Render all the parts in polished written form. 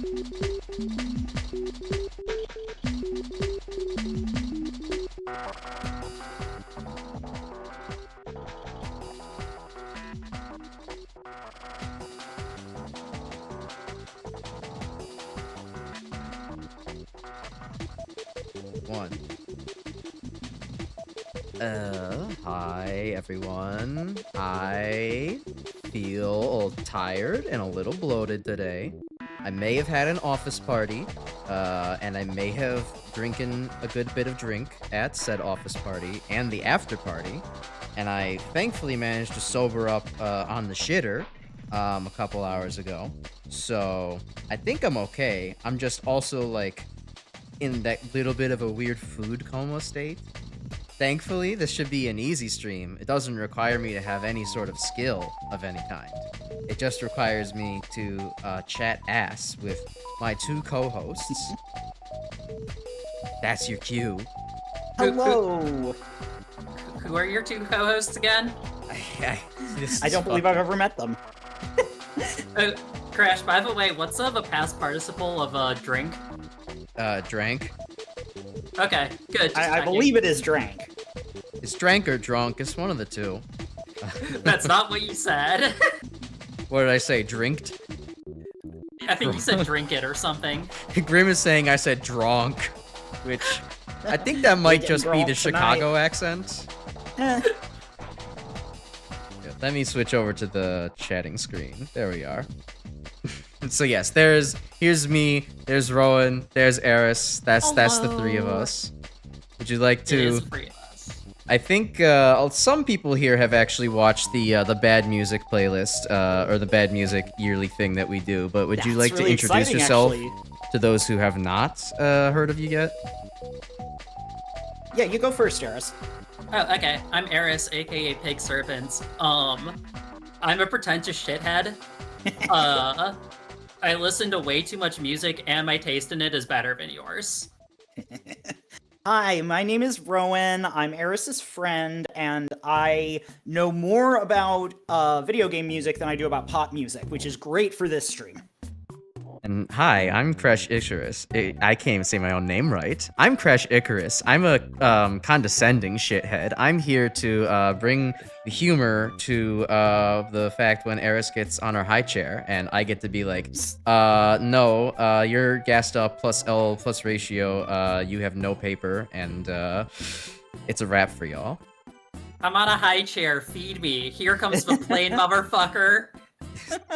One. Hi everyone. I feel tired and a little bloated today. I may have had an office party, and I may have drinking a good bit of drink at said office party and the after party, and I thankfully managed to sober up on the shitter a couple hours ago. So I think I'm okay. I'm just also like in that little bit of a weird food coma state. Thankfully, this should be an easy stream. It doesn't require me to have any sort of skill of any kind. It just requires me to chat ass with my two co-hosts. That's your cue. Hello! Who are your two co-hosts again? I don't believe I've ever met them. Crash, by the way, what's the past participle of drink? Drank. Okay, good. I believe it is drank. It's drank or drunk. It's one of the two. That's not what you said. What did I say? Drinked? I think you said drink it or something. Grim is saying I said drunk, which I think that might just be the Chicago accent. Yeah, let me switch over to the chatting screen. There we are. So yes, here's me, there's Rowan, there's Eris. That's the three of us. Would you like to? It is three of us. I think some people here have actually watched the bad music playlist or the bad music yearly thing that we do. But would you like to introduce yourself to those who have not heard of you yet? Yeah, you go first, Eris. Oh, okay. I'm Eris, aka Pig-Serpent. I'm a pretentious shithead. I listen to way too much music, and my taste in it is better than yours. Hi, my name is Rowan. I'm Eris's friend, and I know more about video game music than I do about pop music, which is great for this stream. And hi, I'm Crash Icarus. I can't even say my own name right. I'm Crash Icarus. I'm a condescending shithead. I'm here to bring the humor to the fact when Eris gets on her high chair, and I get to be like, no, you're gassed up plus L plus ratio. You have no paper, and it's a wrap for y'all. I'm on a high chair. Feed me. Here comes the plane, motherfucker.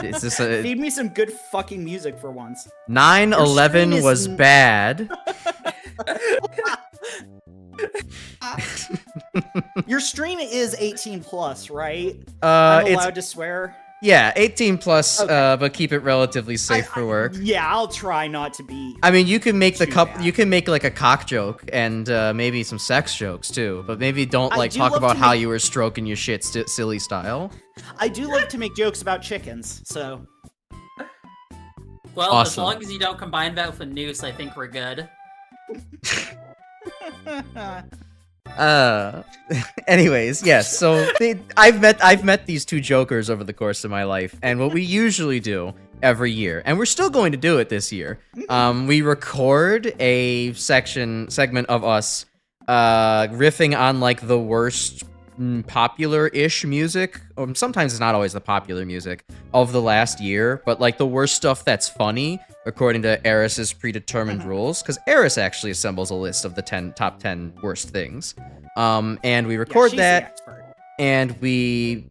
Is this a... Feed me some good fucking music for once. 9/11 was bad. Your stream is 18 plus, right? I'm allowed to swear? Yeah, 18 plus, okay. But keep it relatively safe for work. Yeah, I'll try not to be. I mean, you can make bad. You can make like a cock joke and maybe some sex jokes too, but maybe don't like talk about how you were stroking your shit silly style. I do love to make jokes about chickens, so. Well, awesome. As long as you don't combine that with a noose, I think we're good. Anyways, yes, so I've met these two jokers over the course of my life, and what we usually do every year, and we're still going to do it this year, we record a segment of us riffing on like the worst popular-ish music, sometimes it's not always the popular music of the last year, but like the worst stuff that's funny according to Eris's predetermined rules, because Eris actually assembles a list of the top 10 worst things, and we record that, and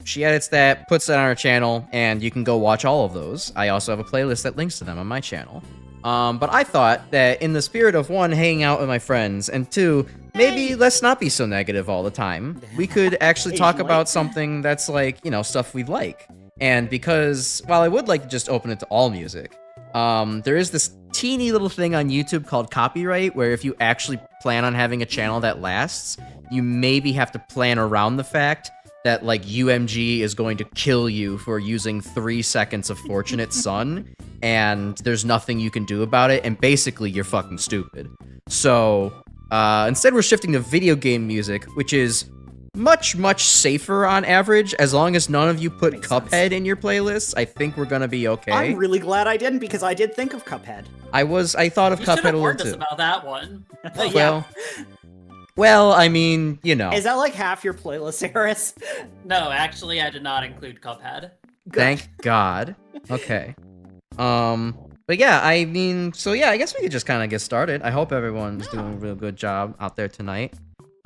she edits that, puts that on our channel, and you can go watch all of those. I also have a playlist that links to them on my channel. But I thought that in the spirit of one, hanging out with my friends, and two, maybe let's not be so negative all the time. We could actually talk about something that's like, you know, stuff we like. And because, while I would like to just open it to all music, there is this teeny little thing on YouTube called copyright, where if you actually plan on having a channel that lasts, you maybe have to plan around the fact that like UMG is going to kill you for using 3 seconds of Fortunate Son, and there's nothing you can do about it, and basically you're fucking stupid. So instead we're shifting to video game music, which is much, much safer on average. As long as none of you put Makes Cuphead sense. in your playlist, I think we're gonna be okay. I'm really glad I didn't because I did think of Cuphead. I thought of You should Cuphead have a warned little us too. about that one. Yeah. Well, I mean, you know. Is that like half your playlist, Eris? No, actually, I did not include Cuphead. Thank God. Okay. But yeah, I mean, so yeah, I guess we could just kind of get started. I hope everyone's doing a real good job out there tonight.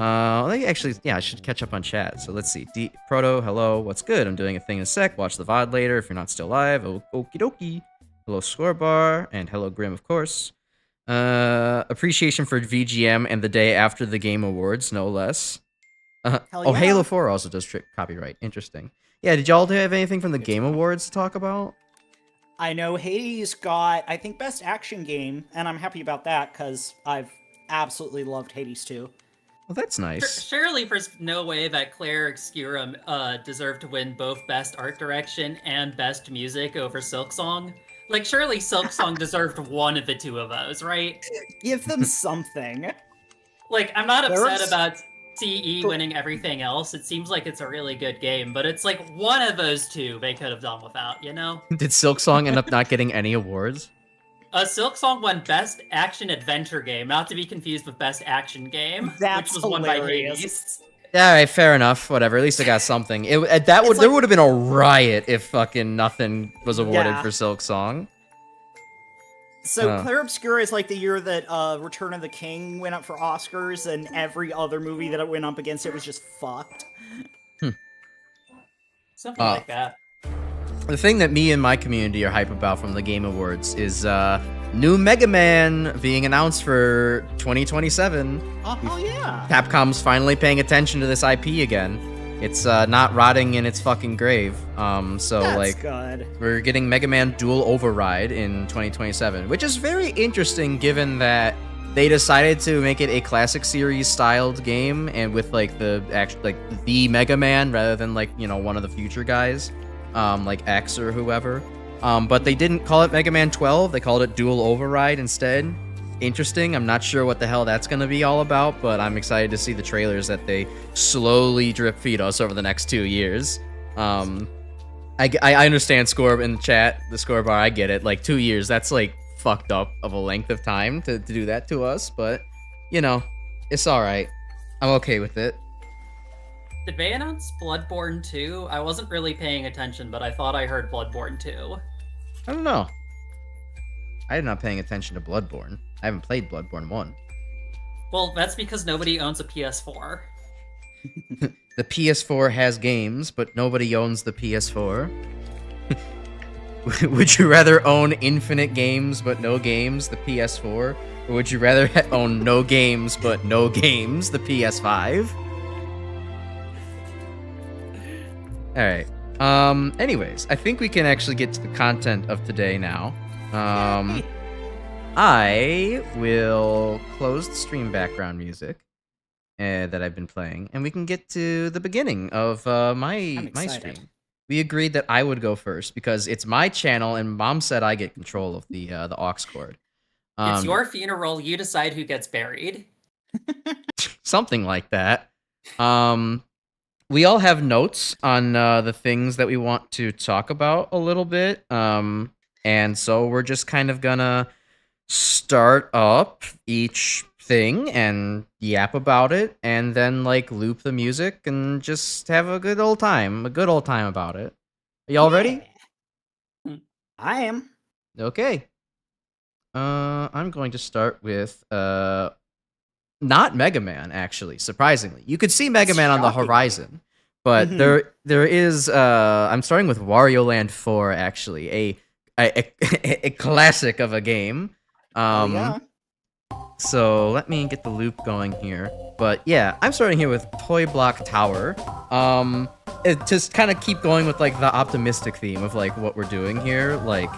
Actually, yeah, I should catch up on chat. So let's see. Proto, hello, what's good? I'm doing a thing in a sec. Watch the VOD later if you're not still live. Okie dokie. Hello, Scorebar, and hello, Grim, of course. Appreciation for VGM and the day after the Game Awards, no less. Hell Oh, yeah. Halo 4 also does copyright. Interesting. Yeah, did y'all have anything from the Game Awards to talk about? I know Hades got, I think, Best Action Game, and I'm happy about that because I've absolutely loved Hades 2. Well, that's nice. Surely there's no way that Claire Obscura deserved to win both Best Art Direction and Best Music over Silksong. Like, surely Silksong deserved one of the two of those, right? Give them something. Like, I'm not There's- upset about CE winning everything else. It seems like it's a really good game, but it's like one of those two they could have done without, you know? Did Silksong end up not getting any awards? Silksong won Best Action Adventure Game, not to be confused with Best Action Game, That's which was won by hilarious. Hades. All right, fair enough. Whatever. At least I got something. There like- would have been a riot if fucking nothing was awarded Yeah. for Silksong. So Claire Obscura is like the year that Return of the King went up for Oscars, and every other movie that it went up against it was just fucked. Something like that. The thing that me and my community are hype about from the Game Awards is new Mega Man being announced for 2027. Oh yeah. Capcom's finally paying attention to this IP again. It's not rotting in its fucking grave. So That's like good. we're getting Mega Man Dual Override in 2027, which is very interesting given that they decided to make it a classic series styled game and with like the Mega Man rather than like, you know, one of the future guys, like X or whoever. But they didn't call it Mega Man 12, they called it Dual Override instead. Interesting. I'm not sure what the hell that's going to be all about, but I'm excited to see the trailers that they slowly drip feed us over the next 2 years. I understand score in the chat, the score bar, I get it. Like 2 years, that's like fucked up of a length of time to do that to us, but you know, it's alright. I'm okay with it. Did they announce Bloodborne 2? I wasn't really paying attention, but I thought I heard Bloodborne 2. I don't know. I'm not paying attention to Bloodborne. I haven't played Bloodborne 1. Well, that's because nobody owns a PS4. The PS4 has games, but nobody owns the PS4. Would you rather own infinite games but no games, the PS4? Or would you rather own no games but no games, the PS5? Alright. Anyways, I think we can actually get to the content of today now. I will close the stream background music that I've been playing, and we can get to the beginning of my excited. stream. We agreed that I would go first because it's my channel, and Mom said I get control of the aux cord. It's your funeral, you decide who gets buried. Something like that. We all have notes on the things that we want to talk about a little bit. And so we're just kind of gonna start up each thing and yap about it, and then like loop the music and just have a good old time about it. Are y'all ready? I am. Okay. I'm going to start with not Mega Man, actually, surprisingly. You could see Mega Man on the Shocking. horizon, but Mhm. there is I'm starting with Wario Land 4, actually, a classic of a game. Yeah. So let me get the loop going here. But yeah, I'm starting here with Toy Block Tower. It just kind of keep going with like the optimistic theme of like what we're doing here. Like,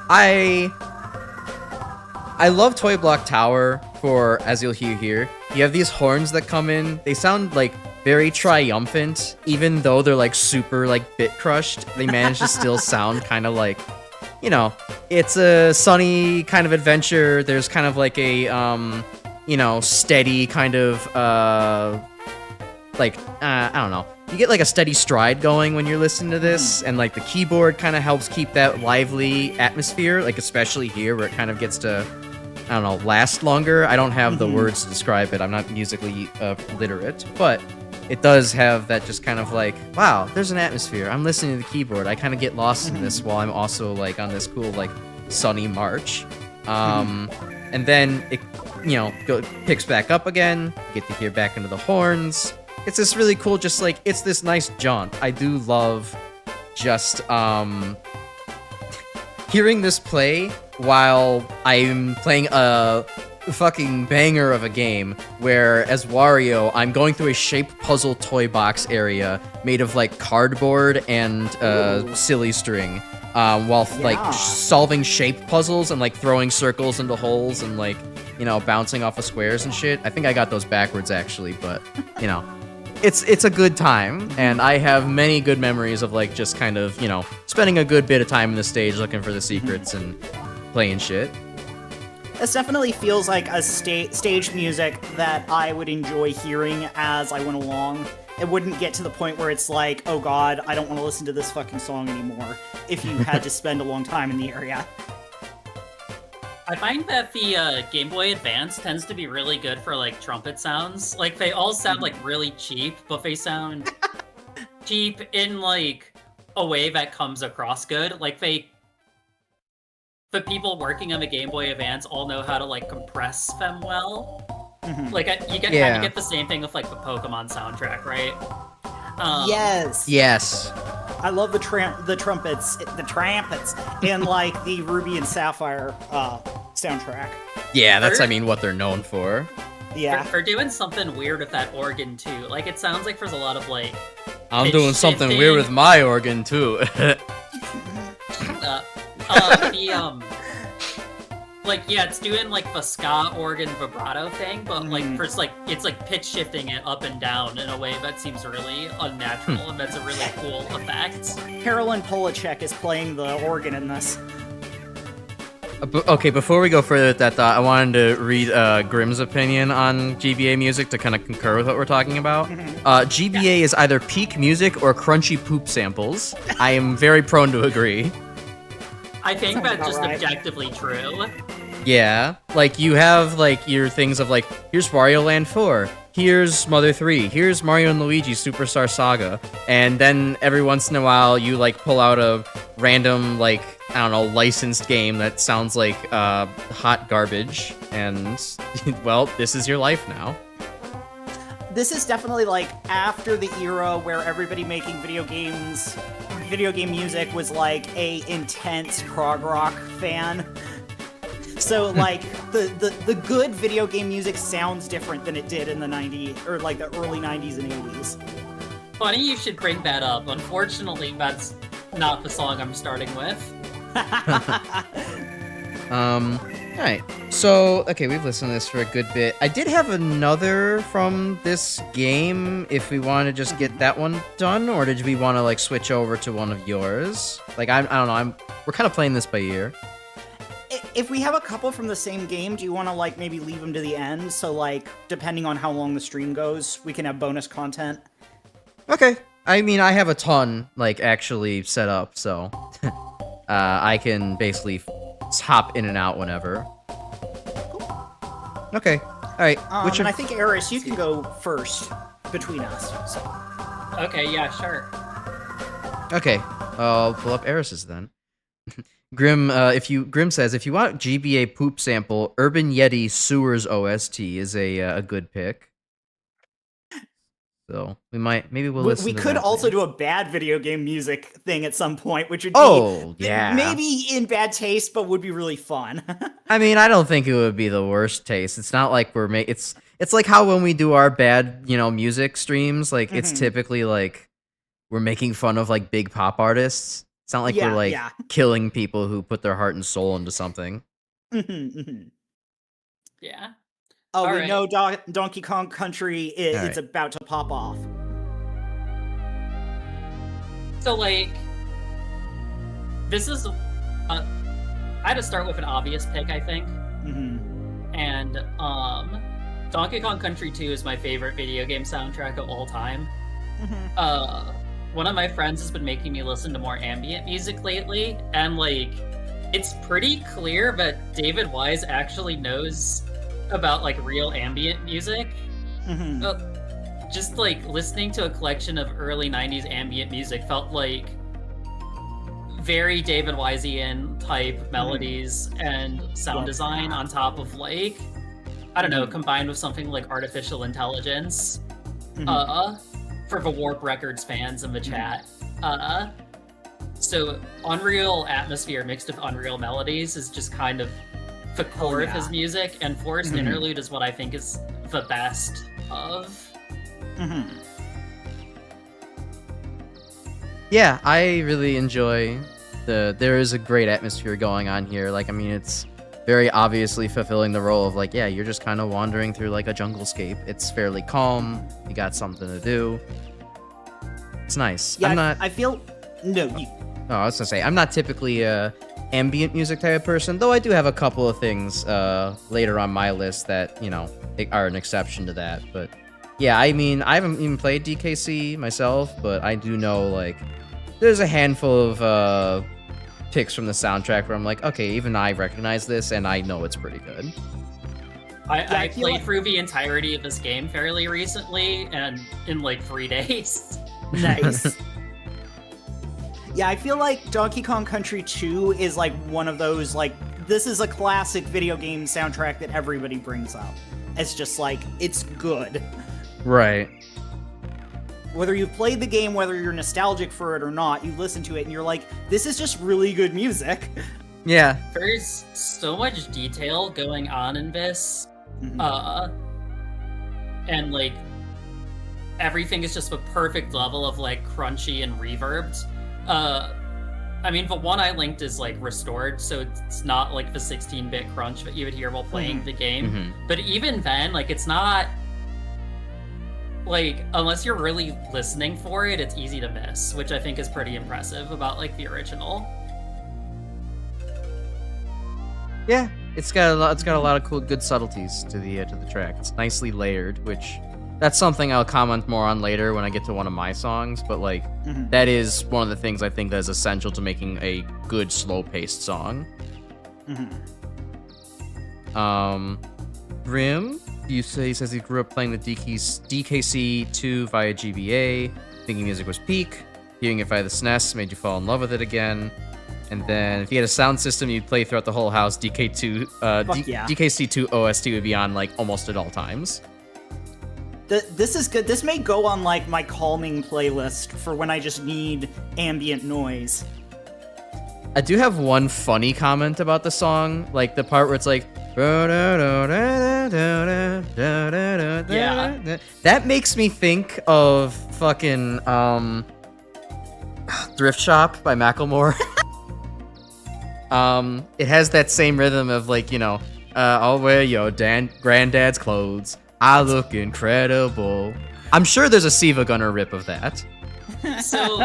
I love Toy Block Tower for, as you'll hear here, you have these horns that come in. They sound like very triumphant, even though they're like super like bit crushed. They manage to still sound kind of like, you know, it's a sunny kind of adventure. There's kind of like a, you know, steady kind of, like, I don't know. You get like a steady stride going when you're listening to this, and like the keyboard kind of helps keep that lively atmosphere, like especially here where it kind of gets to, I don't know, last longer. I don't have the words to describe it. I'm not musically literate, but it does have that just kind of like, wow, there's an atmosphere. I'm listening to the keyboard. I kind of get lost in this while I'm also like on this cool like sunny march. And then it, picks back up again. You get to hear back into the horns. It's this really cool, just like, it's this nice jaunt. I do love just hearing this play while I'm playing a fucking banger of a game where, as Wario, I'm going through a shape puzzle toy box area made of like cardboard and silly string, while like solving shape puzzles and like throwing circles into holes and like, bouncing off of squares and shit. I think I got those backwards actually, but it's a good time, and I have many good memories of like just kind of, spending a good bit of time in the stage looking for the secrets and playing shit. This definitely feels like a stage music that I would enjoy hearing as I went along. It wouldn't get to the point where it's like, oh god, I don't want to listen to this fucking song anymore, if you had to spend a long time in the area. I find that the Game Boy Advance tends to be really good for like trumpet sounds. Like they all sound like really cheap, but they sound cheap in like a way that comes across good. Like the people working on the Game Boy Advance all know how to like compress them well. Like you kind of get the same thing with like the Pokemon soundtrack, right? Yes. I love the trumpets in like the Ruby and Sapphire soundtrack. Yeah, that's what they're known for. Yeah. For doing something weird with that organ too. Like it sounds like there's a lot of like I'm doing something weird with my organ too. Shut up. It's doing like the ska organ vibrato thing, but like first it's like pitch shifting it up and down in a way that seems really unnatural, and that's a really cool effect. Carolyn Polachek is playing the organ in this. Okay, before we go further with that thought, I wanted to read Grim's opinion on GBA music to kind of concur with what we're talking about. GBA is either peak music or crunchy poop samples. I am very prone to agree. I think that's just objectively true. Yeah, like you have like your things of like, here's Wario Land 4, here's Mother 3, here's Mario and Luigi Superstar Saga, and then every once in a while you like pull out a random like, I don't know, licensed game that sounds like hot garbage, and well, this is your life now. This is definitely like after the era where everybody making video game music was like a intense prog rock fan. So like the good video game music sounds different than it did in the 90s or like the early 90s and 80s. Funny you should bring that up. Unfortunately, that's not the song I'm starting with. Alright. So, okay, we've listened to this for a good bit. I did have another from this game, if we want to just get that one done, or did we want to, like, switch over to one of yours? Like, I don't know, we're kind of playing this by ear. If we have a couple from the same game, do you want to, like, maybe leave them to the end? So, like, depending on how long the stream goes, we can have bonus content? Okay. I mean, I have a ton, like, actually set up, so... I can basically hop in and out whenever. Okay. Alright. And I think, Eris, you can go first between us. So. Okay, yeah, sure. Okay. I'll pull up Eris's then. Grim says, if you want GBA poop sample, Urban Yeti Sewers OST is a good pick. So maybe we'll listen. We to could that also thing. do a bad video game music thing at some point, which would be maybe in bad taste, but would be really fun. I mean, I don't think it would be the worst taste. It's not like it's like how when we do our bad, music streams, like it's typically like we're making fun of like big pop artists. It's not like we're like killing people who put their heart and soul into something. Yeah. Oh, all we know Donkey Kong Country it's about to pop off. So, like, this is... I had to start with an obvious pick, I think. And, Donkey Kong Country 2 is my favorite video game soundtrack of all time. One of my friends has been making me listen to more ambient music lately, and like, it's pretty clear that David Wise actually knows about like real ambient music. Just like listening to a collection of early 90s ambient music felt like very David Wise-ian type melodies and sound design on top of like, I don't know, combined with something like artificial intelligence. For the Warp Records fans in the chat. So Unreal Atmosphere mixed with Unreal Melodies is just kind of the core of his music, and Forest Interlude is what I think is the best of. Yeah, I really enjoy there is a great atmosphere going on here. Like, I mean, it's very obviously fulfilling the role of like, yeah, you're just kind of wandering through like a junglescape. It's fairly calm. You got something to do. It's nice. Yeah, I feel... No, you... Oh, I was gonna say, I'm not typically a ambient music type of person, though I do have a couple of things later on my list that, you know, are an exception to that. But yeah, I mean, I haven't even played DKC myself, but I do know, like, there's a handful of picks from the soundtrack where I'm like, okay, even I recognize this, and I know it's pretty good. I played through the entirety of this game fairly recently, and in like 3 days. Nice. Yeah, I feel like Donkey Kong Country 2 is like one of those, like, this is a classic video game soundtrack that everybody brings up. It's just like, it's good. Right. Whether you've played the game, whether you're nostalgic for it or not, you listen to it and you're like, this is just really good music. Yeah. There's so much detail going on in this. And like, everything is just the perfect level of like crunchy and reverbed. I mean, the one I linked is like restored, so it's not like the 16-bit crunch that you would hear while playing the game. But even then, like, it's not like, unless you're really listening for it, it's easy to miss, which I think is pretty impressive about like the original. Yeah, it's got a lot of cool, good subtleties to the track. It's nicely layered, which that's something I'll comment more on later when I get to one of my songs. But like, that is one of the things I think that is essential to making a good slow-paced song. Grim, he says he grew up playing the DKC 2 via GBA, thinking music was peak. Hearing it via the SNES made you fall in love with it again. And then if you had a sound system you'd play throughout the whole house, DKC 2 OST would be on like almost at all times. This is good. This may go on like my calming playlist for when I just need ambient noise. I do have one funny comment about the song, like the part where it's like, yeah, that makes me think of fucking Thrift Shop by Macklemore. It has that same rhythm of like, you know, I'll wear your granddad's clothes. I look incredible. I'm sure there's a Siva Gunner rip of that. So,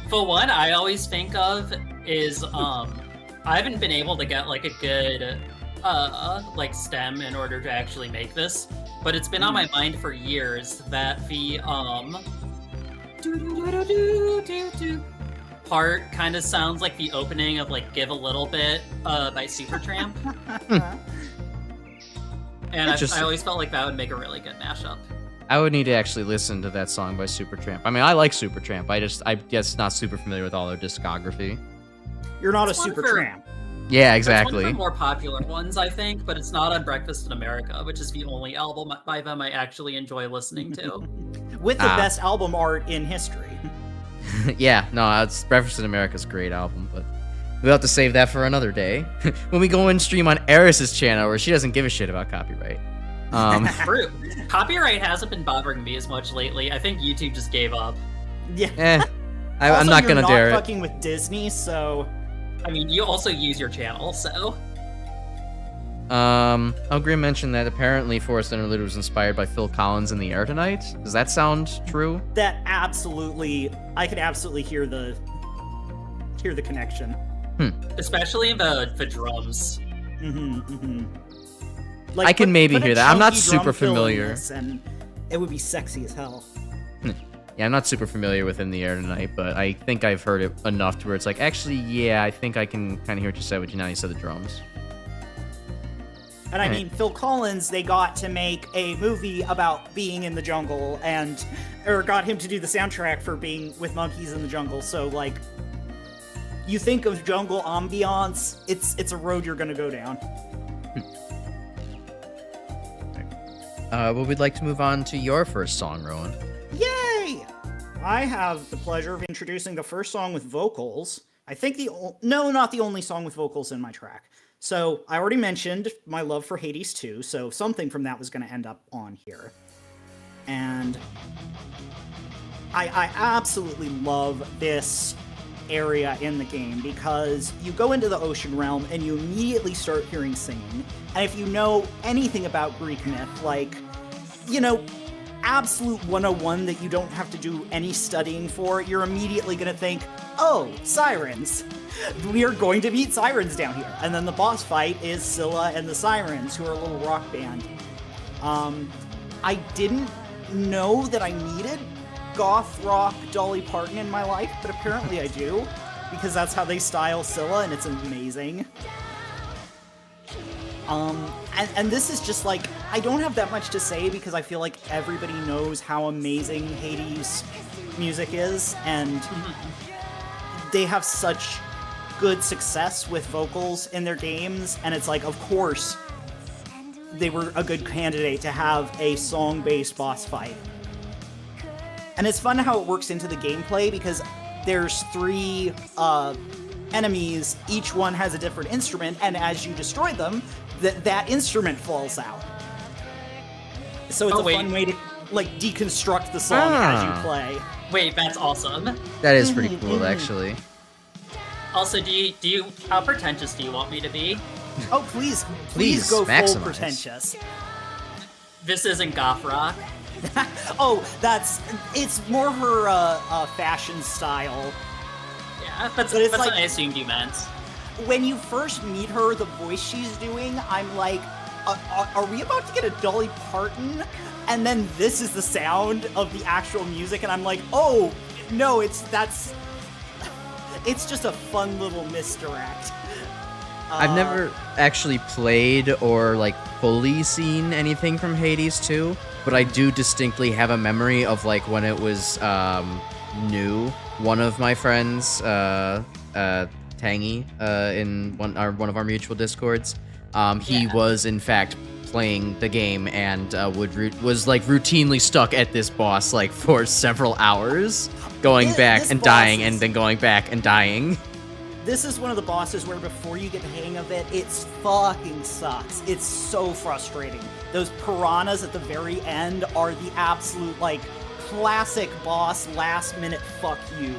for one, I always think of is, I haven't been able to get like a good, like stem in order to actually make this, but it's been on my mind for years that the, part kind of sounds like the opening of like Give a Little Bit, by Supertramp. And I always felt like that would make a really good mashup. I would need to actually listen to that song by Supertramp. I mean, I like Supertramp. I guess not super familiar with all their discography. You're not a Supertramp. Yeah, exactly. It's one of the more popular ones, I think, but it's not on Breakfast in America, which is the only album by them I actually enjoy listening to. With the best album art in history. Yeah, no, Breakfast in America's a great album, but we'll have to save that for another day. When we go and stream on Eris's channel, where she doesn't give a shit about copyright. True. Copyright hasn't been bothering me as much lately. I think YouTube just gave up. Yeah. I'm not gonna dare it. You're not fucking with Disney, so... I mean, you also use your channel, so... Grim mentioned that apparently Forest Interlude was inspired by Phil Collins in The Air Tonight. Does that sound true? That absolutely... I could absolutely hear the connection. Especially the drums. I can maybe put a hear that. I'm not chunky drum super fill in familiar. this and it would be sexy as hell. Yeah, I'm not super familiar with In the Air Tonight, but I think I've heard it enough to where it's like, actually, yeah, I think I can kind of hear what you said with you now. You said the drums. And I mean, Phil Collins, they got to make a movie about being in the jungle or got him to do the soundtrack for being with monkeys in the jungle. So, like, you think of jungle ambiance, it's a road you're gonna go down. Well, we'd like to move on to your first song, Rowan. Yay! I have the pleasure of introducing the first song with vocals. I think not the only song with vocals in my track. So, I already mentioned my love for Hades 2, so something from that was going to end up on here. And I absolutely love this area in the game because you go into the ocean realm and you immediately start hearing singing. And if you know anything about Greek myth, like, you know, absolute 101 that you don't have to do any studying for, you're immediately going to think, oh, sirens. We are going to meet sirens down here. And then the boss fight is Scylla and the Sirens, who are a little rock band. I didn't know that I needed goth rock Dolly Parton in my life, but apparently I do, because that's how they style Scylla, and it's amazing. And this is just like, I don't have that much to say because I feel like everybody knows how amazing Hades music is, and they have such good success with vocals in their games, and it's like, of course, they were a good candidate to have a song-based boss fight. And it's fun how it works into the gameplay because there's 3 enemies, each one has a different instrument, and as you destroy them, that instrument falls out. So it's fun way to, like, deconstruct the song as you play. Wait, that's awesome. That is pretty cool, actually. Also, how pretentious do you want me to be? Oh, please go maximize. full pretentious. This isn't goth rock. Oh, it's more her fashion style. Yeah, that's like, what I assumed you meant. When you first meet her, the voice she's doing, I'm like, are we about to get a Dolly Parton? And then this is the sound of the actual music, and I'm like, oh, no, it's just a fun little misdirect. I've never actually played or, like, fully seen anything from Hades 2, but I do distinctly have a memory of, like, when it was new. One of my friends, Tangy, in one of our mutual discords, he was in fact playing the game and was like routinely stuck at this boss like for several hours, going back and dying and then going back and dying. This is one of the bosses where before you get the hang of it, it fucking sucks. It's so frustrating. Those piranhas at the very end are the absolute, like, classic boss last minute fuck you.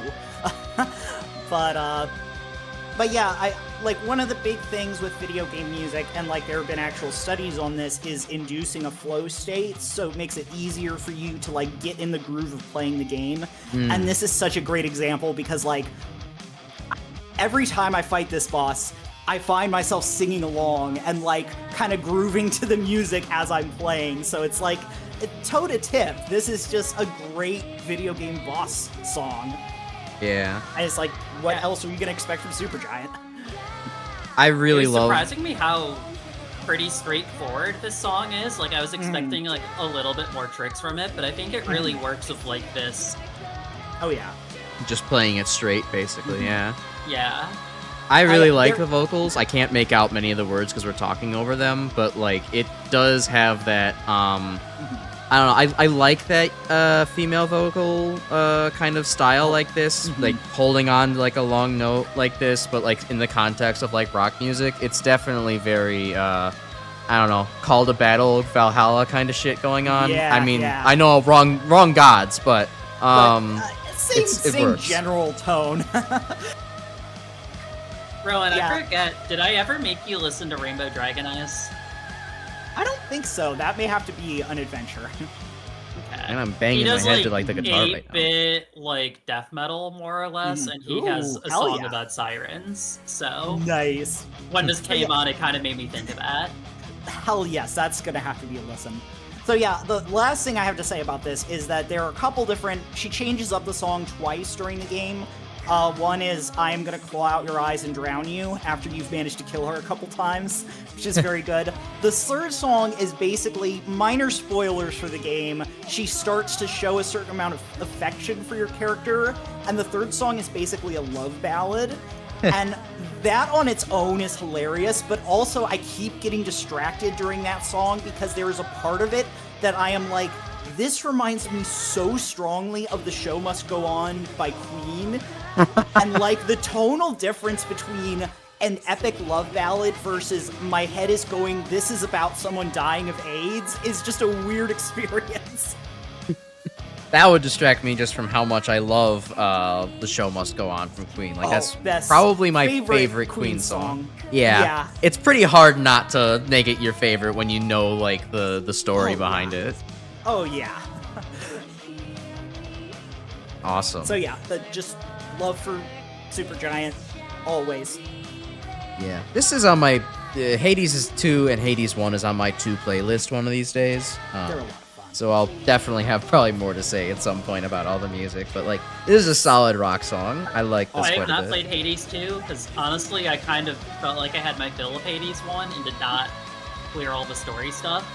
But yeah, one of the big things with video game music, and like there have been actual studies on this, is inducing a flow state, so it makes it easier for you to like get in the groove of playing the game. And this is such a great example because like every time I fight this boss, I find myself singing along and like kind of grooving to the music as I'm playing. So it's like toe to tip. This is just a great video game boss song. Yeah. And it's like, what else are you gonna expect from Supergiant? I really It's love. surprising me how pretty straightforward this song is. Like I was expecting like a little bit more tricks from it, but I think it really works with like this. Oh yeah. Just playing it straight, basically. Yeah. Yeah. I really like the vocals. I can't make out many of the words because we're talking over them, but like it does have that. I don't know. I like that female vocal kind of style like this, like holding on to like a long note like this, but like in the context of like rock music, it's definitely very I don't know, Call to Battle, Valhalla kind of shit going on. Yeah, I mean, yeah. I know wrong gods, but same works. general tone. Rowan, Yeah. I forget, did I ever make you listen to Rainbow Dragon Eyes? I don't think so. That may have to be an adventure. Okay. And I'm banging my head to like the guitar right now. 8-bit, like death metal more or less, and he has a hell song yeah. about sirens. So Nice. when this came on, it kind of made me think of that. hell yes, that's gonna have to be a listen. So yeah, the last thing I have to say about this is that there are a couple different... She changes up the song twice during the game. One is, I am gonna claw out your eyes and drown you, after you've managed to kill her a couple times, which is very good. The third song is basically minor spoilers for the game. She starts to show a certain amount of affection for your character, and the third song is basically a love ballad. And that on its own is hilarious, but also I keep getting distracted during that song because there is a part of it that I am like, this reminds me so strongly of The Show Must Go On by Queen. And like the tonal difference between an epic love ballad versus my head is going, this is about someone dying of AIDS, is just a weird experience. That would distract me just from how much I love The Show Must Go On from Queen. Like, that's probably my favorite Queen song. Yeah. It's pretty hard not to make it your favorite when you know, like, the story behind it. Oh, yeah. Awesome. So, yeah, just love for Supergiant, always. Yeah. This is on my... Hades is 2 and Hades 1 is on my 2 playlist one of these days. They're a lot of fun. So I'll definitely have probably more to say at some point about all the music, but like, this is a solid rock song. I like this quite a bit. I have not played Hades 2, because honestly, I kind of felt like I had my fill of Hades 1 and did not clear all the story stuff.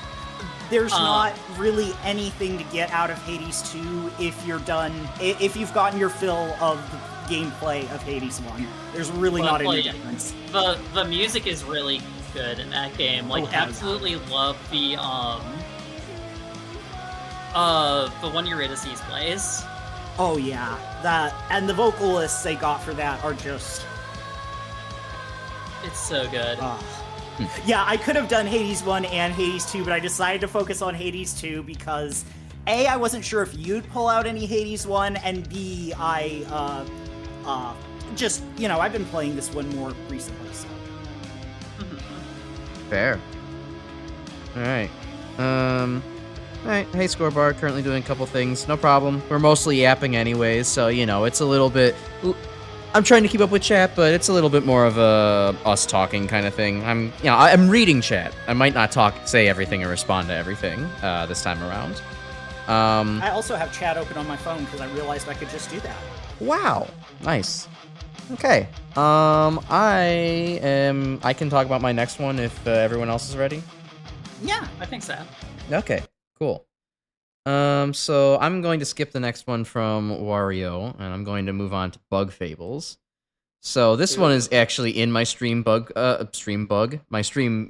There's not really anything to get out of Hades 2 if you're done, if you've gotten your fill of the gameplay of Hades 1. There's really not any difference. The music is really good in that game. Like, absolutely love the one Eurydice plays. Oh yeah, that, and the vocalists they got for that are just... It's so good. Yeah, I could have done Hades 1 and Hades 2, but I decided to focus on Hades 2 because A, I wasn't sure if you'd pull out any Hades 1, and B, I, just, you know, I've been playing this one more recently, so. Fair. Alright. Alright, hey Scorebar, currently doing a couple things, no problem. We're mostly yapping anyways, so, you know, it's a little bit... I'm trying to keep up with chat, but it's a little bit more of a us talking kind of thing. I'm reading chat. I might not say everything or respond to everything this time around. I also have chat open on my phone because I realized I could just do that. Wow, nice. Okay, I can talk about my next one if everyone else is ready. Yeah, I think so. Okay, cool. So I'm going to skip the next one from Wario, and I'm going to move on to Bug Fables. So this one is actually in my my stream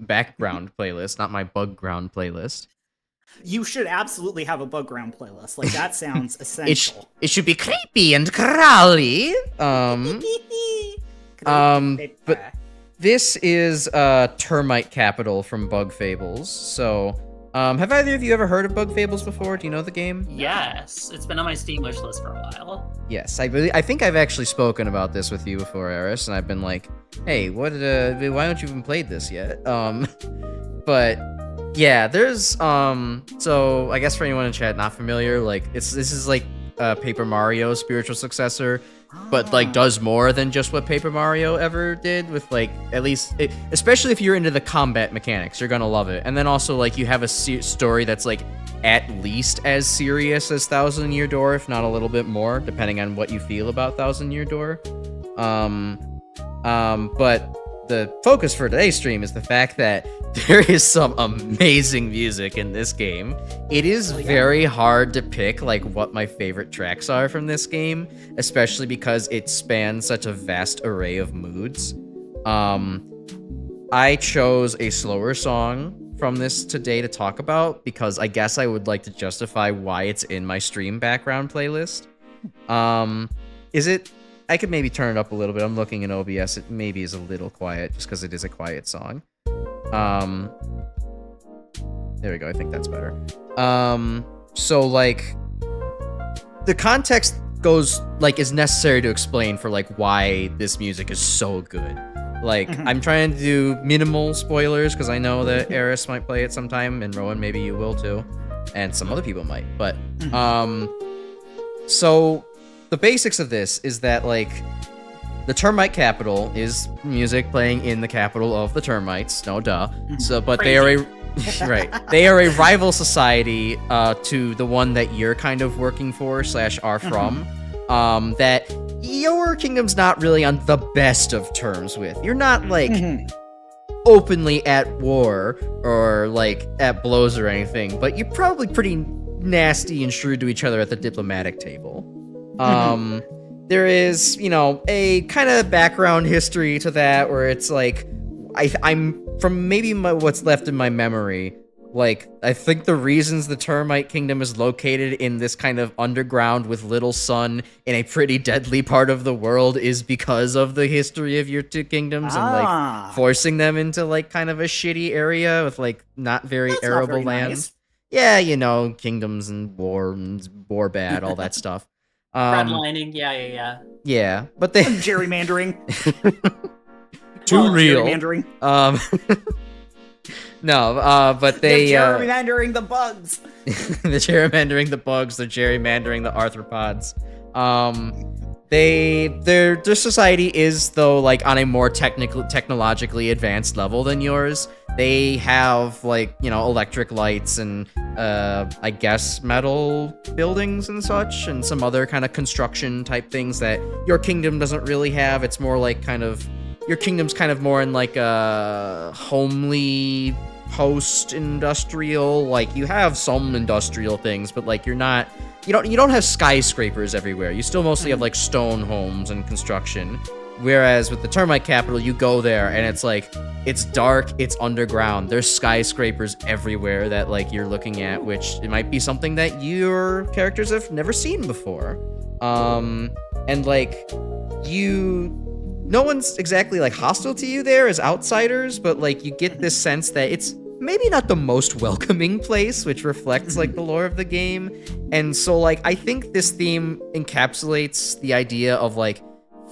background playlist, not my bug ground playlist. You should absolutely have a bug ground playlist. Like, that sounds essential. It should be creepy and crawly. But this is Termite Capital from Bug Fables. So, have either of you ever heard of Bug Fables before? Do you know the game? Yes, it's been on my Steam wish list for a while. Yes, I think I've actually spoken about this with you before, Eris, and I've been like, hey, why don't you even played this yet? But yeah, there's so I guess for anyone in chat not familiar, like this is like Paper Mario's spiritual successor, but like does more than just what Paper Mario ever did with, like, at least especially if you're into the combat mechanics, you're gonna love it. And then also, like, you have a story that's like at least as serious as Thousand Year Door, if not a little bit more, depending on what you feel about Thousand Year Door. But the focus for today's stream is the fact that there is some amazing music in this game. It is very hard to pick, like, what my favorite tracks are from this game, especially because it spans such a vast array of moods. I chose a slower song from this today to talk about because I guess I would like to justify why it's in my stream background playlist. I could maybe turn it up a little bit. I'm looking in OBS. It maybe is a little quiet just because it is a quiet song. There we go. I think that's better. So, like, the context is necessary to explain for, like, why this music is so good. Like, I'm trying to do minimal spoilers because I know that Eris might play it sometime, and Rowan, maybe you will too, and some other people might. But, so the basics of this is that, like, the Termite Capital is music playing in the capital of the termites, no duh. So, but they are Right. They are a rival society to the one that you're kind of working for / are from. That your kingdom's not really on the best of terms with. You're not like openly at war or like at blows or anything, but you're probably pretty nasty and shrewd to each other at the diplomatic table. There is, you know, a kind of background history to that where it's like, I'm from maybe what's left in my memory, like, I think the reasons the Termite Kingdom is located in this kind of underground with little sun in a pretty deadly part of the world is because of the history of your two kingdoms and, like, forcing them into, like, kind of a shitty area with, like, not very arable lands. Nice. Yeah, you know, kingdoms and war bad, all that stuff. Redlining, yeah. Yeah, but they... Gerrymandering. Too real. Gerrymandering. No, but they... They're gerrymandering the bugs. They're gerrymandering the bugs, they're gerrymandering the arthropods. Their society is, though, like, on a more technologically advanced level than yours. They have, like, you know, electric lights and, I guess, metal buildings and such, and some other kind of construction type things that your kingdom doesn't really have. It's more like kind of... Your kingdom's kind of more in, like, a homely... post-industrial, like, you have some industrial things, but, like, you don't have skyscrapers everywhere. You still mostly have, like, stone homes and construction. Whereas with the Termite Capital, you go there and it's like, it's dark, it's underground. There's skyscrapers everywhere that, like, you're looking at, which it might be something that your characters have never seen before. And, like, no one's exactly, like, hostile to you there as outsiders, but, like, you get this sense that it's maybe not the most welcoming place, which reflects, like, the lore of the game. And so, like, I think this theme encapsulates the idea of, like,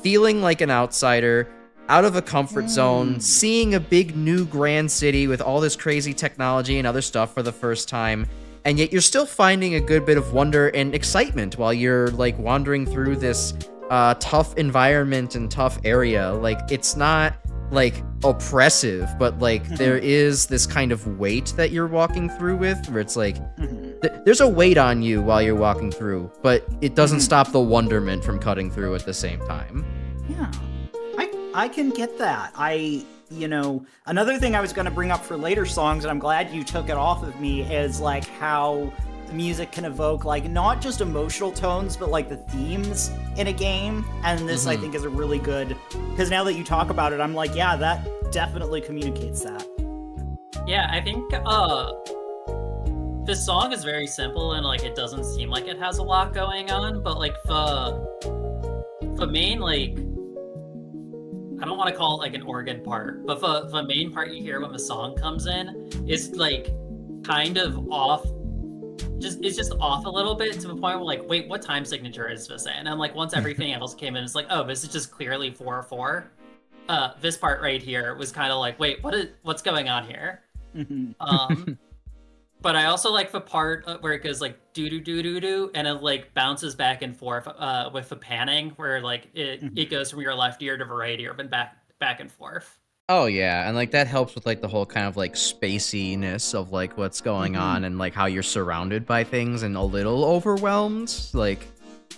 feeling like an outsider, out of a comfort zone, seeing a big new grand city with all this crazy technology and other stuff for the first time, and yet you're still finding a good bit of wonder and excitement while you're, like, wandering through this tough environment and tough area. Like, it's not, like, oppressive, but, like, there is this kind of weight that you're walking through with, where it's like, there's a weight on you while you're walking through, but it doesn't stop the wonderment from cutting through at the same time. Yeah, I can get that. You know, another thing I was going to bring up for later songs, and I'm glad you took it off of me, is, like, how the music can evoke, like, not just emotional tones, but, like, the themes in a game. And this, I think, is a really good, because now that you talk about it, I'm like, yeah, that definitely communicates that. Yeah, I think, this song is very simple, and, like, it doesn't seem like it has a lot going on, but, like, the main, like, I don't want to call it, like, an organ part, but the main part you hear when the song comes in is, like, kind of off. It's just off a little bit to the point where, like, wait, what time signature is this in? And, like, once everything else came in, it's like, oh, this is just clearly 4/4. This part right here was kind of like, wait, what's going on here? But I also like the part where it goes, like, do-do-do-do-do, and it, like, bounces back and forth with the panning, where, like, it goes from your left ear to the right ear, but back and forth. Oh, yeah, and, like, that helps with, like, the whole kind of, like, spaciness of, like, what's going on and, like, how you're surrounded by things and a little overwhelmed. Like,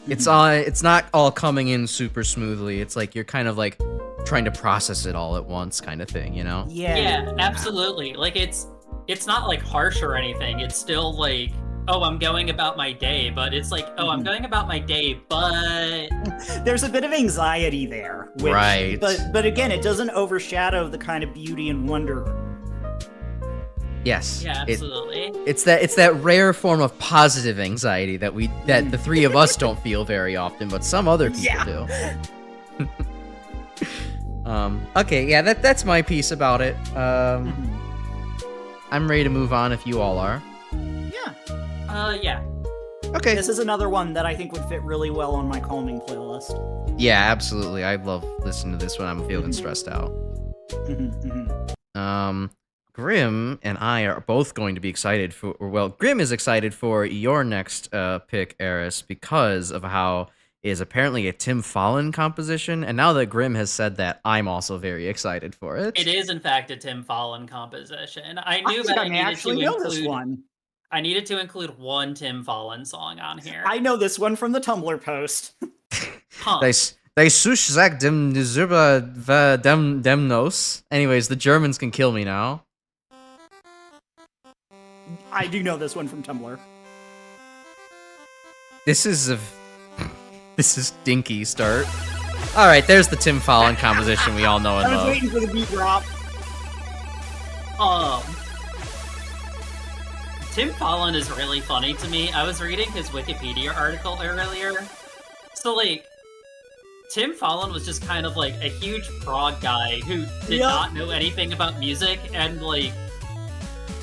it's not all coming in super smoothly. It's, like, you're kind of, like, trying to process it all at once kind of thing, you know? Yeah, absolutely. Like, it's not, like, harsh or anything. It's still, like, oh, I'm going about my day, but it's like, oh, I'm going about my day, but... There's a bit of anxiety there. Which, right. But again, it doesn't overshadow the kind of beauty and wonder. Yes. Yeah, absolutely. It's that rare form of positive anxiety that the three of us don't feel very often, but some other people do. Okay, yeah, that's my piece about it. I'm ready to move on if you all are. Yeah. Okay. This is another one that I think would fit really well on my calming playlist. Yeah, absolutely. I love listening to this when I'm feeling stressed out. Grim and I are both going to be excited for, well, Grim is excited for your next pick, Eris, because of how is apparently a Tim Fallon composition, and now that Grim has said that, I'm also very excited for it. It is, in fact, a Tim Fallon composition. I I knew think that I may actually know this one. I needed to include one Tim Fallon song on here. I know this one from the Tumblr post. Huh. They sush zag dem zerba dem nos. Anyways, the Germans can kill me now. I do know this one from Tumblr. This is dinky start. All right, there's the Tim Fallon composition we all know and I was love. waiting for the beat drop. Tim Fallon is really funny to me. I was reading his Wikipedia article earlier. So, like, Tim Fallon was just kind of like a huge prog guy who did not know anything about music and, like,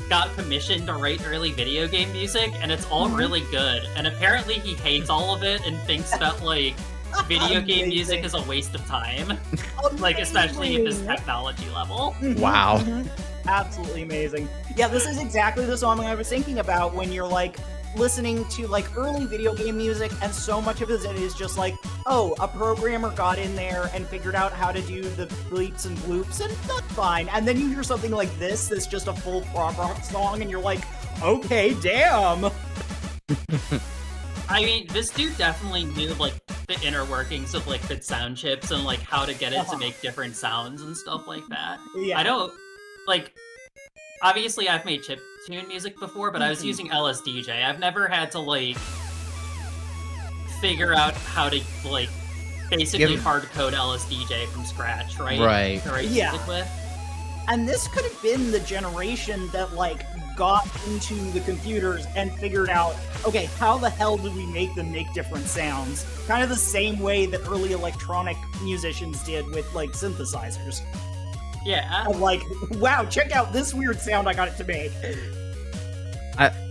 got commissioned to write early video game music, and it's all really good. And apparently he hates all of it and thinks that, like, video game music is a waste of time. Like, especially at this technology level. Wow. Absolutely amazing. Yeah, this is exactly the song I was thinking about when you're, like, listening to, like, early video game music, and so much of it is just like, oh, a programmer got in there and figured out how to do the bleeps and bloops, and that's fine. And then you hear something like this that's just a full prog rock song, and you're like, okay, damn! I mean, this dude definitely knew, like, the inner workings of, like, the sound chips and, like, how to get it to make different sounds and stuff like that. Yeah. I don't, like, obviously I've made chiptune music before, but I was using LSDJ. I've never had to, like, figure out how to, like, basically hard code LSDJ from scratch, right? Right. To write music with. And this could have been the generation that, like, got into the computers and figured out, okay, how the hell do we make them make different sounds? Kind of the same way that early electronic musicians did with, like, synthesizers. Yeah. I'm like, wow, check out this weird sound I got it to make.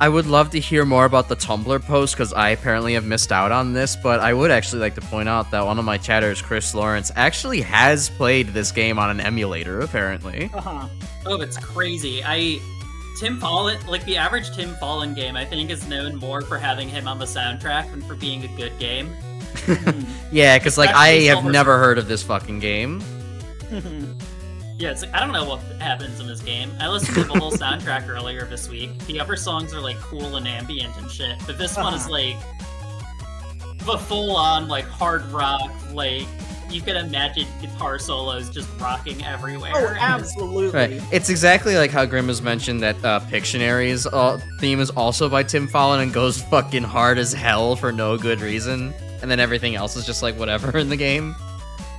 I would love to hear more about the Tumblr post, because I apparently have missed out on this, but I would actually like to point out that one of my chatters, Chris Lawrence, actually has played this game on an emulator, apparently. Oh, it's crazy. Tim Fallon, like, the average Tim Fallon game, I think, is known more for having him on the soundtrack than for being a good game. Yeah, because, like, I Especially have Silver never Surfer. heard of this fucking game. Yeah, it's like, I don't know what happens in this game. I listened to the whole soundtrack earlier this week. The other songs are, like, cool and ambient and shit, but this one is, like, the full-on, like, hard rock, like, you can imagine guitar solos just rocking everywhere. Oh, absolutely. Right. It's exactly like how Grim has mentioned that Pictionary's theme is also by Tim Fallon and goes fucking hard as hell for no good reason, and then everything else is just, like, whatever in the game.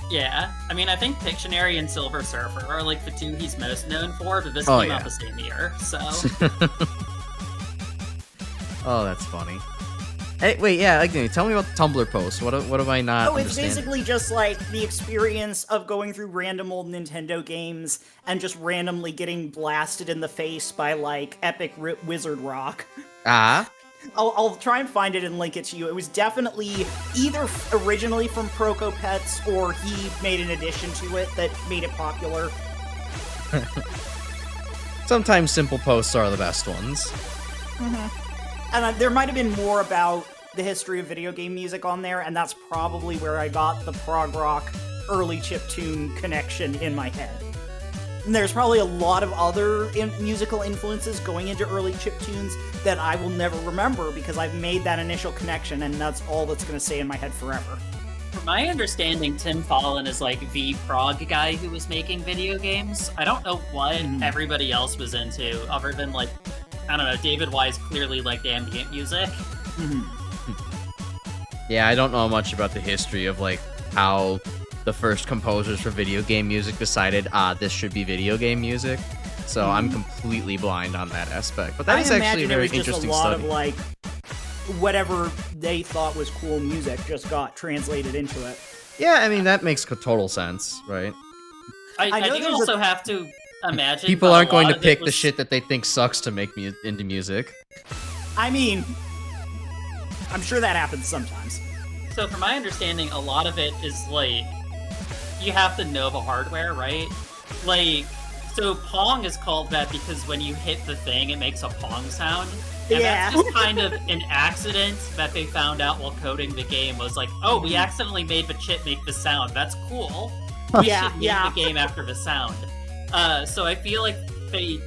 Yeah, I mean, I think Pictionary and Silver Surfer are, like, the two he's most known for, but this Oh, came yeah. out the same year, so... Oh, that's funny. Hey, wait, yeah, Agni, tell me about the Tumblr post. What have I not Oh, it's understand? basically just like the experience of going through random old Nintendo games and just randomly getting blasted in the face by, like, epic wizard rock. Ah? I'll try and find it and link it to you. It was definitely either originally from Proco Pets or he made an addition to it that made it popular. Sometimes simple posts are the best ones. And there might have been more about the history of video game music on there, and that's probably where I got the prog rock early chiptune connection in my head. And there's probably a lot of other musical influences going into early chiptunes that I will never remember because I've made that initial connection, and that's all that's going to stay in my head forever. From my understanding, Tim Fallon is, like, the prog guy who was making video games. I don't know what everybody else was into, other than, like, I don't know, David Wise clearly liked ambient music. Yeah, I don't know much about the history of, like, how the first composers for video game music decided, this should be video game music. So I'm completely blind on that aspect. But that is actually a very interesting a lot study. of, like, whatever they thought was cool music just got translated into it. Yeah, I mean, that makes total sense, right? I know do there's also have to imagine People that a aren't going lot to of pick it the was- shit that they think sucks to make into music. I mean, I'm sure that happens sometimes. So from my understanding, a lot of it is, like, you have to know the hardware, right? Like, so Pong is called that because when you hit the thing, it makes a Pong sound. And Yeah. that's just kind of an accident that they found out while coding the game. Was like, oh, we accidentally made the chip make the sound. That's cool. We should name the game after the sound. So I feel like they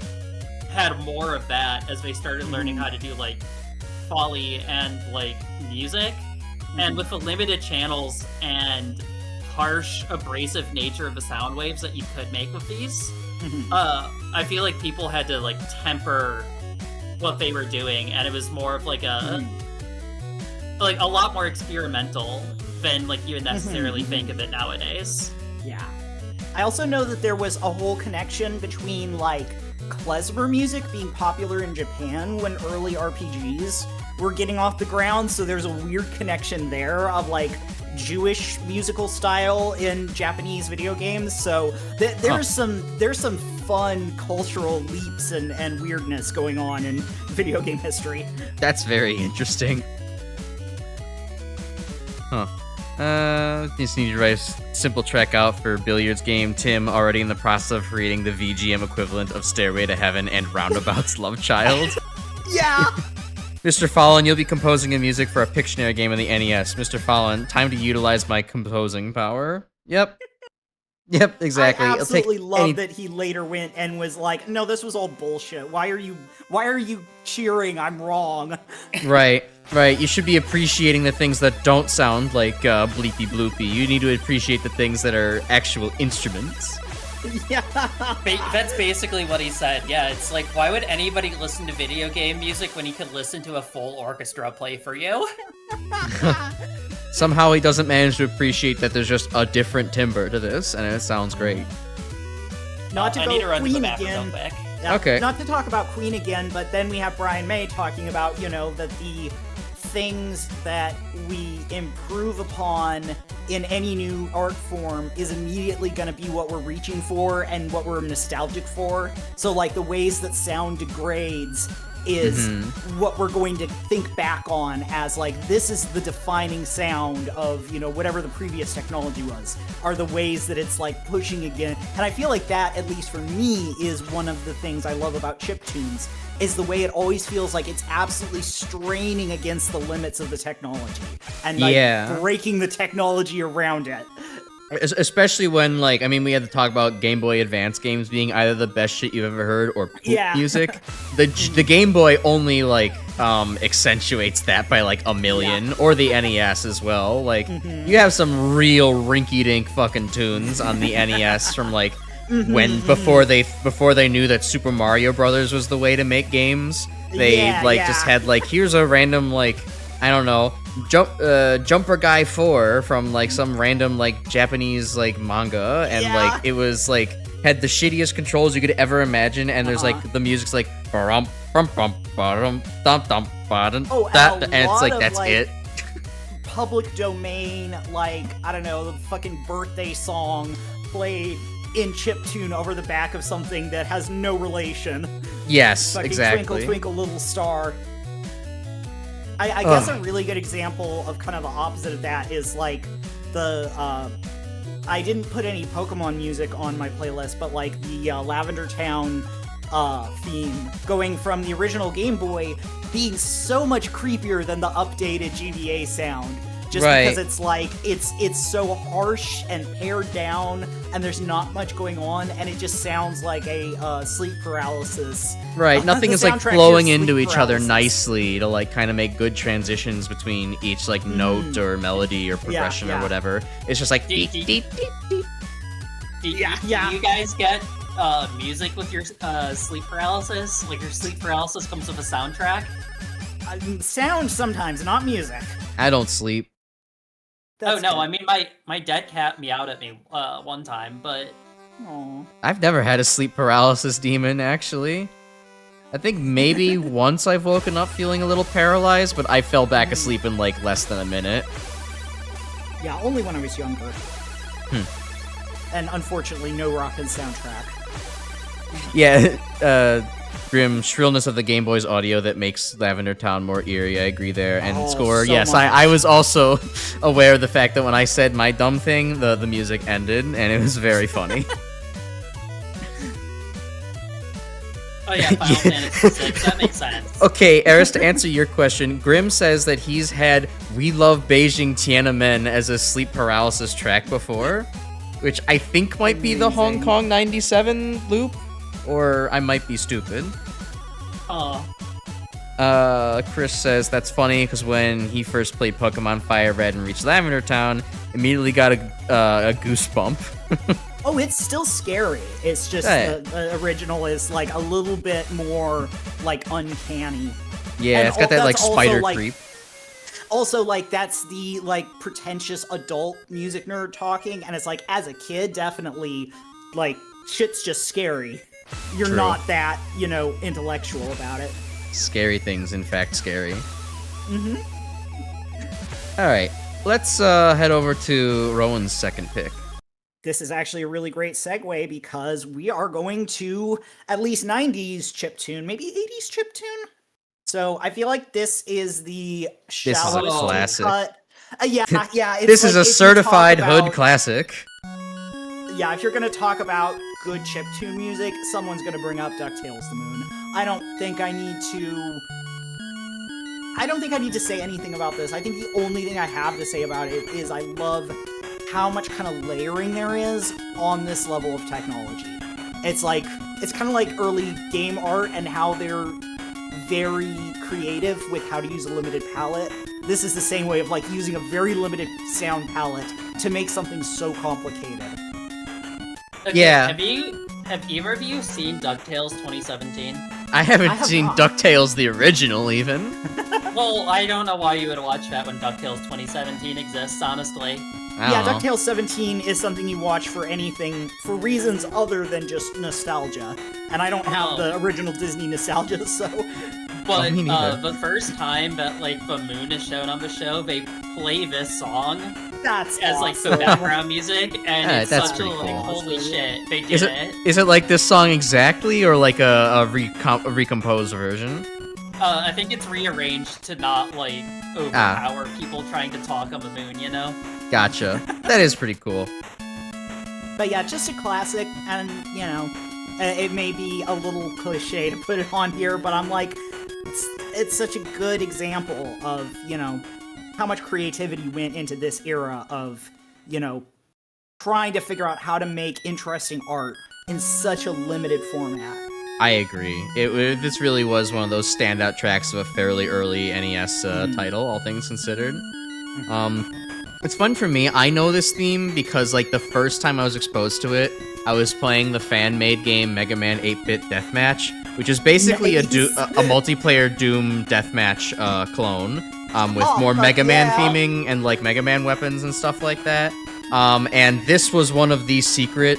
had more of that as they started learning how to do like Foley and like music. And with the limited channels and harsh, abrasive nature of the sound waves that you could make with these, I feel like people had to like temper what they were doing, and it was more of like a lot more experimental than like you would necessarily think of it nowadays. Yeah. I also know that there was a whole connection between like klezmer music being popular in Japan when early RPGs were getting off the ground, so there's a weird connection there of like Jewish musical style in Japanese video games. So there's some fun cultural leaps and weirdness going on in video game history. That's very interesting. Just need to write a simple track out for Billiards game. Tim already in the process of creating the VGM equivalent of Stairway to Heaven and Roundabout's Love Child. Yeah! Mr. Fallon, you'll be composing a music for a Pictionary game on the NES. Mr. Fallon, time to utilize my composing power. Yep. Yep, exactly. I absolutely love that he later went and was like, no, this was all bullshit. Why are you cheering? I'm wrong. Right. You should be appreciating the things that don't sound like bleepy bloopy. You need to appreciate the things that are actual instruments. Yeah. That's basically what he said. Yeah, it's like, why would anybody listen to video game music when you could listen to a full orchestra play for you? Somehow he doesn't manage to appreciate that there's just a different timbre to this, and it sounds great. Not to I go need to run to the Queen bathroom again. real quick. Okay. Not to talk about Queen again, but then we have Brian May talking about, that the things that we improve upon in any new art form is immediately going to be what we're reaching for and what we're nostalgic for. So, like, the ways that sound degrades is what we're going to think back on as, like, this is the defining sound of, whatever the previous technology was, are the ways that it's, like, pushing again. And I feel like that, at least for me, is one of the things I love about chiptunes, is the way it always feels like it's absolutely straining against the limits of the technology and, like, breaking the technology around it. Especially when, we had to talk about Game Boy Advance games being either the best shit you've ever heard or poop music. The Game Boy only, accentuates that by, a million, or the NES as well. You have some real rinky-dink fucking tunes on the NES from, before they knew that Super Mario Brothers was the way to make games. They, just had, here's a random, I don't know, Jumper Guy 4 from some random Japanese manga, and it was had the shittiest controls you could ever imagine, and there's the music's ba-rum, bum bum ba-dum, dum dum ba-dum, and it's that's it. Public domain, I don't know, the fucking birthday song played in chiptune over the back of something that has no relation. Yes, fucking exactly. Twinkle Twinkle Little Star. I guess a really good example of kind of the opposite of that is I didn't put any Pokemon music on my playlist, but the Lavender Town theme, going from the original Game Boy being so much creepier than the updated GBA sound. Just because it's so harsh and pared down, and there's not much going on, and it just sounds like a sleep paralysis. Right, nothing is flowing into each other nicely to kind of make good transitions between each note or melody or progression or whatever. It's just Do you guys get music with your sleep paralysis? Your sleep paralysis comes with a soundtrack? Sound sometimes, not music. I don't sleep. That's no, good. I mean my dead cat meowed at me one time, but Aww. I've never had a sleep paralysis demon, actually. I think maybe once I've woken up feeling a little paralyzed, but I fell back asleep in less than a minute. Yeah, only when I was younger. And unfortunately, no Rockin' soundtrack. Yeah, Grim, shrillness of the Game Boy's audio that makes Lavender Town more eerie. I agree there. And score, so yes, much. I was also aware of the fact that when I said my dumb thing, the music ended, and it was very funny. Oh yeah, Final Fantasy VI. That makes sense. Okay, Eris, to answer your question, Grim says that he's had "We Love Beijing Tiananmen" as a sleep paralysis track before, which I think might be the Hong Kong 97 loop, or I might be stupid. Oh. Chris says that's funny because when he first played Pokemon Fire Red and reached Lavender Town, immediately got a goosebump. Oh, it's still scary. It's just the original is like a little bit more like uncanny. Yeah, And it's got that like that's also, spider like, creep. Also, like, that's the, like, pretentious adult music nerd talking, and it's like, as a kid, definitely, like, shit's just scary. You're True. not that, you know, intellectual about it. Scary things, in fact, scary. Mm-hmm. Alright, let's head over to Rowan's second pick. This is actually a really great segue because we are going to at least 90s chiptune, maybe 80s chiptune. So I feel like this is the shallowest classic. cut. Yeah. It's This is like a if you certified talk hood about- classic. Yeah, if you're gonna talk about good chiptune music, someone's gonna bring up DuckTales the Moon. I don't think I need to say anything about this. I think the only thing I have to say about it is I love how much kind of layering there is on this level of technology. It's kind of like early game art and how they're very creative with how to use a limited palette. This is the same way of like using a very limited sound palette to make something so complicated. Okay, Yeah. Have either of you seen DuckTales 2017? I haven't I have seen not. DuckTales the original, even. Well, I don't know why you would watch that when DuckTales 2017 exists, honestly. I Yeah, don't know. DuckTales 17 is something you watch for anything, for reasons other than just nostalgia. And I don't have Oh. the original Disney nostalgia, so... But me neither. the first time that like the moon is shown on the show, they play this song That's as like the awesome. background music, and Yeah, it's that's such a pretty like cool. holy shit, they did Is it like this song exactly, or like a recomposed version? I think it's rearranged to not like overpower people trying to talk on the moon, you know? Gotcha. That is pretty cool. But yeah, just a classic, and, you know, it may be a little cliche to put it on here, but I'm like, it's such a good example of, you know, how much creativity went into this era of, you know, trying to figure out how to make interesting art in such a limited format. I agree. This really was one of those standout tracks of a fairly early NES title, all things considered. It's fun for me. I know this theme because, like, the first time I was exposed to it, I was playing the fan-made game Mega Man 8-Bit Deathmatch, which is basically Nice. a multiplayer Doom deathmatch clone, with Oh, more fuck Mega Man yeah. theming and, like, Mega Man weapons and stuff like that. And this was one of the secret,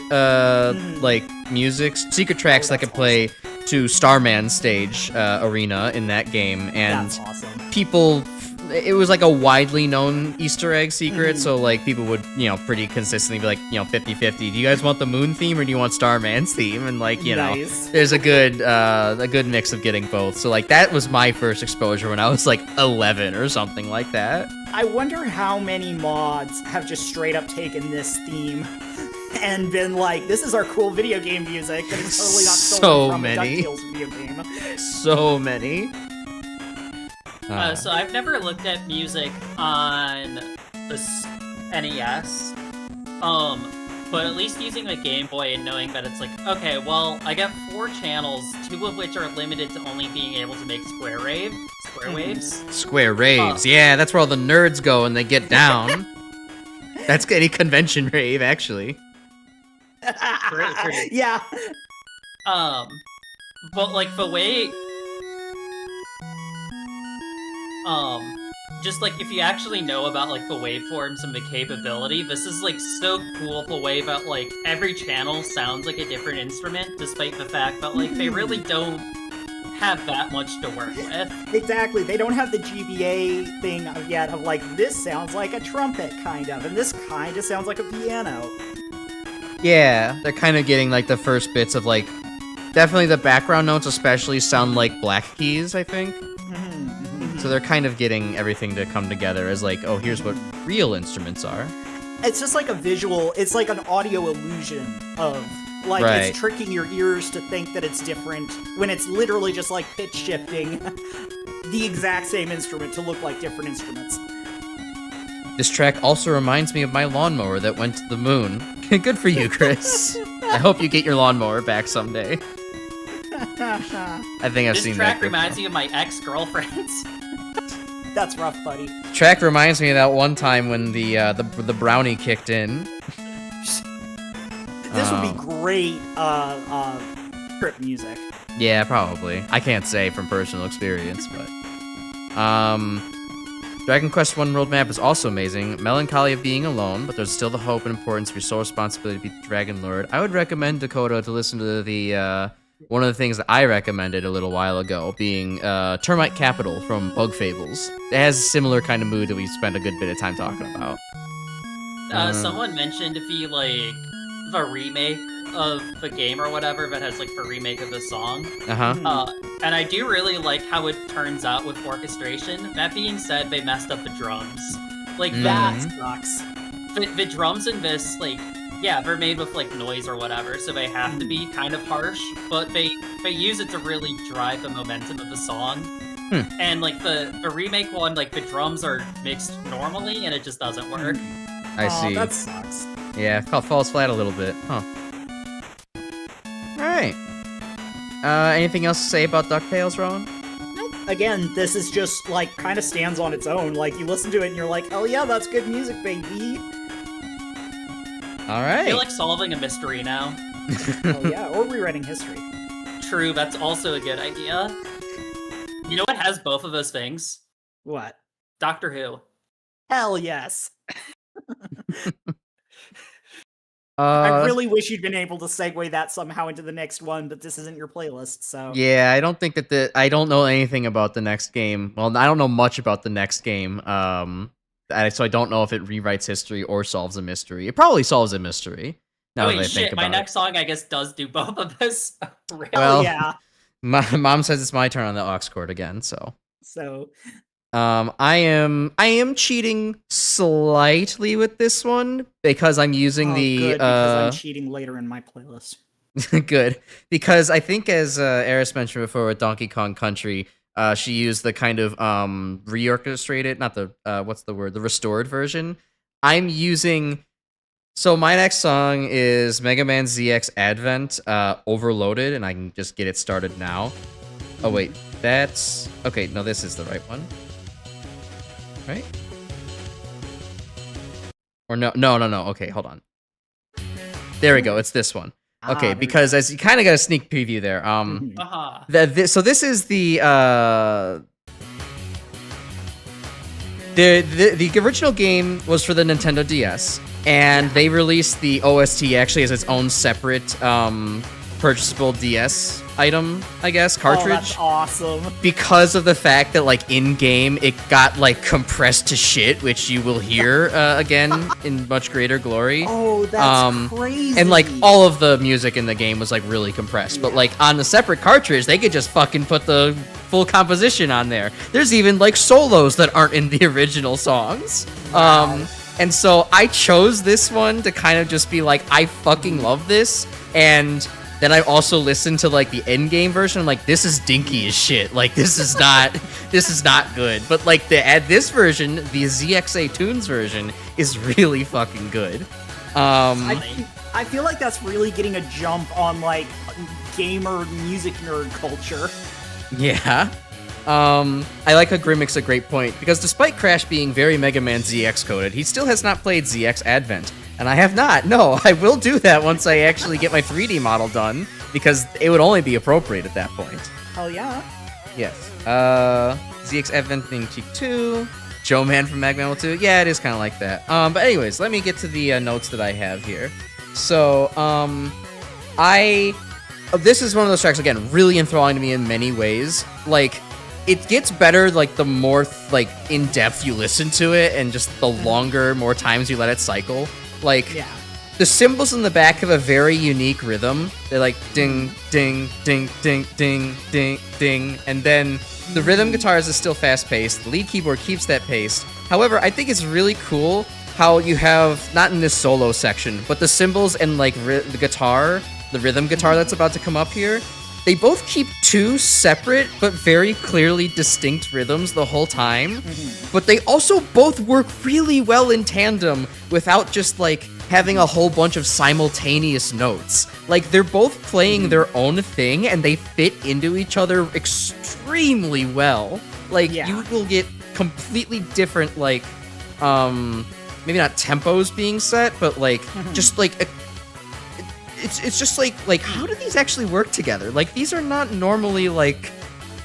secret tracks that could play to Starman's stage arena in that game, and That's awesome. people, it was like a widely known Easter egg secret, so like people would, you know, pretty consistently be like, you know, 50-50. Do you guys want the moon theme or do you want Starman's theme? And like, you Nice. know, there's a good mix of getting both. So like that was my first exposure when I was like 11 or something like that. I wonder how many mods have just straight up taken this theme and been like, this is our cool video game music, but it's totally not So stolen from many. a DuckTales video game. So many. So I've never looked at music on the NES, but at least using the Game Boy and knowing that it's like, okay, well, I got 4 channels, 2 of which are limited to only being able to make square waves. Square raves. Yeah, that's where all the nerds go and they get down. That's any convention rave, actually. Pretty. Yeah. But like the way, just like if you actually know about like the waveforms and the capability, this is like so cool the way that like every channel sounds like a different instrument, despite the fact that like they really don't have that much to work with. Exactly. They don't have the GBA thing yet of like, this sounds like a trumpet, kind of, and this kind of sounds like a piano. Yeah, they're kind of getting like the first bits of like, definitely the background notes especially sound like black keys, I think. So they're kind of getting everything to come together as like, oh, here's what real instruments are. It's just like a visual, it's like an audio illusion of Like, Right. it's tricking your ears to think that it's different, when it's literally just, like, pitch shifting the exact same instrument to look like different instruments. This track also reminds me of my lawnmower that went to the moon. Good for you, Chris. I hope you get your lawnmower back someday. I think I've This seen track that. reminds me of my ex-girlfriends. That's rough, buddy. Track reminds me of that one time when the brownie kicked in. This would be great, trip music. Yeah, probably. I can't say from personal experience, but Dragon Quest I roadmap is also amazing. Melancholy of being alone, but there's still the hope and importance of your sole responsibility to be the Dragon Lord. I would recommend Dakota to listen to the one of the things that I recommended a little while ago, being Termite Capital from Bug Fables. It has a similar kind of mood that we spent a good bit of time talking about. Someone mentioned if you like a remake of the game or whatever that has like a remake of the song. And I do really like how it turns out with orchestration. That being said, they messed up the drums. Like That sucks. the drums in this, like, yeah, they're made with like noise or whatever, so they have to be kind of harsh, but they use it to really drive the momentum of the song. And like the remake one, like the drums are mixed normally and it just doesn't work. I see. That sucks. Yeah, falls flat a little bit. Huh. Alright. Anything else to say about DuckTales, Rowan? Again, this is just, like, kind of stands on its own. Like, you listen to it and you're like, oh yeah, that's good music, baby. I Alright. feel like solving a mystery now. Oh yeah, or rewriting history. True, that's also a good idea. You know what has both of those things? What? Doctor Who. Hell yes. I really wish you'd been able to segue that somehow into the next one, but this isn't your playlist, so... Yeah, I don't think that I don't know anything about the next game. Well, I don't know much about the next game. So I don't know if it rewrites history or solves a mystery. It probably solves a mystery. Now that I Wait, think shit, about my it. next song, I guess, does do both of this. Really? Well, yeah. My mom says it's my turn on the aux cord again, so... So... I am cheating slightly with this one because I'm using the good, because I'm cheating later in my playlist. good, because I think as Eris mentioned before with Donkey Kong Country, she used the kind of reorchestrated, not the what's the word, the restored version. I'm using, so my next song is Mega Man ZX Advent Overloaded, and I can just get it started now. Oh wait, that's okay. No, this is the right one. Right? Or no. Okay, hold on. There we go. It's this one. Okay, because as you kind of got a sneak preview there. So this is the original game was for the Nintendo DS, and they released the OST actually as its own separate purchasable DS item, I guess, cartridge. Oh, that's awesome. Because of the fact that, like, in-game, it got, like, compressed to shit, which you will hear again in much greater glory. Oh, that's crazy. And, like, all of the music in the game was, like, really compressed. But, like, on the separate cartridge, they could just fucking put the full composition on there. There's even, like, solos that aren't in the original songs. Wow. And so I chose this one to kind of just be like, I fucking love this, and... Then I also listened to like the end game version. I'm like, this is dinky as shit. Like this is not good. But like this version, the ZXA Tunes version, is really fucking good. I feel like that's really getting a jump on like gamer music nerd culture. Yeah. I like how Grim makes a great point, because despite Crash being very Mega Man ZX coded, he still has not played ZX Advent. And I have not. No, I will do that once I actually get my 3D model done, because it would only be appropriate at that point. Hell yeah. Yes. ZX Advent being Cheek 2. Joe Man from Mega Man 2. Yeah, it is kind of like that. But anyways, let me get to the notes that I have here. So, this is one of those tracks, again, really enthralling to me in many ways. Like, it gets better, like, the more, like, in-depth you listen to it, and just the longer, more times you let it cycle. Like, yeah. The cymbals in the back have a very unique rhythm. They're like ding, ding, ding, ding, ding, ding, ding. And then the rhythm guitars is still fast-paced. The lead keyboard keeps that pace. However, I think it's really cool how you have, not in this solo section, but the cymbals and like the guitar, the rhythm guitar that's about to come up here, they both keep two separate but very clearly distinct rhythms the whole time, but they also both work really well in tandem without just like having a whole bunch of simultaneous notes. Like they're both playing their own thing and they fit into each other extremely well. Like you will get completely different like maybe not tempos being set, but like just like it's just like how do these actually work together? Like these are not normally like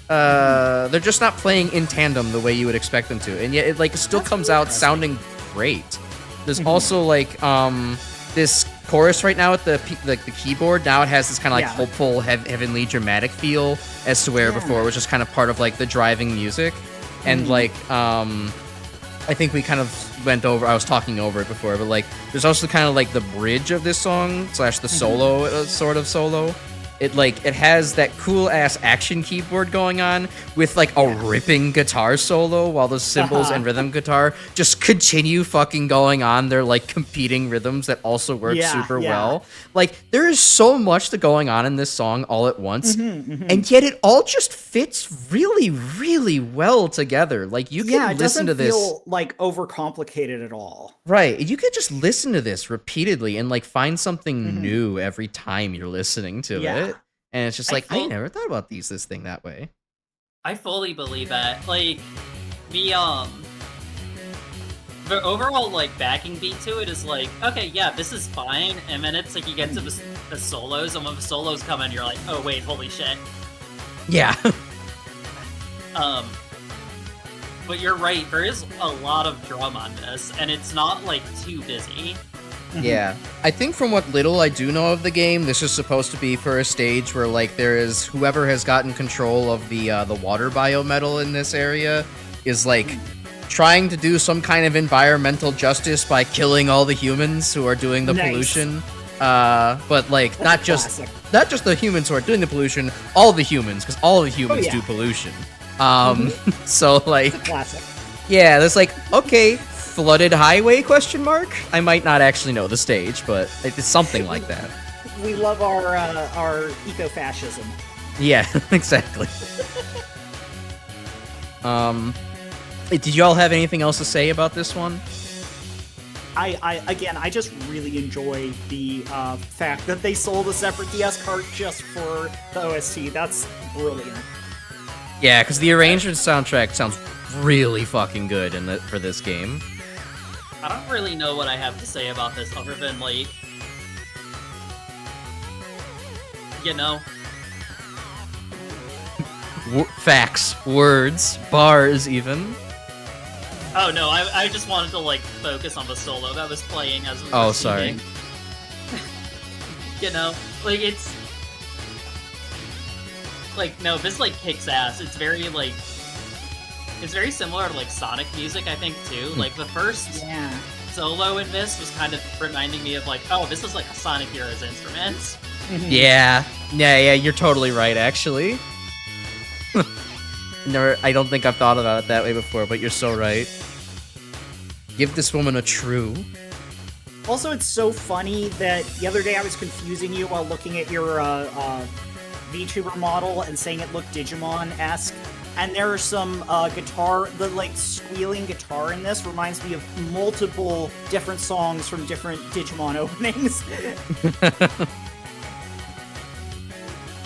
they're just not playing in tandem the way you would expect them to, and yet it like still comes out sounding great. There's also like this chorus right now at the keyboard. Now it has this kind of like hopeful, heavenly, dramatic feel, as to where before it was just kind of part of like the driving music, and like I think we kind of went over. I was talking over it before, but like there's also kind of like the bridge of this song / the solo sort of solo. It has that cool ass action keyboard going on with like a ripping guitar solo while the cymbals and rhythm guitar just continue fucking going on. They're like competing rhythms that also work super well. Like there is so much going on in this song all at once, and yet it all just fits really, really well together. Like you can listen to this. It doesn't feel like overcomplicated at all. Right. You could just listen to this repeatedly and like find something new every time you're listening to it. And it's just like, I never thought about this thing that way. I fully believe that. Like, the overall, like, backing beat to it is like, okay, yeah, this is fine. And then it's like you get to the solos, and when the solos come in, you're like, oh, wait, holy shit. Yeah. But you're right, there is a lot of drum on this, and it's not, like, too busy. Yeah, I think from what little I do know of the game, this is supposed to be for a stage where like there is whoever has gotten control of the water biometal in this area is like trying to do some kind of environmental justice by killing all the humans who are doing the pollution. But like not just the humans who are doing the pollution, all the humans, because all the humans do pollution. So like, yeah, that's like okay. Flooded highway ? I might not actually know the stage, but it's something like that. We love our eco-fascism. Yeah, exactly. Did y'all have anything else to say about this one? I just really enjoy the fact that they sold a separate DS cart just for the OST. That's brilliant. Yeah, because the arrangement soundtrack sounds really fucking good for this game. I don't really know what I have to say about this other than, like, you know. Facts, words, bars, even. Oh no, I just wanted to, like, focus on the solo that was playing as we were sorry. You know, like, it's... Like, no, this, like, kicks ass. It's very, like... It's very similar to, like, Sonic music, I think, too. Like, the first solo in this was kind of reminding me of, like, oh, this is, like, a Sonic Heroes instrument. Yeah, you're totally right, actually. I don't think I've thought about it that way before, but you're so right. Give this woman a true. Also, it's so funny that the other day I was confusing you while looking at your VTuber model and saying it looked Digimon-esque. And there are some the like squealing guitar in this reminds me of multiple different songs from different Digimon openings.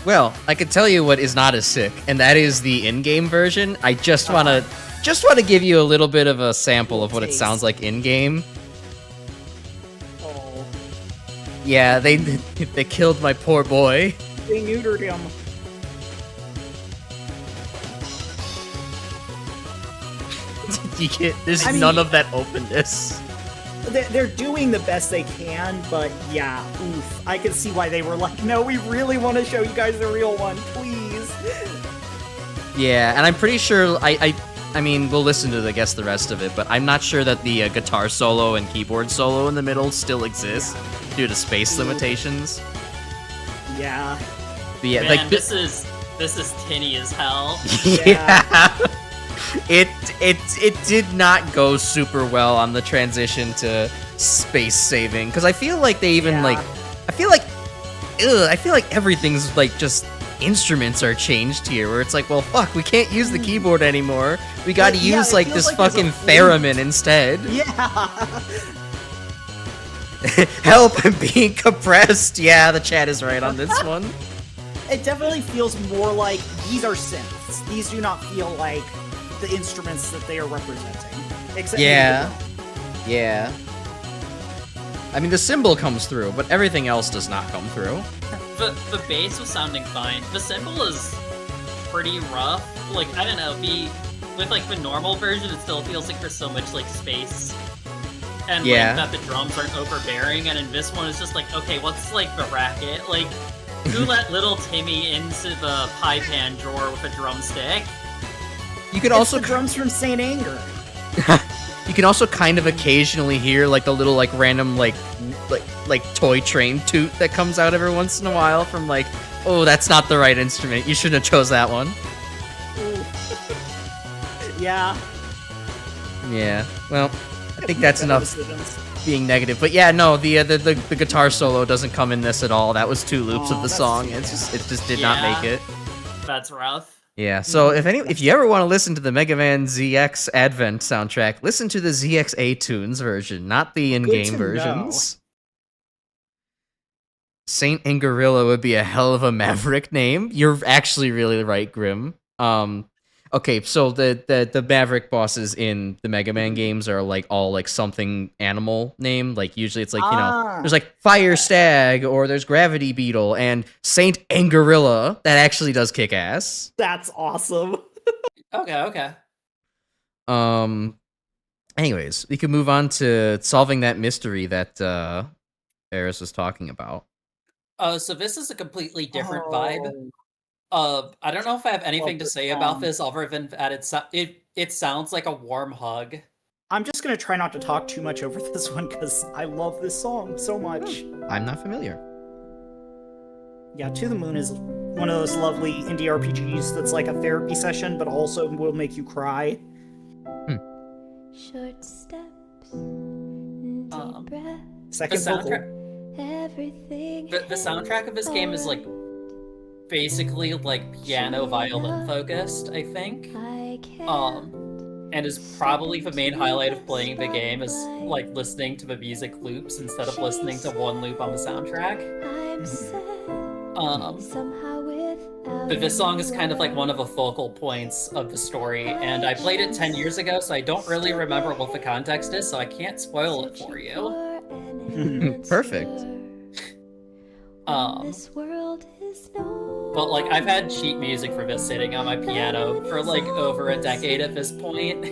Well, I can tell you what is not as sick, and that is the in-game version. I just wanna give you a little bit of a sample of what it sounds like in-game. Oh. Yeah, they killed my poor boy. They neutered him. There's none of that openness. They're doing the best they can, but yeah, oof. I can see why they were like, no, we really want to show you guys the real one, please. Yeah, and I'm pretty sure, I mean, we'll listen to, I guess, the rest of it, but I'm not sure that the guitar solo and keyboard solo in the middle still exists due to space limitations. Yeah. But yeah, man, like this is tinny as hell. Yeah. It did not go super well on the transition to space saving, because I feel like they even I feel like I feel like everything's like just instruments are changed here, where it's like, well, fuck, we can't use the keyboard anymore. We got to use it like feels this like there's fucking a flute. theremin instead. Yeah. Help! I'm being compressed. Yeah, the chat is right on this one. It definitely feels more like these are synths. These do not feel like the instruments that they are representing. Except Yeah. Yeah. I mean, the cymbal comes through, but everything else does not come through. The bass was sounding fine. The cymbal is pretty rough. Like, I don't know, with like the normal version, it still feels like there's so much like space. And Yeah. like that the drums aren't overbearing, and in this one it's just like, okay, what's like the racket? Like, who let little Timmy into the pie pan drawer with a drumstick? You can It's also the drums from Saint Anger. you can also kind of occasionally hear like the little like random like toy train toot that comes out every once in a while from like, oh, that's not the right instrument. You shouldn't have chose that one. Yeah. Yeah. Well, I think that's enough Decisions. being negative. But yeah, no, the guitar solo doesn't come in this at all. That was 2 loops Aw, of the that's song. too It bad. just did not make it. That's rough. Yeah. So if you ever want to listen to the Mega Man ZX Advent soundtrack, listen to the ZXA Tunes version, not the in-game to versions. Saint Angarilla would be a hell of a Maverick name. You're actually really right, Grim. Okay, so the Maverick bosses in the Mega Man games are like all like something animal name. Like usually it's like, you know, there's like Fire Stag or there's Gravity Beetle and Saint Angarilla that actually does kick ass. That's awesome. Okay. Anyways, we can move on to solving that mystery that Eris was talking about. So this is a completely different vibe. I don't know if I have anything to say about this other than that it sounds like a warm hug. I'm just gonna try not to talk too much over this one because I love this song so much. I'm not familiar. Yeah, To the Moon is one of those lovely indie RPGs that's like a therapy session, but also will make you cry. Short steps, deep breath, Second The vocal. everything. The soundtrack of this game is like basically like piano violin focused, I think. I can't. And is probably the main highlight of playing the game is like listening to the music loops instead of listening to one loop on the soundtrack. I'm sad. Somehow without But this song is kind of like one of the focal points of the story, and I played it 10 years ago, so I don't really remember what the context is, so I can't spoil it for you. Perfect. This world is no. But like, I've had sheet music for this sitting on my piano for like over a decade at this point.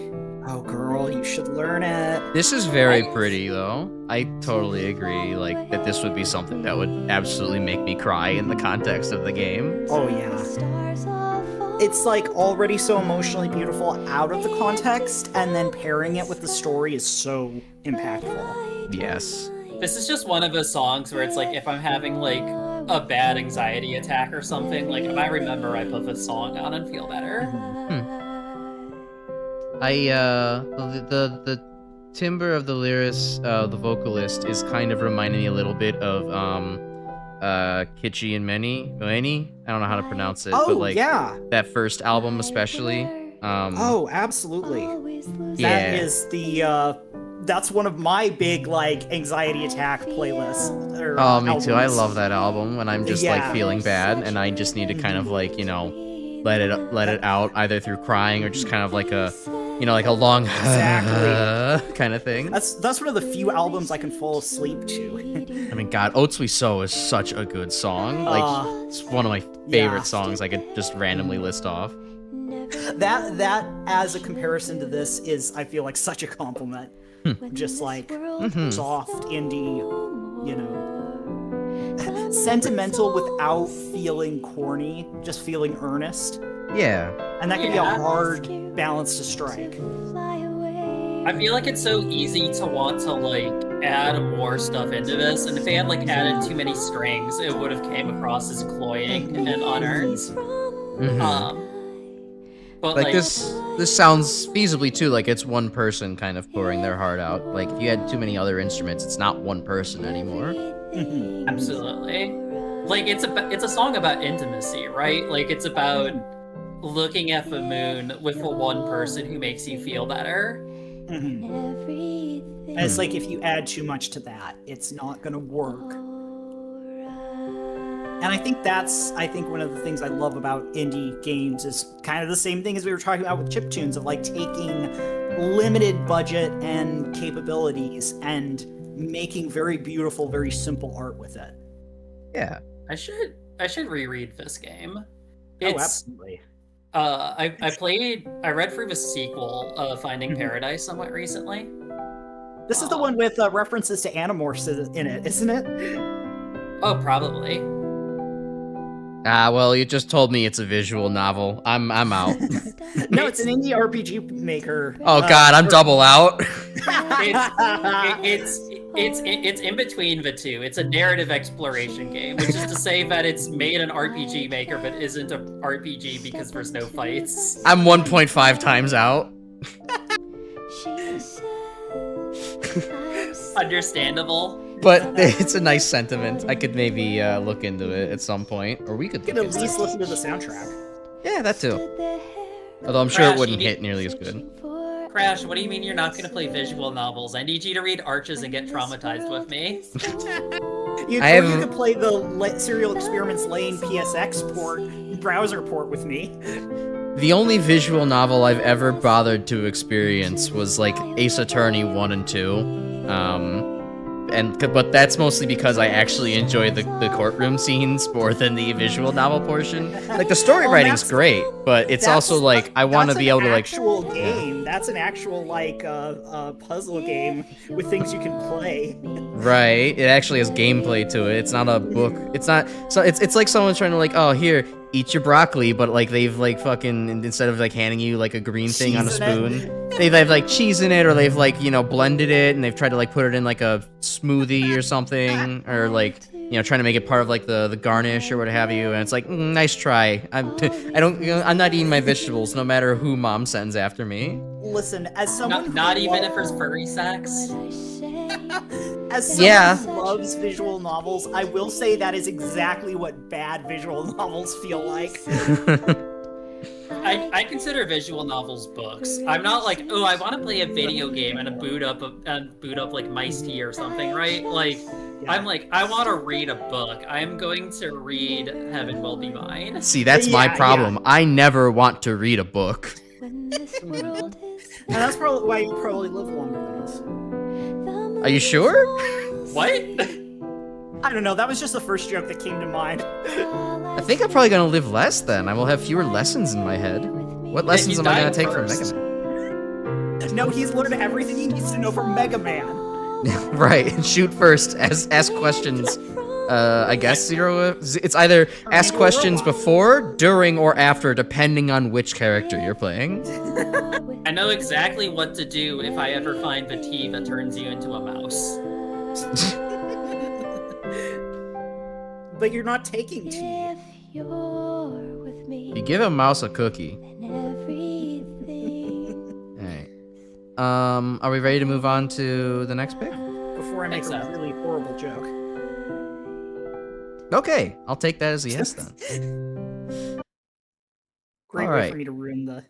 Oh, girl, you should learn it. This is very pretty, though. I totally agree, like, that this would be something that would absolutely make me cry in the context of the game. Oh, yeah. Stars all fall. It's like already so emotionally beautiful out of the context, and then pairing it with the story is so impactful. Yes. This is just one of those songs where it's like, if I'm having like a bad anxiety attack or something, like if I remember, I put this song on and feel better. The timbre of the lyricist, the vocalist, is kind of reminding me a little bit of Kitschy and Moeni. I don't know how to pronounce it, Oh, but like yeah. that first album especially. Oh, absolutely. Always Yeah. That is the, that's one of my big, like, anxiety attack playlists. Or, Oh, me too. I albums. love that album when I'm just Yeah. like feeling bad and I just need to kind of like, you know, let it out either through crying or just kind of like a, you know, like a long Exactly. kind of thing. That's one of the few albums I can fall asleep to. I mean, God, Oats We Sow is such a good song. Like, it's one of my favorite yeah. songs I could just randomly list off. that as a comparison to this is, I feel like, such a compliment. Just like soft indie, you know, sentimental without feeling corny, just feeling earnest, Yeah. and that can be a Yeah. hard balance to strike. fly away. I feel like it's so easy to want to like add more stuff into this, and if they had like added too many strings, it would have came across as cloying and unearned. But Like this sounds feasibly too like it's one person kind of pouring their heart out. Like if you had too many other instruments, it's not one person anymore. absolutely. like it's a song about intimacy, right? Like it's about looking at the moon with the one person who makes you feel better. And it's like if you add too much to that, it's not gonna work. And I think one of the things I love about indie games is kind of the same thing as we were talking about with chiptunes, of like taking limited budget and capabilities and making very beautiful, very simple art with it. Yeah. I should reread this game. Absolutely. I read through the sequel, Finding Paradise, somewhat recently. This is the one with references to Animorphs in it, isn't it? Oh, probably. Well, you just told me it's a visual novel. I'm out. No, it's an indie RPG maker. Oh God, I'm double out. It's in between the two. It's a narrative exploration game, which is to say that it's made an RPG maker but isn't an RPG because there's no fights. I'm 1.5 times out. Understandable. But it's a nice sentiment. I could maybe look into it at some point, or we could You can at least listen to the soundtrack. Yeah, that too. Although I'm sure it wouldn't hit nearly as good. Crash, what do you mean you're not going to play visual novels? I need you to read Arches and get traumatized with me. You could play the Serial Experiments Lane PSX browser port with me. The only visual novel I've ever bothered to experience was like Ace Attorney 1 and 2. But that's mostly because I actually enjoy the courtroom scenes more than the visual novel portion. Like the story writing's great, but it's also like I want to be able to like. That's an actual game. That's an actual like puzzle game with things you can play. Right. It actually has gameplay to it. It's not a book. It's not. So it's like someone's trying to like, oh here, eat your broccoli, but like they've like fucking instead of like handing you like a green thing on a spoon. They've like cheese in it, or they've like, you know, blended it, and they've tried to like put it in like a smoothie or something, or like, you know, trying to make it part of like the garnish or what have you. And it's like, nice try. I'm not eating my vegetables, no matter who mom sends after me. Listen, as someone not even if there's furry sex. As someone who loves visual novels, I will say that is exactly what bad visual novels feel like. I consider visual novels books. I'm not like, oh, I want to play a video game and boot up like Mice Tea or something, right? Like, yeah. I'm like, I want to read a book. I'm going to read Heaven Will Be Mine. See, that's my problem. Yeah. I never want to read a book. And that's probably why you probably live longer than us. Are you sure? What? I don't know. That was just the first joke that came to mind. I think I'm probably gonna live less then. I will have fewer lessons in my head. What lessons am I gonna take from Mega Man? No, he's learned everything he needs to know from Mega Man. Right. Shoot first. Ask questions. I guess Zero. It's either ask questions before, during, or after, depending on which character you're playing. I know exactly what to do if I ever find the tea that turns you into a mouse. But you're not taking tea. You give a mouse a cookie. Alright. Are we ready to move on to the next pick? Before I make a really horrible joke. Okay, I'll take that as a yes then. Great way for me to ruin the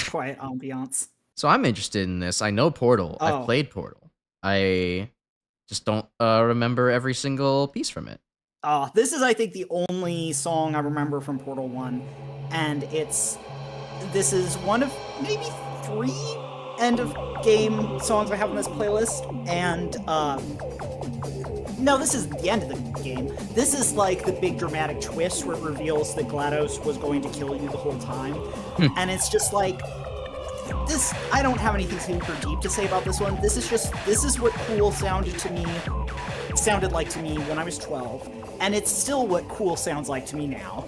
quiet ambiance. So I'm interested in this. I know Portal. Oh. I've played Portal. I just don't remember every single piece from it. This is, I think, the only song I remember from Portal 1, and this is one of maybe 3 end-of-game songs I have on this playlist, and, no, this is the end of the game. This is, like, the big dramatic twist where it reveals that GLaDOS was going to kill you the whole time, and it's just, like, I don't have anything super deep to say about this one. This is what cool sounded like to me when I was 12. And it's still what cool sounds like to me now.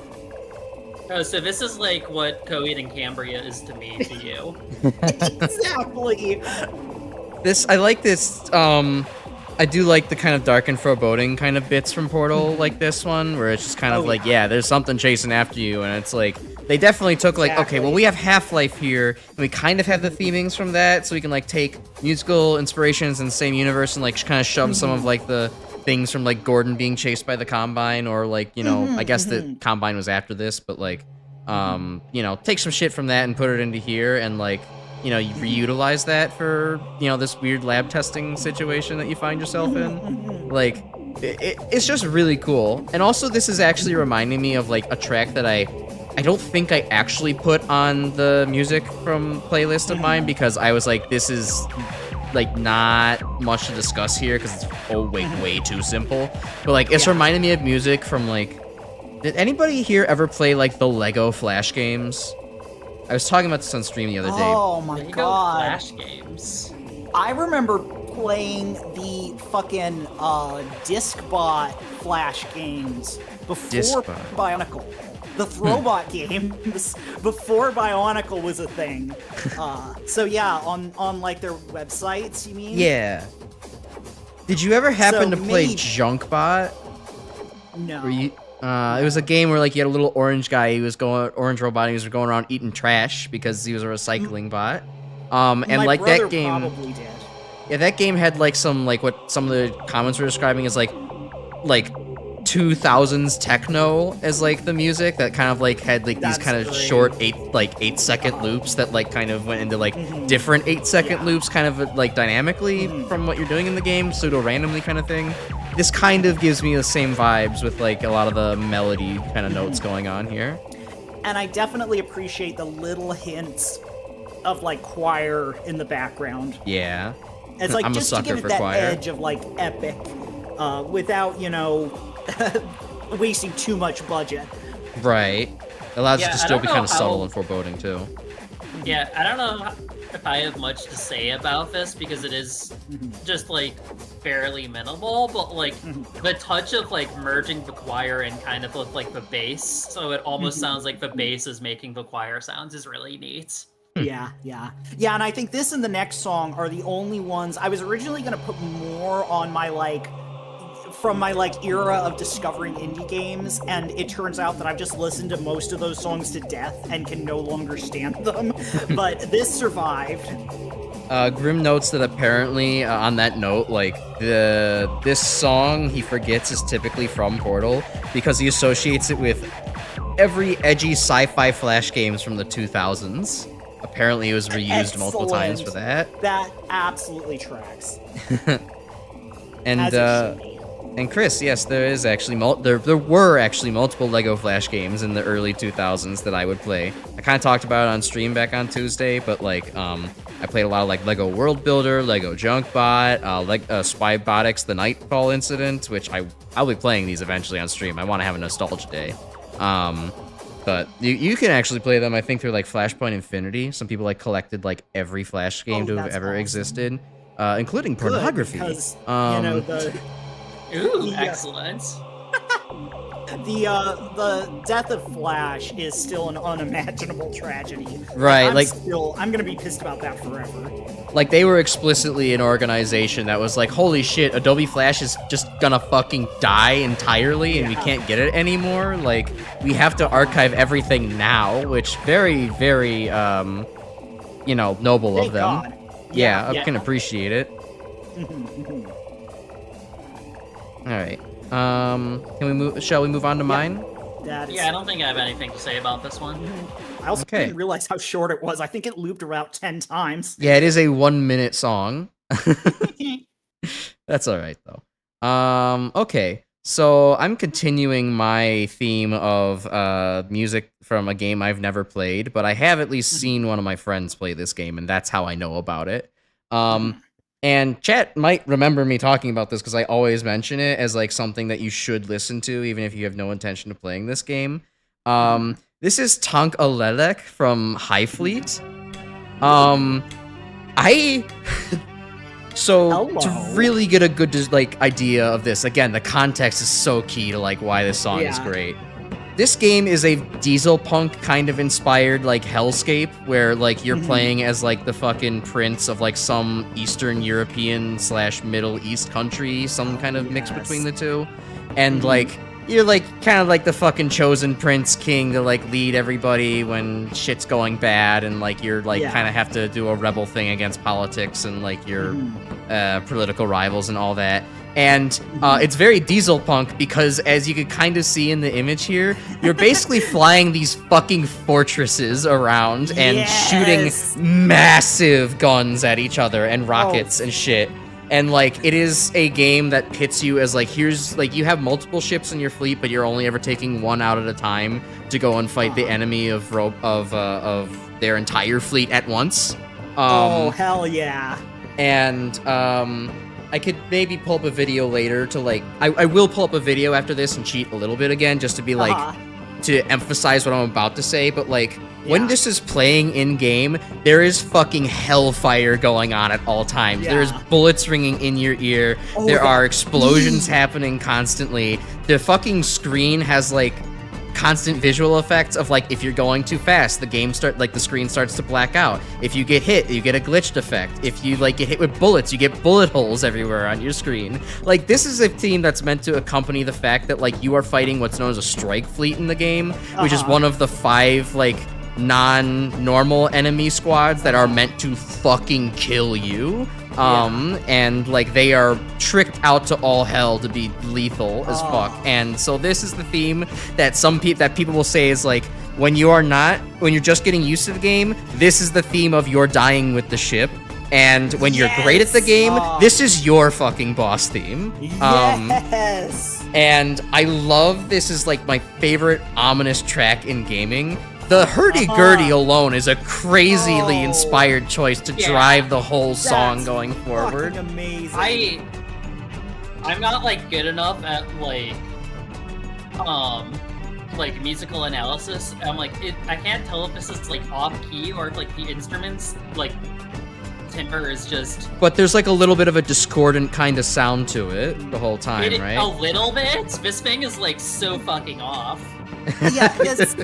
Oh, so this is like what Coed and Cambria is to me, to you. Exactly! I like this, I do like the kind of dark and foreboding kind of bits from Portal, like this one, where it's just kind of like, yeah, there's something chasing after you, and it's like, they definitely took like, okay, well, we have Half-Life here, and we kind of have the themings from that, so we can like take musical inspirations in the same universe and like kind of shove some of like the things from like Gordon being chased by the Combine, or like, you know, I guess the Combine was after this, but like, you know, take some shit from that and put it into here, and like, you know, you reutilize that for, you know, this weird lab testing situation that you find yourself in. Like, it's just really cool. And also, this is actually reminding me of like a track that I don't think I actually put on the music from playlist of mine, because I was like, this is like not much to discuss here because it's way too simple. But like, it's reminding me of music from like, did anybody here ever play like the Lego Flash games? I was talking about this on stream the other day. Oh my Lego god. Flash games. I remember playing the fucking Discbot Flash games before Discbot. Bionicle. The Throwbot games before Bionicle was a thing. So yeah, on like their websites, you mean? Yeah. Did you ever happen So to play maybe- Junkbot? No. Where you, it was a game where like you had a little orange guy. He was orange robot. He was going around eating trash because he was a recycling bot. And My like brother that game, probably did. yeah, that game had like some like what some of the comments were describing as like 2000s techno as like the music that kind of like had like these That's kind of great. short 8-second loops that like kind of went into like different 8-second loops kind of like dynamically from what you're doing in the game, pseudo randomly kind of thing. This kind of gives me the same vibes with like a lot of the melody kind of notes going on here. And I definitely appreciate the little hints of like choir in the background. Yeah. It's like I'm a just to sucker give it for that choir. edge of like epic, without, you know, wasting too much budget. Right. Allows Yeah, it to I still don't be know kind of subtle how- and foreboding too. Yeah, I don't know if I have much to say about this because it is just like fairly minimal, but like the touch of like merging the choir and kind of with like the bass, so it almost sounds like the bass is making the choir sounds, is really neat. Yeah, and I think this and the next song are the only ones. I was originally gonna put more on my like, from my like era of discovering indie games, and it turns out that I've just listened to most of those songs to death and can no longer stand them. But this survived. Grim notes that apparently, on that note, like this song he forgets is typically from Portal because he associates it with every edgy sci-fi Flash games from the 2000s. Apparently, it was reused multiple times for that. That absolutely tracks. And As it should be. and Chris, yes, there is actually there were actually multiple Lego Flash games in the early 2000s that I would play. I kind of talked about it on stream back on Tuesday, but like I played a lot of like Lego World Builder, Lego Junkbot, Spybotics, The Nightfall Incident, which I'll be playing these eventually on stream. I want to have a nostalgia day. But you can actually play them, I think, through like Flashpoint Infinity. Some people like collected like every Flash game to have that's ever awesome. existed, including Good, pornography. because, you know, Ooh, Yeah. excellent. the death of Flash is still an unimaginable tragedy. Right, I'm gonna be pissed about that forever. Like, they were explicitly an organization that was like, holy shit, Adobe Flash is just gonna fucking die entirely and we can't get it anymore. Like, we have to archive everything now, which very, very, you know, noble Thank of them. God. Yeah, I Yeah. can appreciate it. Alright. Can we move? Shall we move on to mine? That is, Yeah, I don't think I have anything to say about this one. I also Okay. didn't realize how short it was. I think it looped about 10 times. Yeah, it is a 1-minute song. That's alright, though. Okay. So I'm continuing my theme of music from a game I've never played, but I have at least seen one of my friends play this game, and that's how I know about it. And chat might remember me talking about this because I always mention it as like something that you should listen to, even if you have no intention of playing this game. This is Tonk Alelek from High Fleet. So to Hello. really get a good like idea of this, again, the context is so key to like why this song is Yeah. great. This game is a diesel punk kind of inspired like hellscape where like you're playing as like the fucking prince of like some Eastern European / Middle East country, some kind of mix Yes. between the two. And like you're like kind of like the fucking chosen prince king to like lead everybody when shit's going bad, and like you're like Yeah. kind of have to do a rebel thing against politics and like your political rivals and all that. And it's very diesel punk because, as you can kind of see in the image here, you're basically flying these fucking fortresses around and shooting massive guns at each other and rockets and shit. And like, it is a game that pits you as like, here's like, you have multiple ships in your fleet, but you're only ever taking one out at a time to go and fight the enemy of their entire fleet at once. Oh hell yeah! And I could maybe pull up a video later to like, I will pull up a video after this and cheat a little bit again, just to be like, to emphasize what I'm about to say, but like, when this is playing in game, there is fucking hellfire going on at all times. Yeah. There's bullets ringing in your ear. There are explosions happening constantly. The fucking screen has like constant visual effects of like, if you're going too fast, the screen starts to black out. If you get hit, you get a glitched effect. If you like get hit with bullets, you get bullet holes everywhere on your screen. Like, this is a team that's meant to accompany the fact that like you are fighting what's known as a strike fleet in the game, which is one of the 5 like non-normal enemy squads that are meant to fucking kill you. And like they are tricked out to all hell to be lethal as fuck. And so this is the theme that people will say is like, when you're just getting used to the game, this is the theme of you're dying with the ship. And when you're great at the game, this is your fucking boss theme. And I love, this is like my favorite ominous track in gaming. The hurdy-gurdy alone is a crazily inspired choice to drive the whole song going forward. Amazing. I'm not like good enough at like musical analysis. I'm like, I can't tell if this is like off key or if like the instruments like timbre is just. But there's like a little bit of a discordant kind of sound to it the whole time, right? A little bit. This thing is like so fucking off. Yeah, because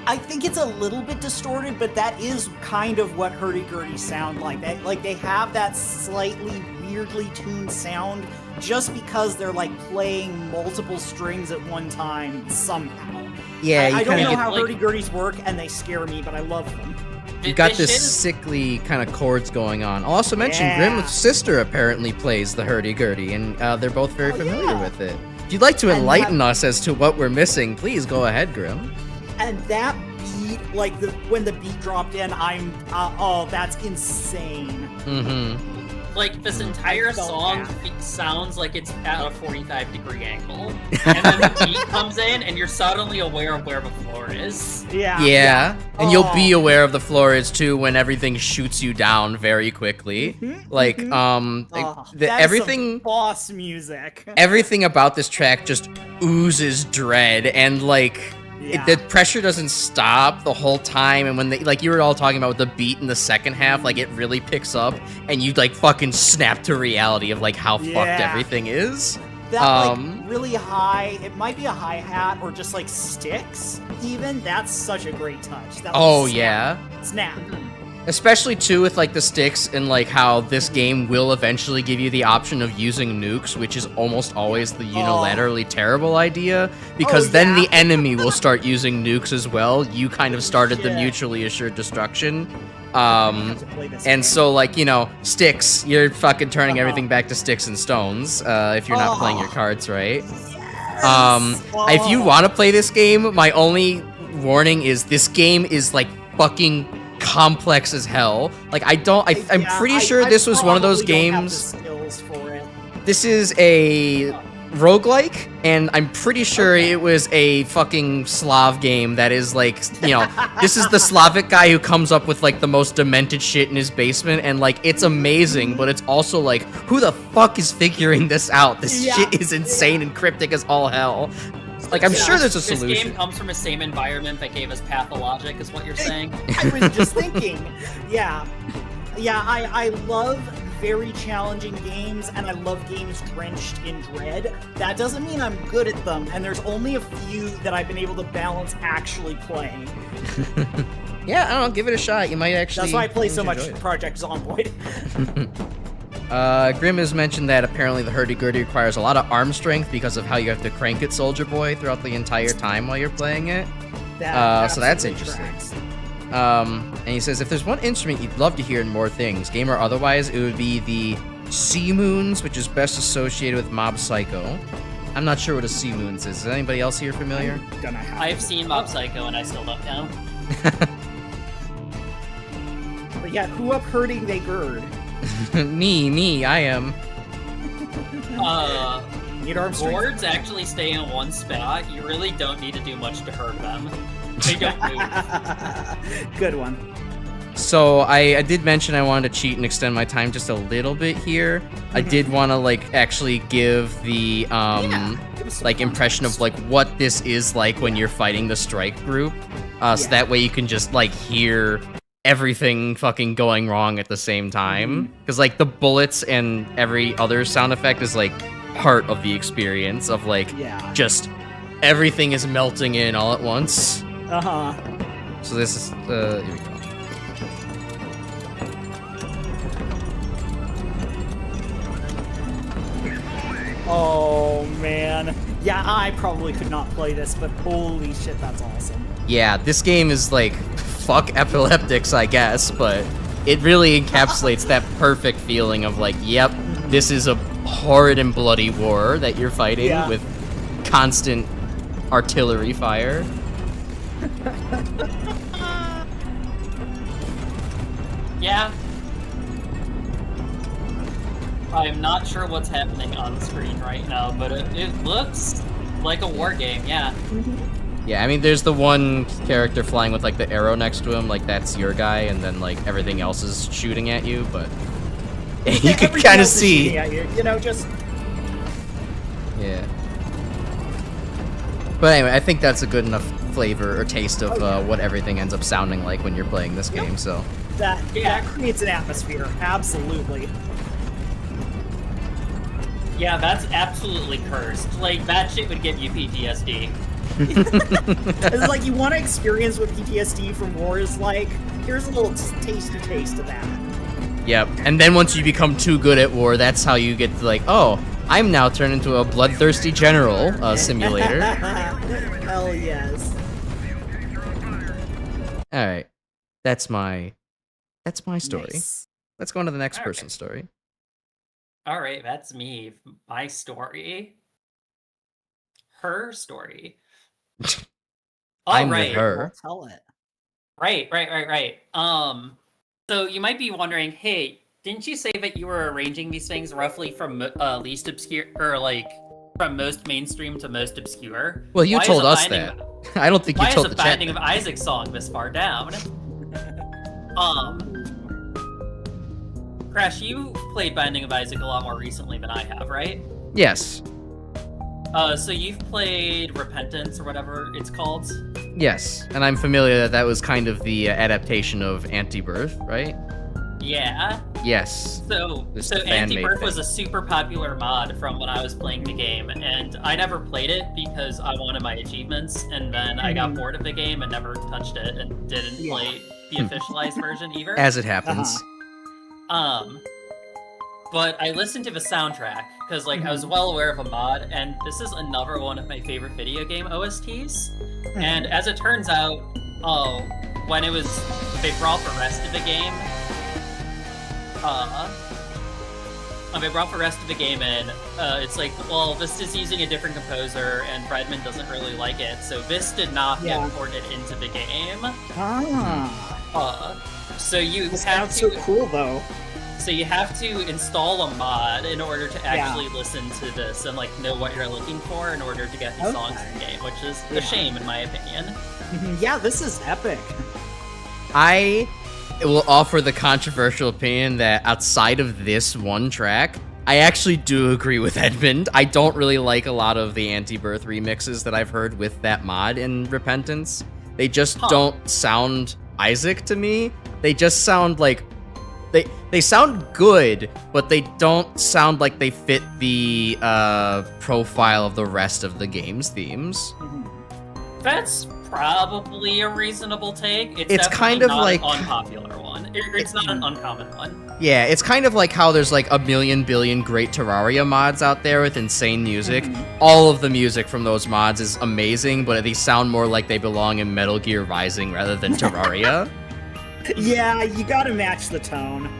I think it's a little bit distorted, but that is kind of what hurdy-gurdy sound like. They have that slightly weirdly tuned sound just because they're like playing multiple strings at one time somehow. Yeah, I don't know how hurdy-gurdies work, and they scare me, but I love them. You got this sickly kind of chords going on. I'll also mention Grim's sister apparently plays the hurdy-gurdy, and they're both very familiar with it. If you'd like to enlighten us as to what we're missing, please go ahead, Grim. And that beat, like when the beat dropped in, that's insane. Like, this entire song sounds like it's at a 45-degree angle. And then the beat comes in, and you're suddenly aware of where the floor is. Yeah. And you'll be aware of the floor is, too, when everything shoots you down very quickly. Everything... boss music. Everything about this track just oozes dread, and, like... the pressure doesn't stop the whole time, and when like you were all talking about with the beat in the second half, like it really picks up, and you like fucking snap to reality of like how fucked everything is. That really high, it might be a hi-hat or just like sticks even. That's such a great touch. Snap. Especially too with like the sticks and like how this game will eventually give you the option of using nukes, which is almost always the unilaterally terrible idea, because then the enemy will start using nukes as well. You kind of started the mutually assured destruction. And so like, you know, sticks, you're fucking turning everything back to sticks and stones if you're not playing your cards right. If you want to play this game, my only warning is this game is like fucking complex as hell. Like I'm pretty sure this was one of those games. This is a roguelike, and I'm pretty sure it was a fucking Slav game that is like, you know, this is the Slavic guy who comes up with like the most demented shit in his basement, and like it's amazing, but it's also like, who the fuck is figuring this out? This shit is insane and cryptic as all hell. Like, I'm sure there's a solution. This game comes from the same environment that gave us Pathologic, is what you're saying? I was just thinking. I love very challenging games, and I love games drenched in dread. That doesn't mean I'm good at them, and there's only a few that I've been able to balance actually playing. Yeah, I don't know, give it a shot. You might actually. That's why I play so much Project Zomboid. Grim has mentioned that apparently the hurdy-gurdy requires a lot of arm strength because of how you have to crank it, Soldier Boy, throughout the entire time while you're playing it. So that's interesting. And he says, if there's one instrument you'd love to hear in more things, game or otherwise, it would be the Sea Moons, which is best associated with Mob Psycho. I'm not sure what a Sea Moons is. Is anybody else here familiar? I've seen Mob Psycho and I still don't know. But yeah, who up hurting they gird? me, I am. Need arm strength? Boards actually stay in one spot. You really don't need to do much to hurt them. They don't move. Good one. So I did mention I wanted to cheat and extend my time just a little bit here. I did want to like actually give the Give us some like impression of like what this is like when you're fighting the strike group. So that way you can just like hear everything fucking going wrong at the same time. Because like the bullets and every other sound effect is like part of the experience of like just everything is melting in all at once. So this is here we go. Oh man. Yeah, I probably could not play this, but holy shit, that's awesome. Yeah, this game is like fuck epileptics, I guess, but it really encapsulates that perfect feeling of like, yep, this is a horrid and bloody war that you're fighting with constant artillery fire. Yeah. I'm not sure what's happening on screen right now, but it looks like a war game, yeah. Yeah, I mean, there's the one character flying with like the arrow next to him, like that's your guy, and then like everything else is shooting at you, but you can kind of see. You know, just... Yeah. But anyway, I think that's a good enough flavor or taste of what everything ends up sounding like when you're playing this game, so... That creates an atmosphere, absolutely. Yeah, that's absolutely cursed. Like, that shit would give you PTSD. It's like, you want to experience what PTSD from war is like? Here's a little tasty taste of that. Yep, and then once you become too good at war, that's how you get to like, oh, I'm now turned into a bloodthirsty general simulator. Hell yes. Alright, that's my story. Nice. Let's go on to the next person's story. Alright, that's me. My story. Her story. I'm with her. Well, tell it. Right. So you might be wondering, hey, didn't you say that you were arranging these things roughly from least obscure, or like from most mainstream to most obscure? Well, you told us that. I don't think you told the chat. Why is a Binding of Isaac song this far down? Crash, you played Binding of Isaac a lot more recently than I have, right? Yes. So you've played Repentance or whatever it's called? Yes, and I'm familiar that was kind of the adaptation of Anti-Birth, right? Yeah. Yes. So Anti-Birth was a super popular mod from when I was playing the game, and I never played it because I wanted my achievements, and then I got bored of the game and never touched it and didn't play the officialized version either. As it happens. But I listened to the soundtrack because, like, I was well aware of a mod, and this is another one of my favorite video game OSTs. And as it turns out, when they brought the rest of the game, when they brought the rest of the game in, it's like, well, this is using a different composer, and Fredman doesn't really like it, so this did not get ported into the game. So you This have sounds to. so cool, though. So you have to install a mod in order to actually listen to this and like know what you're looking for in order to get the songs in the game, which is a shame in my opinion. Yeah, this is epic. I will offer the controversial opinion that outside of this one track, I actually do agree with Edmund. I don't really like a lot of the Anti-Birth remixes that I've heard with that mod in Repentance. They just don't sound Isaac to me. They just sound like they sound good, but they don't sound like they fit the profile of the rest of the game's themes. That's probably a reasonable take. It's kind of not like an unpopular one. It's not an uncommon one. Yeah, it's kind of like how there's like a million billion great Terraria mods out there with insane music. All of the music from those mods is amazing, but they sound more like they belong in Metal Gear Rising rather than Terraria. Yeah, you gotta match the tone.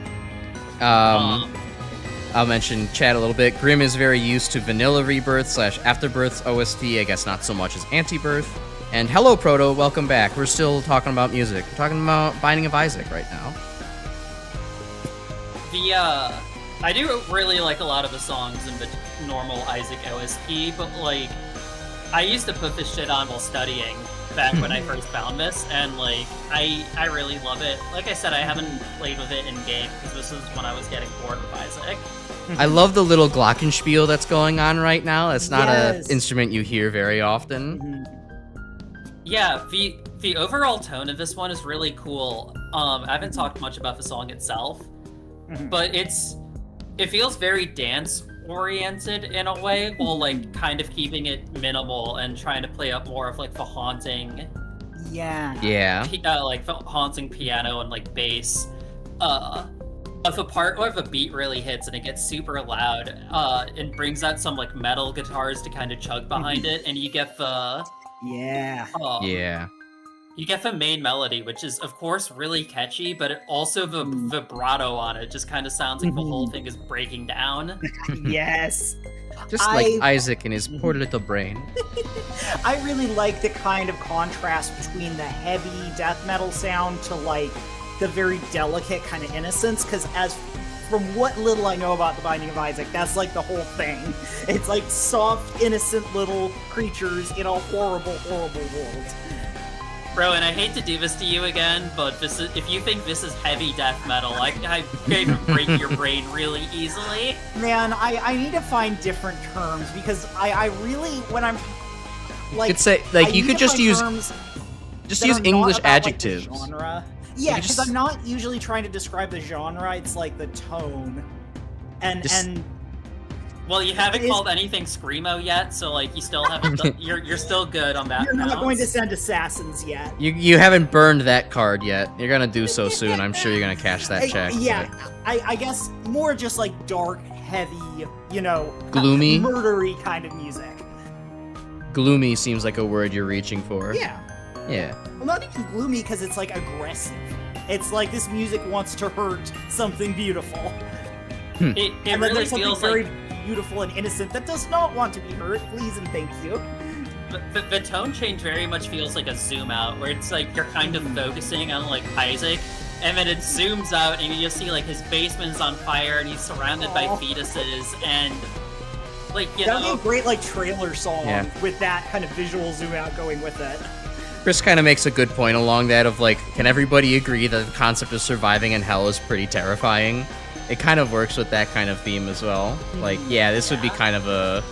I'll mention chat a little bit. Grim is very used to vanilla rebirth / afterbirth's OST. I guess not so much as anti-birth. And hello, Proto. Welcome back. We're still talking about music. We're talking about Binding of Isaac right now. I do really like a lot of the songs in the normal Isaac OST, but like, I used to put this shit on while studying back when I first found this, and like, I really love it. Like I said, I haven't played with it in game because this is when I was getting bored with Isaac. I love the little glockenspiel that's going on right now. It's not Yes. an instrument you hear very often. Yeah, the overall tone of this one is really cool. I haven't talked much about the song itself, but it feels very dance oriented in a way, while like kind of keeping it minimal and trying to play up more of like the haunting, Yeah. like the haunting piano and like bass. Of the part where the beat really hits and it gets super loud, and brings out some like metal guitars to kind of chug behind it, and you get the Yeah. Yeah. you get the main melody, which is of course really catchy, but it also the vibrato on it just kind of sounds like the whole thing is breaking down. Yes. Just like Isaac and his poor little brain. I really like the kind of contrast between the heavy death metal sound to like the very delicate kind of innocence, because as from what little I know about the Binding of Isaac, that's like the whole thing. It's like soft, innocent little creatures in a horrible, horrible world. Bro, and I hate to do this to you again, but this is, if you think this is heavy death metal, I can break your brain really easily. Man, I need to find different terms, because I really, when I'm like, You could say, like, I you need could to just find use terms just that use are not English about, like, the adjectives. genre. Yeah, could because just- I'm not usually trying to describe the genre. It's like the tone, and Just- and Well, you haven't It is- called anything screamo yet, so like you still haven't. Done, you're still good on that. you're not going to counts. send assassins yet. You haven't burned that card yet. You're gonna do so soon. I'm sure you're gonna cash that check. Yeah, I guess more just like dark, heavy, Gloomy? murdery kind of music. Gloomy seems like a word you're reaching for. Yeah. Yeah. Well, not even gloomy, because it's like aggressive. It's like this music wants to hurt something beautiful. It And then really there's something feels very like beautiful and innocent that does not want to be hurt. Please and thank you. the tone change very much feels like a zoom out, where it's like you're kind of focusing on like Isaac, and then it zooms out and you just see like his basement's on fire and he's surrounded by Aw. fetuses, and like That'd be a great like trailer song Yeah. with that kind of visual zoom out going with it. Chris kind of makes a good point along that of like, can everybody agree that the concept of surviving in hell is pretty terrifying? It kind of works with that kind of theme as well. Like, yeah, this would be kind of a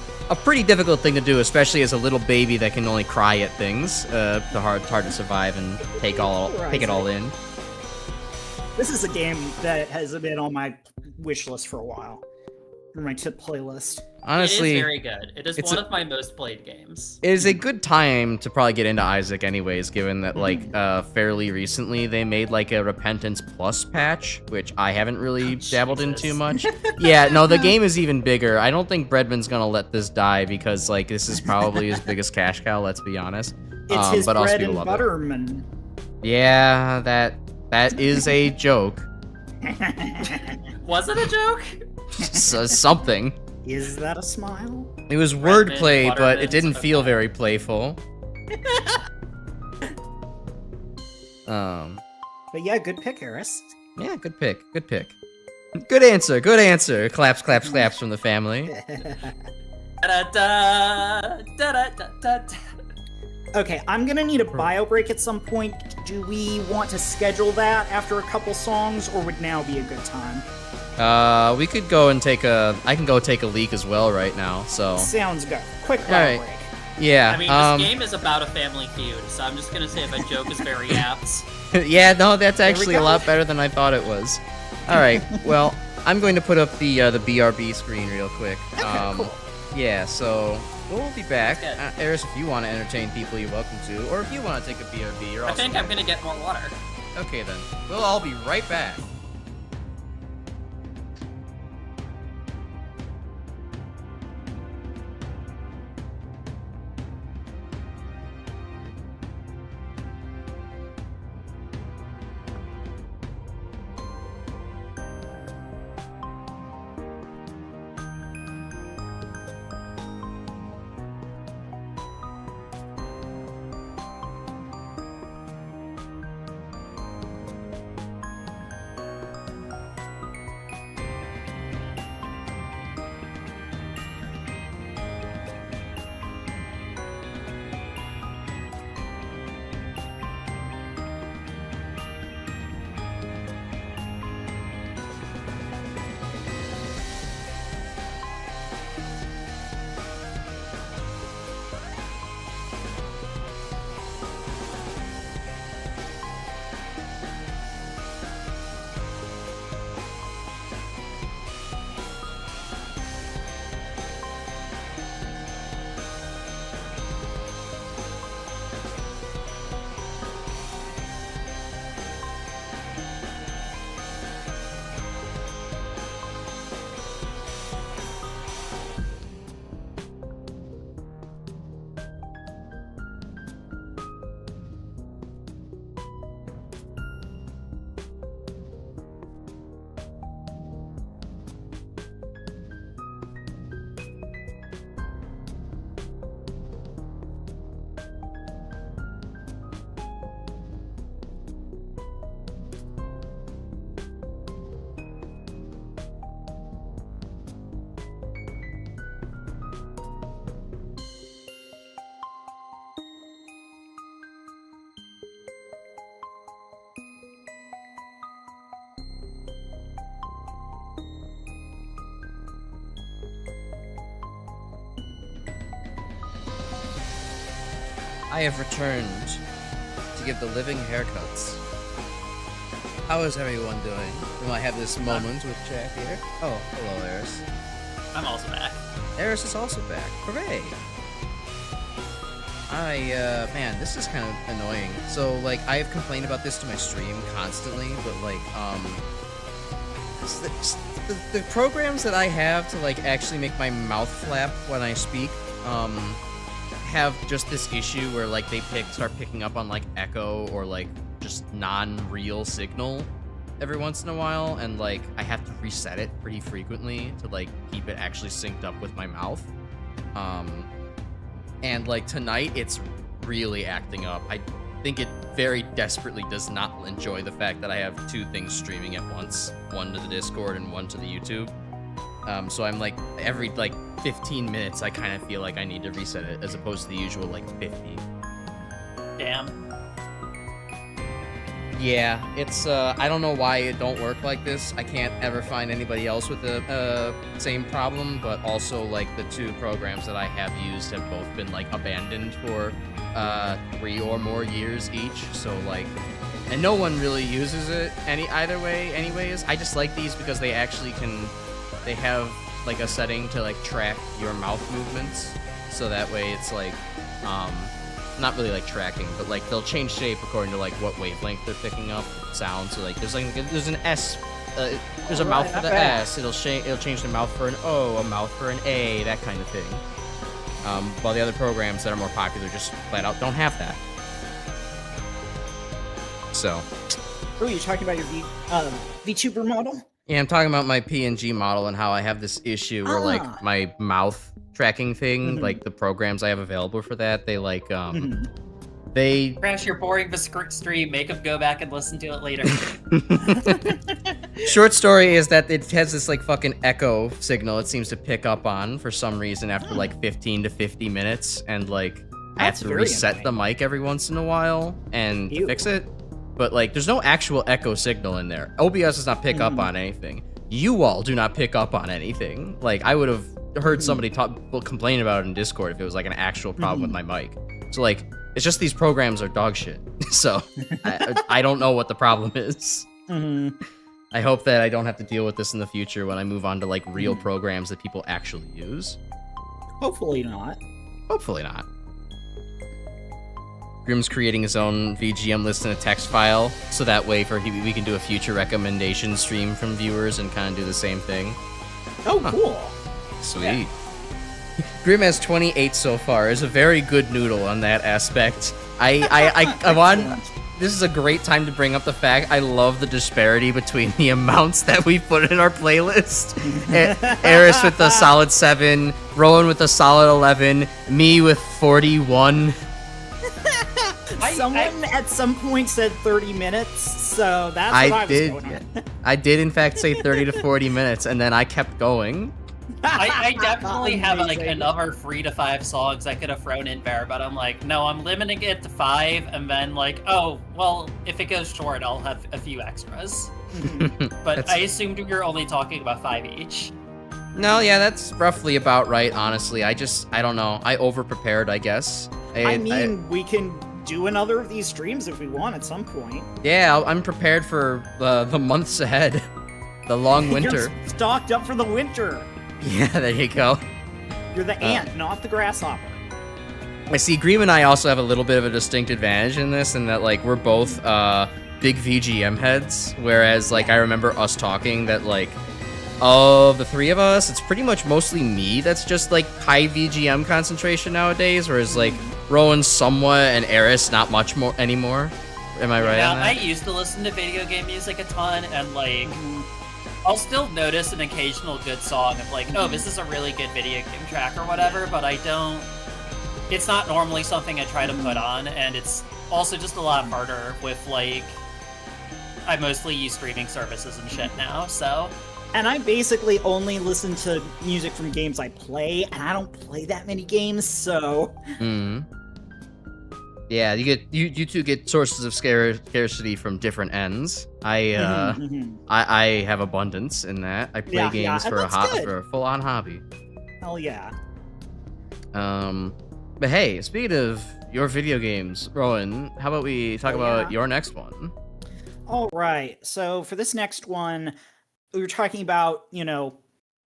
pretty difficult thing to do, especially as a little baby that can only cry at things. Hard to survive and take it all in. This is a game that has been on my wish list for a while. For my tip playlist. Honestly, it is very good. It is it's one a- of my most played games. it is a good time to probably get into Isaac anyways, given that like fairly recently they made like a Repentance Plus patch, which I haven't really dabbled in too Jesus. much. Yeah, no, the game is even bigger. I don't think Breadman's gonna let this die because like this is probably his biggest cash cow, let's be honest. It's his but also bread people and love it. butterman. Yeah, that is a joke. Was it a joke? Something. Is that a smile? It was Breadman, wordplay, but it Butterman's didn't feel okay. very playful. But yeah, good pick, Harris. Yeah, good pick. Good pick. Good answer. Good answer. Claps, claps, claps from the family. Da-da-da, da-da-da-da-da. Okay, I'm gonna need a bio break at some point. Do we want to schedule that after a couple songs, or would now be a good time? We could go and I can go take a leak as well right now, so. Sounds good. Quick bio Alright. break. Yeah. I mean, this game is about a family feud, so I'm just gonna say that joke is very apt. yeah, no, that's we actually a go. lot better than I thought it was. Alright, well, I'm going to put up the BRB screen real quick. Okay, cool. Yeah, so we'll be back. Good. Eris, if you want to entertain people, you're welcome to. Or if you want to take a BRB, you're I also think I'm gonna get more water. Okay then. We'll all be right back. I have returned to give the living haircuts. How is everyone doing? Do I have this moment with Jack here? Oh, hello, Eris. I'm also back. Eris is also back. Hooray! Man, this is kind of annoying. So, like, I have complained about this to my stream constantly, but, like, the programs that I have to, like, actually make my mouth flap when I speak, have just this issue where, like, they start picking up on, like, echo or, like, just non-real signal every once in a while, and, like, I have to reset it pretty frequently to, like, keep it actually synced up with my mouth. And, like, tonight, it's really acting up. I think it very desperately does not enjoy the fact that I have two things streaming at once, one to the Discord and one to the YouTube. So I'm, like, every, like, 15 minutes, I kind of feel like I need to reset it, as opposed to the usual, like, 50. Damn. Yeah, it's, I don't know why it don't work like this. I can't ever find anybody else with the same problem, but also, like, the two programs that I have used have both been, like, abandoned for 3 or more years each, so, like, and no one really uses it either way anyways. I just like these because they actually they have, like, a setting to, like, track your mouth movements, so that way it's, like, not really like tracking, but like they'll change shape according to like what wavelength they're picking up sound. So like there's an S, there's a mouth for the S. It'll change the mouth for an O, a mouth for an A, that kind of thing. While the other programs that are more popular just flat out don't have that. So. Oh, you're talking about your VTuber model? Yeah, I'm talking about my PNG model and how I have this issue where like my mouth tracking thing, like the programs I have available for that, they like they Crash your boring stream, make him go back and listen to it later. Short story is that it has this like fucking echo signal it seems to pick up on for some reason after like 15 to 50 minutes, and like I have to reset the mic every once in a while and fix it. But like there's no actual echo signal in there. OBS does not pick up on anything. You all do not pick up on anything. Like I would have heard somebody complain about it in Discord if it was like an actual problem with my mic. So like it's just these programs are dog shit. So I don't know what the problem is. I hope that I don't have to deal with this in the future when I move on to like real programs that people actually use. Hopefully not. Hopefully not. Grim's creating his own VGM list in a text file, so that way we can do a future recommendation stream from viewers and kind of do the same thing. Oh, cool. Sweet. Yeah. Grim has 28 so far. Is a very good noodle on that aspect. I want. This is a great time to bring up the fact I love the disparity between the amounts that we put in our playlist. Eris with a solid 7, Rowan with a solid 11, me with 41. Someone at some point said 30 minutes, so that's what I was going on. I did in fact say 30 to 40 minutes, and then I kept going. I definitely have like another 3 to 5 songs I could have thrown in there, but I'm like, no, I'm limiting it to 5, and then like, oh, well, if it goes short, I'll have a few extras. But I assumed we were only talking about 5 each. No, yeah, that's roughly about right, honestly. I don't know. I over-prepared, I guess. I mean, we can do another of these streams if we want at some point. Yeah, I'm prepared for the months ahead. The long winter. You're stocked up for the winter. Yeah, there you go. You're the ant, not the grasshopper. I see Greem and I also have a little bit of a distinct advantage in this, in that like we're both big VGM heads, whereas like I remember us talking that like of the three of us, it's pretty much mostly me that's just like high VGM concentration nowadays, whereas like Rowan somewhat and Eris not much more anymore. Am I right on that? I used to listen to video game music a ton, and like I'll still notice an occasional good song of like, oh, this is a really good video game track or whatever, but I don't, it's not normally something I try to put on, and it's also just a lot harder with like, I mostly use streaming services and shit now, so. And I basically only listen to music from games I play, and I don't play that many games, so. Yeah, you two get sources of scarcity from different ends. I have abundance in that. I play games for a full-on hobby. Hell yeah. But hey, speaking of your video games. Rowan, how about we talk about your next one? All right. So for this next one, we were talking about,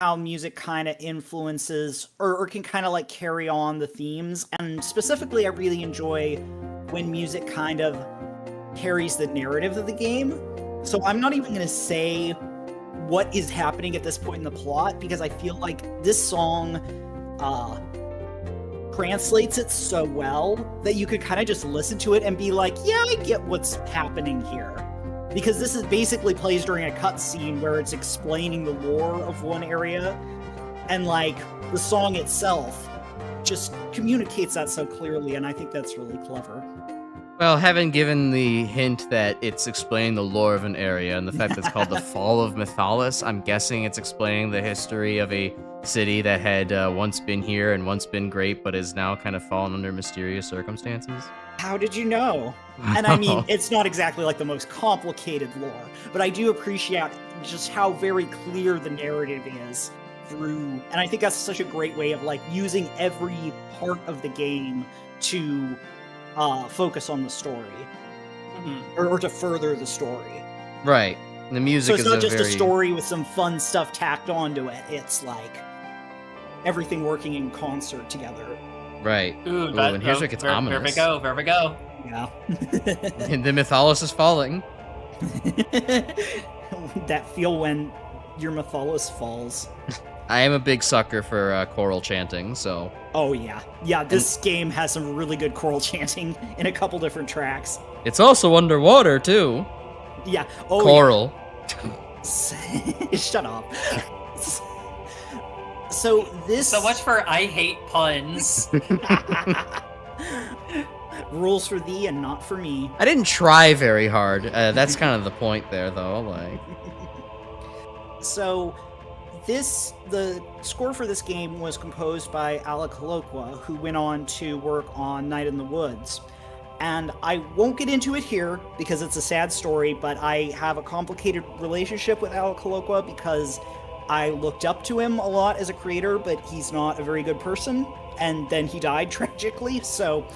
how music kind of influences or can kind of like carry on the themes. And specifically, I really enjoy when music kind of carries the narrative of the game. So I'm not even going to say what is happening at this point in the plot, because I feel like this song translates it so well that you could kind of just listen to it and be like, yeah, I get what's happening here. Because this is basically plays during a cutscene where it's explaining the lore of one area, and like the song itself just communicates that so clearly, and I think that's really clever. Well, having given the hint that it's explaining the lore of an area and the fact that it's called the Fall of Mythalis, I'm guessing it's explaining the history of a city that had once been here and once been great, but is now kind of fallen under mysterious circumstances. How did you know? And I mean, it's not exactly like the most complicated lore, but I do appreciate just how very clear the narrative is through, and I think that's such a great way of like using every part of the game to focus on the story, or to further the story. Right. And the music so it's is not just very... a story with some fun stuff tacked onto it. It's like everything working in concert together. Right. Ooh, and here's where it gets ominous. There we go. Yeah. And the Mythalis is falling. That feel when your Mythalis falls. I am a big sucker for choral chanting, so... Oh, yeah. Yeah, this game has some really good choral chanting in a couple different tracks. It's also underwater, too. Yeah. Oh, choral. Yeah. Shut up. So this... So much for I hate puns. Rules for thee and not for me. I didn't try very hard. That's kind of the point there, though. Like, so the score for this game was composed by Alec Holokwa, who went on to work on Night in the Woods. And I won't get into it here because it's a sad story, but I have a complicated relationship with Alec Holokwa because I looked up to him a lot as a creator, but he's not a very good person. And then he died tragically, so...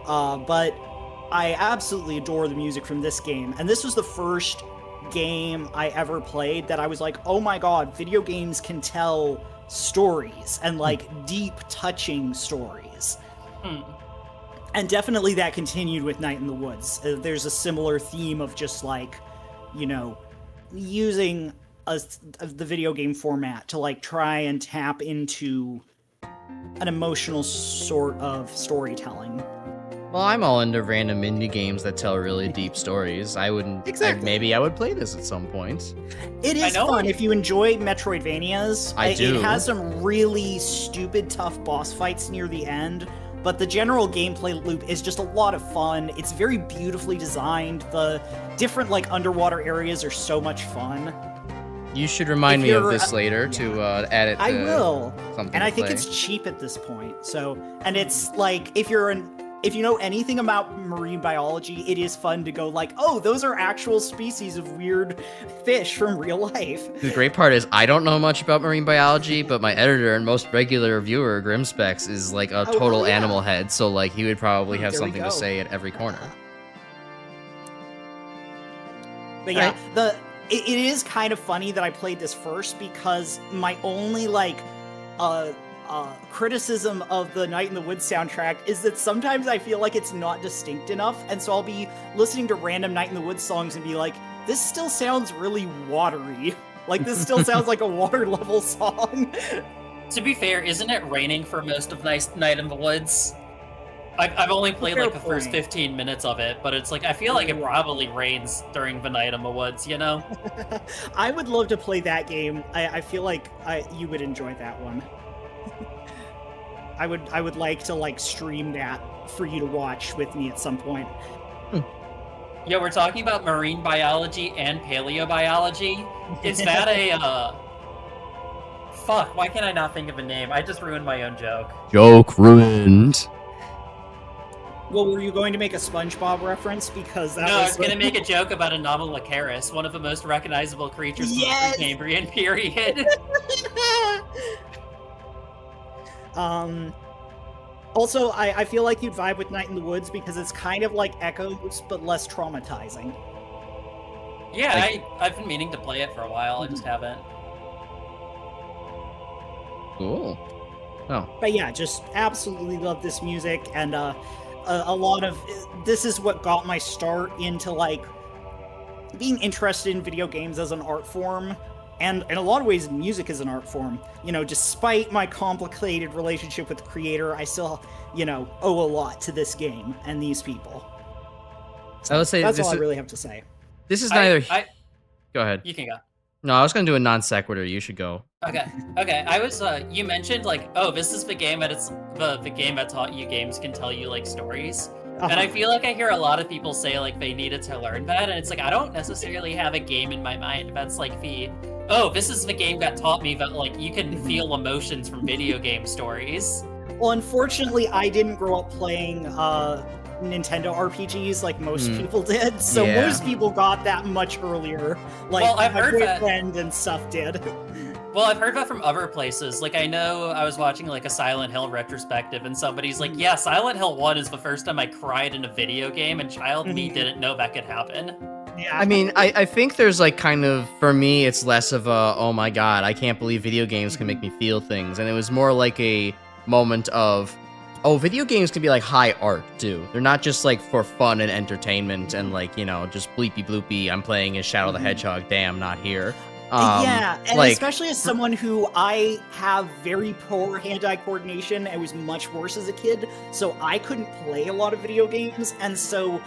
but I absolutely adore the music from this game. And this was the first game I ever played that I was like, oh my god, video games can tell stories, and like deep, touching stories. And definitely that continued with Night in the Woods. There's a similar theme of just like, using the video game format to like try and tap into an emotional sort of storytelling. well, I'm all into random indie games that tell really deep stories. I wouldn't... Exactly. Maybe I would play this at some point. It is fun if you enjoy Metroidvanias. I do. It has some really stupid, tough boss fights near the end, but the general gameplay loop is just a lot of fun. It's very beautifully designed. The different, like, underwater areas are so much fun. You should remind me of this later to add it to I will. something And I to think play. it's cheap at this point. So, and it's like, if you know anything about marine biology, it is fun to go like, oh, those are actual species of weird fish from real life. The great part is I don't know much about marine biology, but my editor and most regular reviewer, GrimSpecs, is like a total animal head, so like he would probably have something to say at every corner. But yeah, it is kind of funny that I played this first because my only like criticism of the Night in the Woods soundtrack is that sometimes I feel like it's not distinct enough, and so I'll be listening to random Night in the Woods songs and be like, this still sounds really watery. Like, this still sounds like a water level song. To be fair, isn't it raining for most of Night in the Woods? I've only played like the first 15 minutes of it, but it's like, I feel like it probably rains during the Night in the Woods, you know? I would love to play that game. I feel like you would enjoy that one. I would like to like stream that for you to watch with me at some point. Yeah, we're talking about marine biology and paleobiology. Is that a fuck, why can't I not think of a name? I just ruined my own joke. Joke ruined. Well, were you going to make a SpongeBob reference? Because that No, I was going to make a joke about Anomalocaris, one of the most recognizable creatures from the Precambrian period. Also, I feel like you'd vibe with Night in the Woods because it's kind of like Echoes, but less traumatizing. Yeah, Like- I've been meaning to play it for a while. I just haven't. Cool. Oh. But yeah, just absolutely love this music, and a lot of this is what got my start into like being interested in video games as an art form, and in a lot of ways, music is an art form. You know, despite my complicated relationship with the creator, I still, you know, owe a lot to this game and these people. I would say That's this all I is, really have to say. this is neither. Go ahead. You can go. No, I was gonna do a non sequitur. You should go. Okay. I was. You mentioned like, oh, this is the game that it's the game that taught you games can tell you like stories. And I feel like I hear a lot of people say like they needed to learn that, and it's like I don't necessarily have a game in my mind that's like this is the game that taught me that like you can feel emotions from video game stories. Well, unfortunately, I didn't grow up playing Nintendo RPGs like most people did, so Yeah. most people got that much earlier. Like Well, I've my heard that- boyfriend and stuff did. Well, I've heard that from other places. Like, I know I was watching, like, a Silent Hill retrospective, and somebody's like, yeah, Silent Hill 1 is the first time I cried in a video game, and child me didn't know that could happen. Yeah. I mean, I think there's like kind of, for me, it's less of a, oh my god, I can't believe video games can make me feel things. And it was more like a moment of, oh, video games can be like high art too. They're not just like for fun and entertainment and like, you know, just bleepy bloopy, I'm playing as Shadow the Hedgehog, damn, not here. Yeah, and like, especially as someone who I have very poor hand-eye coordination, I was much worse as a kid, so I couldn't play a lot of video games, and so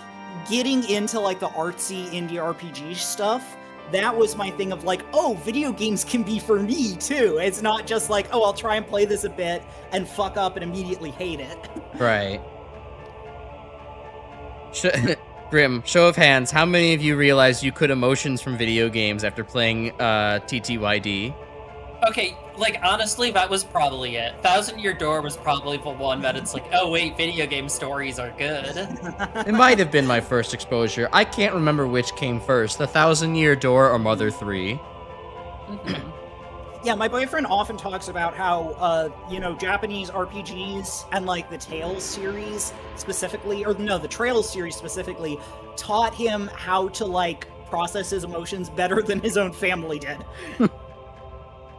getting into like the artsy indie RPG stuff, that was my thing of like, oh, video games can be for me too. It's not just like, oh, I'll try and play this a bit and fuck up and immediately hate it. Right. Grim, show of hands, how many of you realized you could emotions from video games after playing TTYD? Okay, like, honestly, that was probably it. Thousand Year Door was probably the one that it's like, oh, wait, video game stories are good. It might have been my first exposure. I can't remember which came first, The 1,000-Year Door or Mother 3. Yeah, my boyfriend often talks about how, you know, Japanese RPGs and, like, the Tales series specifically, or no, the Trails series specifically, taught him how to, like, process his emotions better than his own family did.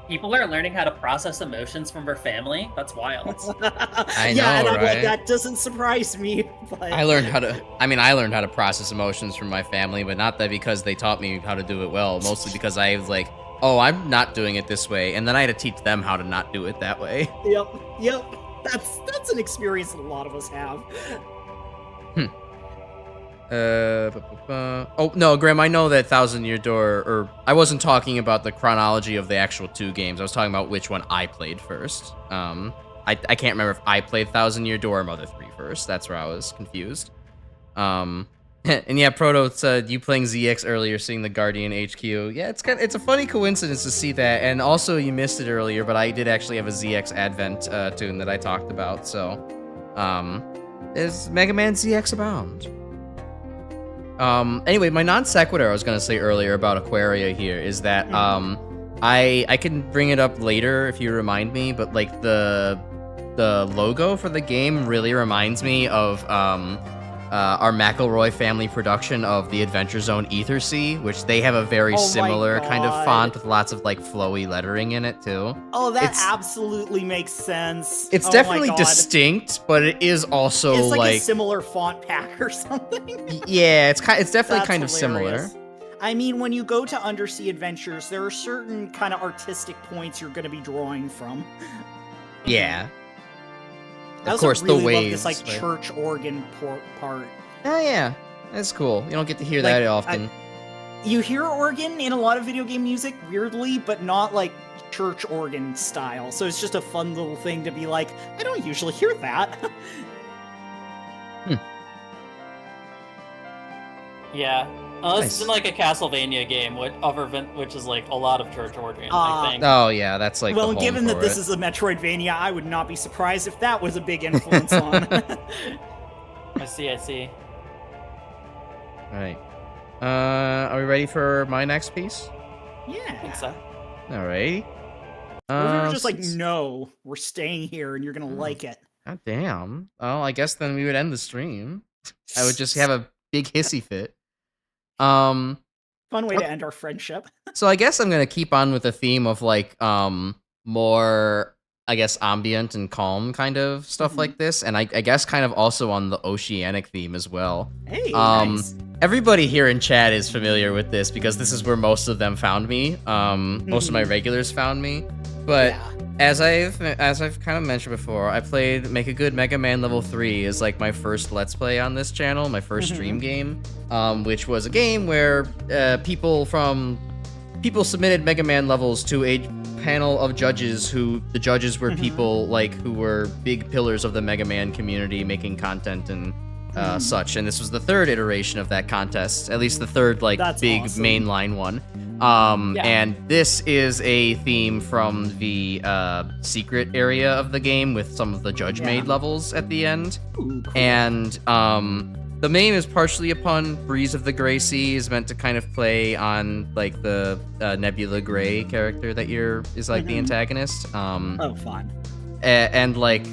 People are learning how to process emotions from their family? That's wild. I know, yeah, and I'm like, right? that doesn't surprise me, but... I learned how to process emotions from my family, but not that because they taught me how to do it well, mostly because I was like, oh, I'm not doing it this way, and then I had to teach them how to not do it that way. Yep. That's an experience that a lot of us have. Oh, no, Graham, I know that 1,000-Year Door, or I wasn't talking about the chronology of the actual two games. I was talking about which one I played first. I can't remember if I played 1,000-Year Door or Mother 3 first. That's where I was confused. And yeah, Proto said you playing ZX earlier, seeing the Guardian HQ. Yeah, it's a funny coincidence to see that, and also you missed it earlier, but I did actually have a ZX Advent tune that I talked about, so is Mega Man ZX abound? Anyway, my non sequitur I was gonna say earlier about Aquaria here is that I can bring it up later if you remind me, but like the logo for the game really reminds me of our McElroy family production of the Adventure Zone Ether Sea, which they have a very similar kind of font with lots of like flowy lettering in it too. Oh, that absolutely makes sense. It's definitely distinct, but it is also it's like a similar font pack or something. Yeah, it's definitely kind of hilarious. similar. I mean, when you go to Undersea Adventures, there are certain kind of artistic points you're going to be drawing from. Yeah. I Of course, really the waves. love this like church organ part. Oh yeah, that's cool. You don't get to hear that often. You hear organ in a lot of video game music, weirdly, but not like church organ style. So it's just a fun little thing to be like, I don't usually hear that. Yeah. Unless Nice. it's in like a Castlevania game, which is like a lot of church organ, I think. Oh yeah, that's like. Well, the home given that for this it. is a Metroidvania, I would not be surprised if that was a big influence on. I see. All right. Are we ready for my next piece? Yeah. I think so. All right. Or if we were just like, no, we're staying here and you're gonna like it. God damn. Oh, I guess then we would end the stream. I would just have a big hissy fit. Fun way to end our friendship. So I guess I'm gonna keep on with the theme of like more, I guess, ambient and calm kind of stuff like this, and I guess kind of also on the oceanic theme as well. Hey, nice. Everybody here in chat is familiar with this because this is where most of them found me. Most of my regulars found me, but as I've kind of mentioned before, I played Make a Good Mega Man Level 3 is like my first Let's Play on this channel, my first stream game, which was a game where people submitted Mega Man levels to a panel of judges who the judges were people like who were big pillars of the Mega Man community making content and such, and this was the third iteration of that contest, at least the third like big mainline one. And this is a theme from the secret area of the game with some of the judge-made levels at the end. Ooh, cool. And the name is partially a pun. Breeze of the Gray Sea is meant to kind of play on like the Nebula Gray character that is like the antagonist. Oh, fun. And like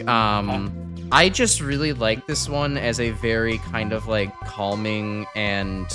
I just really like this one as a very kind of like calming and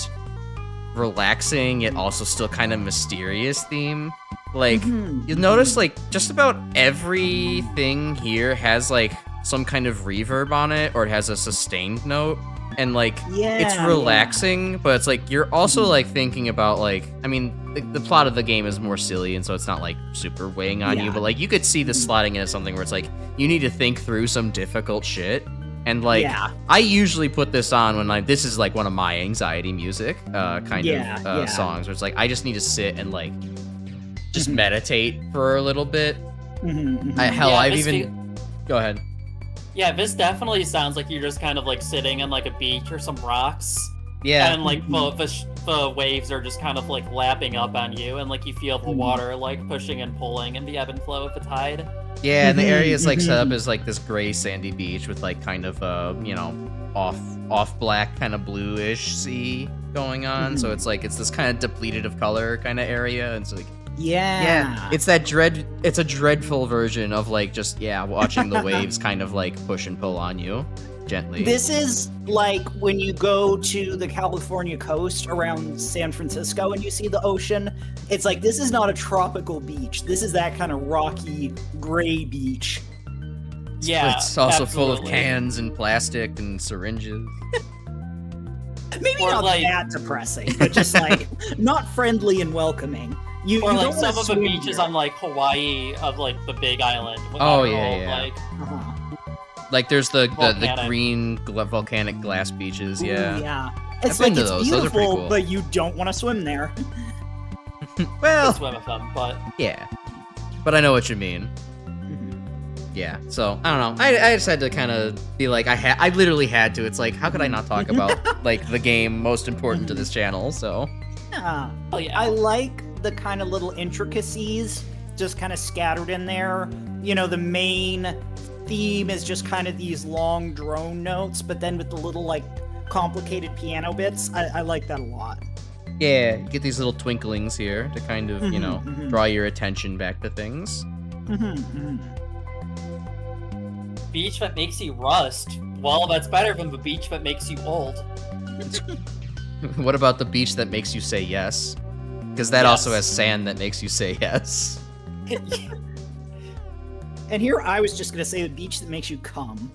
relaxing yet also still kind of mysterious theme. Like you'll notice like just about everything here has like some kind of reverb on it, or it has a sustained note, and like it's relaxing, but it's like you're also like thinking about like, I mean the plot of the game is more silly, and so it's not like super weighing on you, but like you could see this slotting into something where it's like you need to think through some difficult shit. And like I usually put this on when this is like one of my anxiety music songs, where it's like I just need to sit and like just meditate for a little bit. Go ahead. Yeah, this definitely sounds like you're just kind of like sitting on like a beach or some rocks. Yeah. And like the waves are just kind of like lapping up on you, and like you feel the water like pushing and pulling and the ebb and flow of the tide. Yeah, and the area is like set up as like this gray sandy beach with like kind of off black kind of bluish sea going on. So it's this kind of depleted of color kind of area, and it's like it's a dreadful version of like just watching the waves kind of like push and pull on you gently. This is like when you go to the California coast around San Francisco and you see the ocean. It's like, this is not a tropical beach. This is that kind of rocky, gray beach. Yeah, it's also full of cans and plastic and syringes. Maybe not like, that depressing, but just like not friendly and welcoming. You like some of the beaches on like Hawaii of like the Big Island. Like there's the green volcanic glass beaches. It's like it's beautiful, but you don't want to swim there. Well, swim with them, but but I know what you mean. Yeah, so I don't know. I just had to kind of be like, I literally had to. It's like, how could I not talk about like the game most important to this channel? So I like the kind of little intricacies just kind of scattered in there. You know, the main theme is just kind of these long drone notes, but then with the little like complicated piano bits. I like that a lot. Yeah, you get these little twinklings here to kind of, draw your attention back to things. Beach that makes you rust. Well, that's better than the beach that makes you old. What about the beach that makes you say yes? Because that also has sand that makes you say yes. And here I was just going to say the beach that makes you come.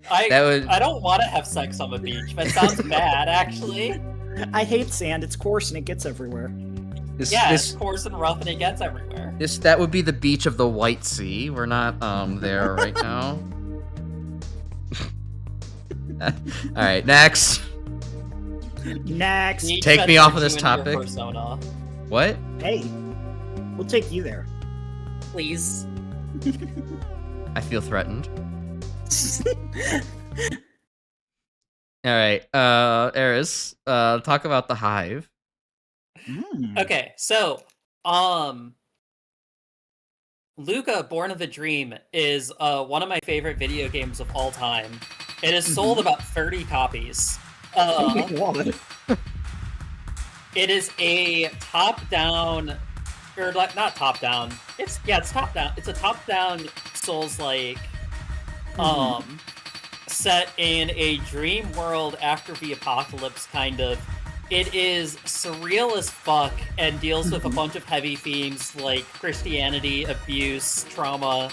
I don't want to have sex on the beach. That sounds bad, actually. I hate sand. It's coarse and it gets everywhere. It's coarse and rough and it gets everywhere. That would be the beach of the White Sea. We're not there right now. All right, next. Next. Take me off of this topic. What? Hey, we'll take you there. Please. I feel threatened. All right, Eris, talk about the Hive. Okay, so, Luca, Born of a Dream is one of my favorite video games of all time. It has sold about 30 copies. It is a top-down, or not top-down. It's top-down. It's a top-down Souls-like, set in a dream world after the apocalypse, kind of. It is surreal as fuck and deals with a bunch of heavy themes like Christianity, abuse, trauma.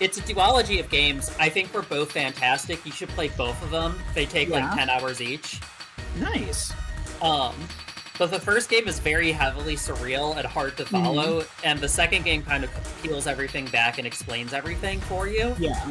It's a duology of games. I think they're both fantastic. You should play both of them. They take like 10 hours each. Nice. But the first game is very heavily surreal and hard to follow, and the second game kind of peels everything back and explains everything for you. Yeah.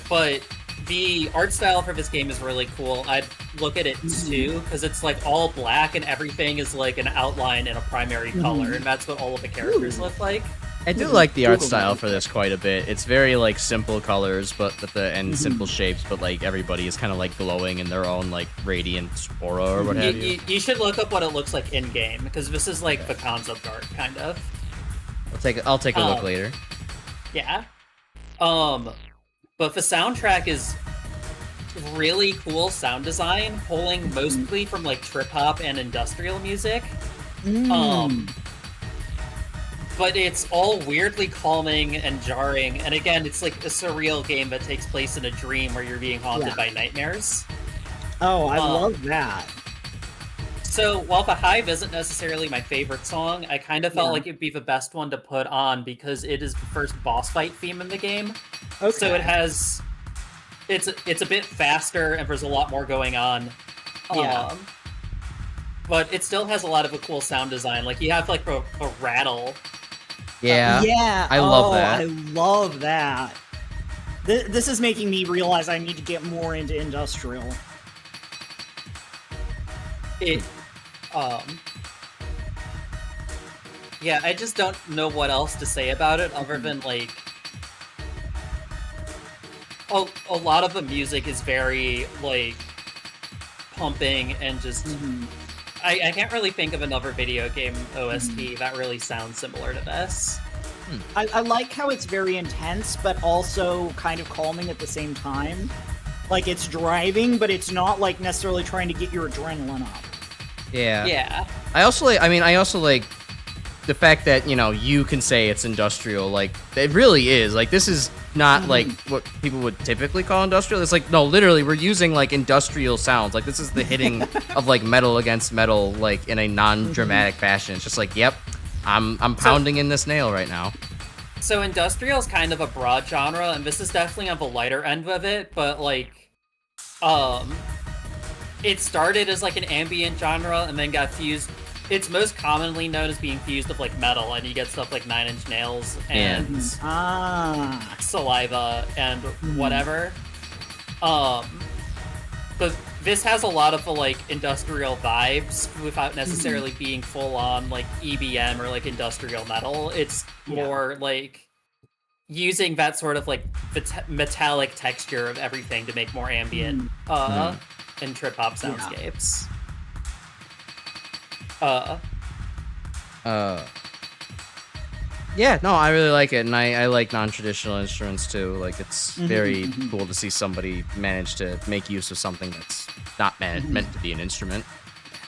But the art style for this game is really cool. I'd look at it too, because it's like all black and everything is like an outline in a primary color, and that's what all of the characters look like. I do like the art style for this quite a bit. It's very like simple colors, and simple shapes, but like everybody is kind of like glowing in their own like radiant aura or what have you. You should look up what it looks like in game, because this is like the concept art kind of. I'll take a look later. Yeah. But the soundtrack is really cool sound design, pulling mostly from like trip hop and industrial music. But it's all weirdly calming and jarring, and again, it's like a surreal game that takes place in a dream where you're being haunted by nightmares. Oh, I love that. So, while The Hive isn't necessarily my favorite song, I kind of felt like it'd be the best one to put on because it is the first boss fight theme in the game. Okay. So it has... It's a bit faster, and there's a lot more going on. But it still has a lot of a cool sound design. Like, you have, like, a rattle. Yeah. Yeah. I love that. I love that. This is making me realize I need to get more into industrial. Yeah, I just don't know what else to say about it other than, like... A lot of the music is very, like, pumping and just... I can't really think of another video game OST that really sounds similar to this. I like how it's very intense, but also kind of calming at the same time. Like, it's driving, but it's not, like, necessarily trying to get your adrenaline up. Yeah. Yeah. I also like the fact that, you know, you can say it's industrial. Like, it really is. Like, this is not like what people would typically call industrial. It's like, no, literally, we're using like industrial sounds. Like, this is the hitting of like metal against metal, like in a non-dramatic fashion. It's just like, yep, I'm pounding in this nail right now. So industrial is kind of a broad genre, and this is definitely on the lighter end of it, but like, it started as like an ambient genre and then got fused. It's most commonly known as being fused with like metal, and you get stuff like Nine Inch Nails and Saliva and whatever. But this has a lot of the like industrial vibes without necessarily being full on like EBM or like industrial metal. It's more like using that sort of like metallic texture of everything to make more ambient and trip hop soundscapes. Yeah, no, I really like it, and I like non-traditional instruments too. Like, it's very cool to see somebody manage to make use of something that's not meant to be an instrument.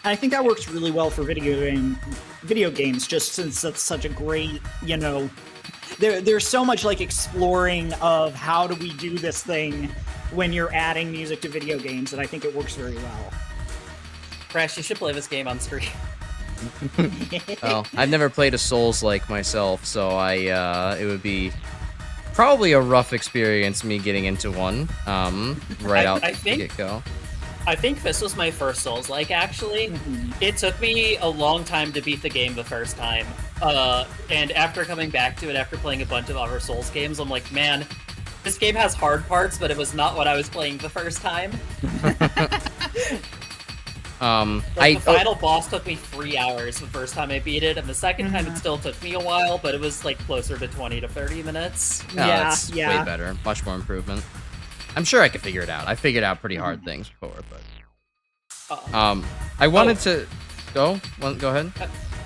I think that works really well for video games, just since that's such a great, you know, there's so much like exploring of how do we do this thing when you're adding music to video games, and I think it works very well. Crash, you should play this game on stream. Well, I've never played a Souls-like myself, so it would be probably a rough experience me getting into one out the get-go. I think this was my first Souls-like, actually. It took me a long time to beat the game the first time. And after coming back to it, after playing a bunch of other Souls games, I'm like, man, this game has hard parts, but it was not what I was playing the first time. The final boss took me 3 hours the first time I beat it, and the second time it still took me a while, but it was like closer to 20 to 30 minutes. No, that's way better. Much more improvement. I'm sure I could figure it out. I figured out pretty hard things before, but... I wanted to... Go ahead.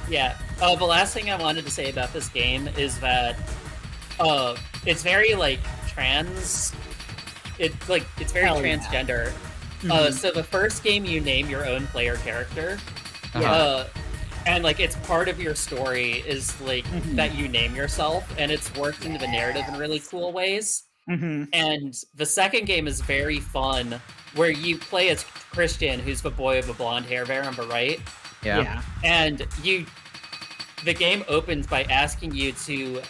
The last thing I wanted to say about this game is that it's very, like, trans... It's very transgender. So the first game you name your own player character, and like it's part of your story is like that you name yourself, and it's worked into the narrative in really cool ways. And the second game is very fun, where you play as Christian, who's the boy with the blonde hair there on the right. Yeah. And the game opens by asking you to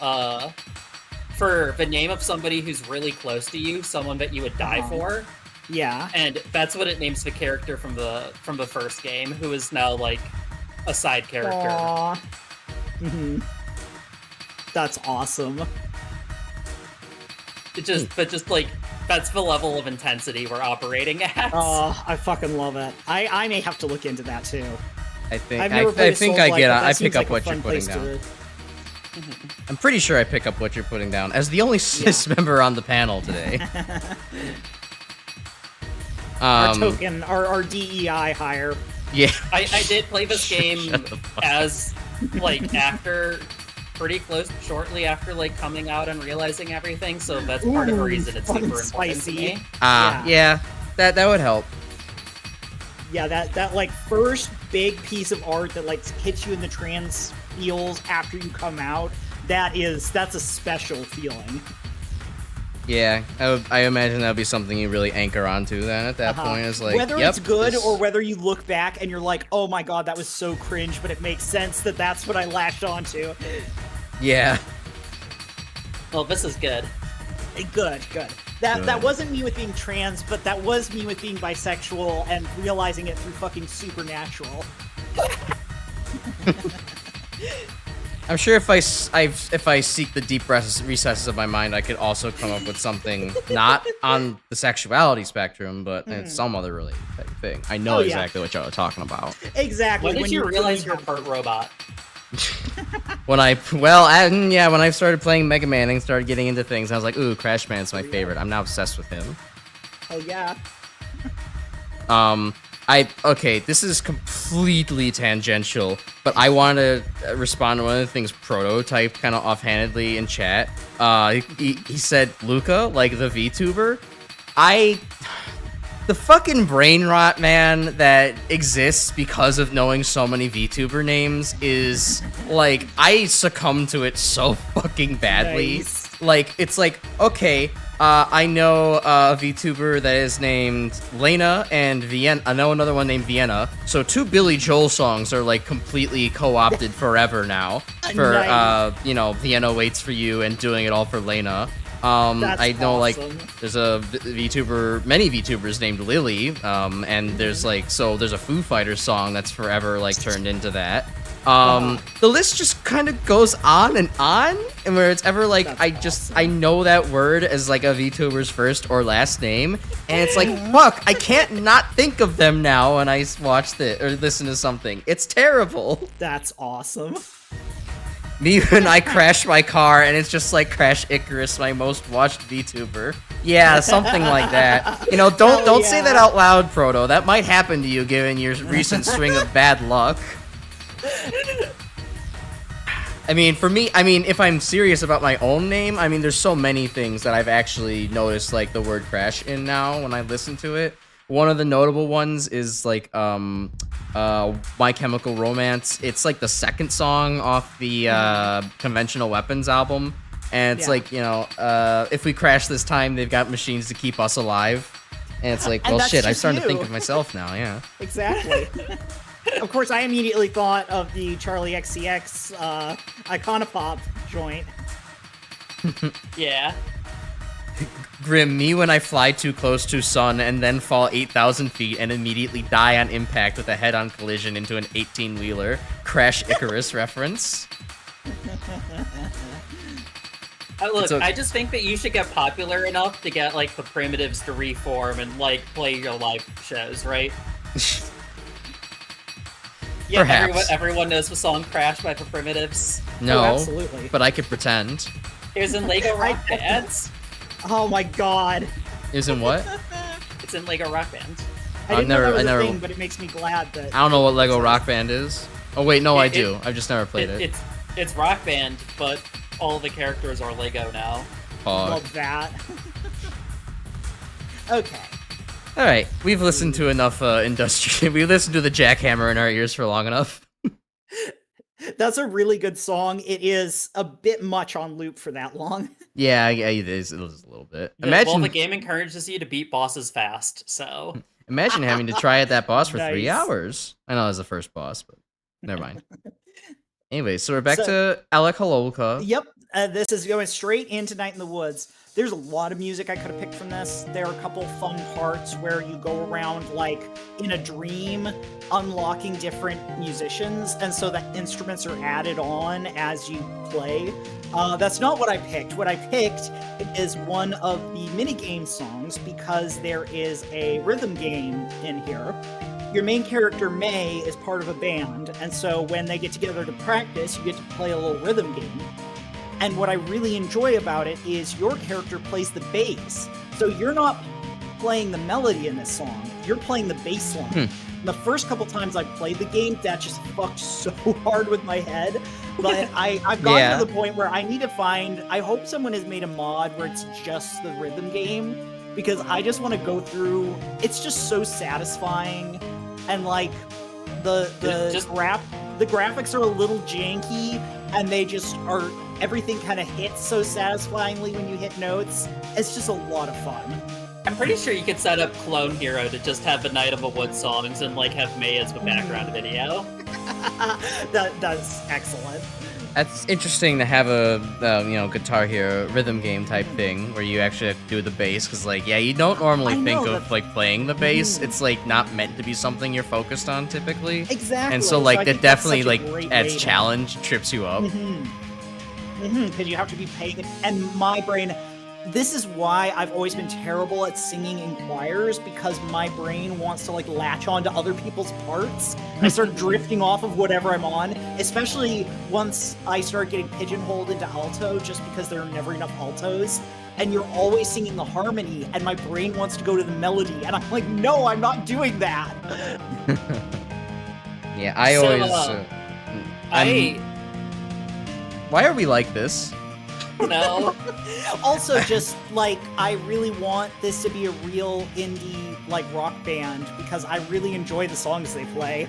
for the name of somebody who's really close to you, someone that you would die for. Yeah. And that's what it names the character from the first game, who is now like a side character. Aww. That's awesome. But just like that's the level of intensity we're operating at. Oh, I fucking love it. I may have to look into that too. I think I've never played a I Souls-like, get but it. that I seems pick up like a what you're fun putting place down. to- I'm pretty sure I pick up what you're putting down. As the only cis member on the panel today. Our token, our DEI hire. Yeah. I did play this game as like after pretty close shortly after like coming out and realizing everything, so that's part of the reason it's fun super and important to spicy. me. Yeah. That would help. Yeah, that like first big piece of art that like hits you in the trans feels after you come out, that's a special feeling. Yeah, I imagine that would be something you really anchor onto then at that point. Is like, whether yep, it's good this- or whether you look back and you're like, oh my god, that was so cringe, but it makes sense that that's what I latched onto. Yeah. Well, this is good. Good. That wasn't me with being trans, but that was me with being bisexual and realizing it through fucking Supernatural. I'm sure if I seek the deep recesses of my mind, I could also come up with something not on the sexuality spectrum, but in some other related type thing. I know exactly what y'all are talking about. Exactly. When did you realize you're part robot? When I started playing Mega Man and started getting into things, I was like, ooh, Crash Band's my favorite. I'm now obsessed with him. Oh yeah. Okay, this is completely tangential, but I want to respond to one of the things Proto typed kind of offhandedly in chat. He said, Luca, like the VTuber. The fucking brain rot, man, that exists because of knowing so many VTuber names is, like, I succumb to it so fucking badly. Nice. Like, it's like, okay, I know a VTuber that is named Lena and Vienna. I know another one named Vienna. So 2 Billy Joel songs are, like, completely co-opted forever now. For, Nice. Vienna Waits for You and Doing It All for Lena. That's I know, like, awesome. there's a many VTubers named Lily, and there's, like, so there's a Foo Fighters song that's forever, like, turned into that. The list just kind of goes on, and where it's ever, like, I know that word as, like, a VTuber's first or last name, and it's like, fuck, I can't not think of them now when I watch it or listen to something. It's terrible. That's awesome. Me when I crash my car and it's just like Crash Icarus, my most watched VTuber. Yeah, something like that. You know, don't say that out loud, Proto. That might happen to you given your recent string of bad luck. I mean, for me, if I'm serious about my own name, I mean, there's so many things that I've actually noticed, like, the word Crash in now when I listen to it. One of the notable ones is, like, My Chemical Romance. It's, like, the second song off the Conventional Weapons album. And it's like, if we crash this time, they've got machines to keep us alive. And it's like, well, shit, I'm starting to think of myself now, yeah. Exactly. Of course, I immediately thought of the Charlie XCX Iconopop joint. Yeah. Grim, me when I fly too close to sun and then fall 8,000 feet and immediately die on impact with a head-on collision into an 18-wheeler. Crash Icarus reference. Look, I just think that you should get popular enough to get, like, the Primitives to reform and, like, play your live shows, right? Yeah, Perhaps. everyone knows the song Crash by the Primitives. No, absolutely. but I could pretend. It was in Lego Rock Band. Oh my god. Isn't what? It's in Lego Rock Band. I didn't know that was I a never- thing, but it makes me glad that... I don't know what Lego Rock Band is. Oh wait, no, I do. I've just never played it. It's Rock Band, but all the characters are Lego now. Love that. Okay. All right, we've listened to enough industry. We listened to the jackhammer in our ears for long enough. That's a really good song. It is a bit much on loop for that long. Yeah, it is a little bit. Well, Imagine, the game encourages you to beat bosses fast, so... imagine having to try at that boss for 3 Nice. hours. I know it was the first boss, but never mind. Anyway, so we're back to Alec Hololka. Yep, this is going straight into Night in the Woods. There's a lot of music I could have picked from this. There are a couple fun parts where you go around like in a dream, unlocking different musicians, and so the instruments are added on as you play. That's not what I picked. What I picked is one of the minigame songs because there is a rhythm game in here. Your main character, May, is part of a band, and so when they get together to practice, you get to play a little rhythm game. And what I really enjoy about it is your character plays the bass. So you're not playing the melody in this song, you're playing the bass line. The first couple times I played the game, that just fucked so hard with my head. But I've gotten to the point where I need to find, I hope someone has made a mod where it's just the rhythm game, because I just want to go through, it's just so satisfying. And like, the graphics are a little janky, and they just are, everything kind of hits so satisfyingly when you hit notes. It's just a lot of fun. I'm pretty sure you could set up Clone Hero to just have the Night of the Woods songs and like have May as the background video. That's excellent. That's interesting to have a Guitar Hero rhythm game type thing where you actually have to do the bass, because like you don't normally think of like playing the bass. It's like not meant to be something you're focused on typically. Exactly. And so like that definitely like adds way challenge, trips you up. Because you have to be paying it. And my brain, this is why I've always been terrible at singing in choirs, because my brain wants to like latch on to other people's parts. I start drifting off of whatever I'm on, especially once I start getting pigeonholed into alto, just because there are never enough altos. And you're always singing the harmony, and my brain wants to go to the melody, and I'm like, no, I'm not doing that. Yeah, I always. Why are we like this? No. Also, just like, I really want this to be a real indie like rock band, because I really enjoy the songs they play.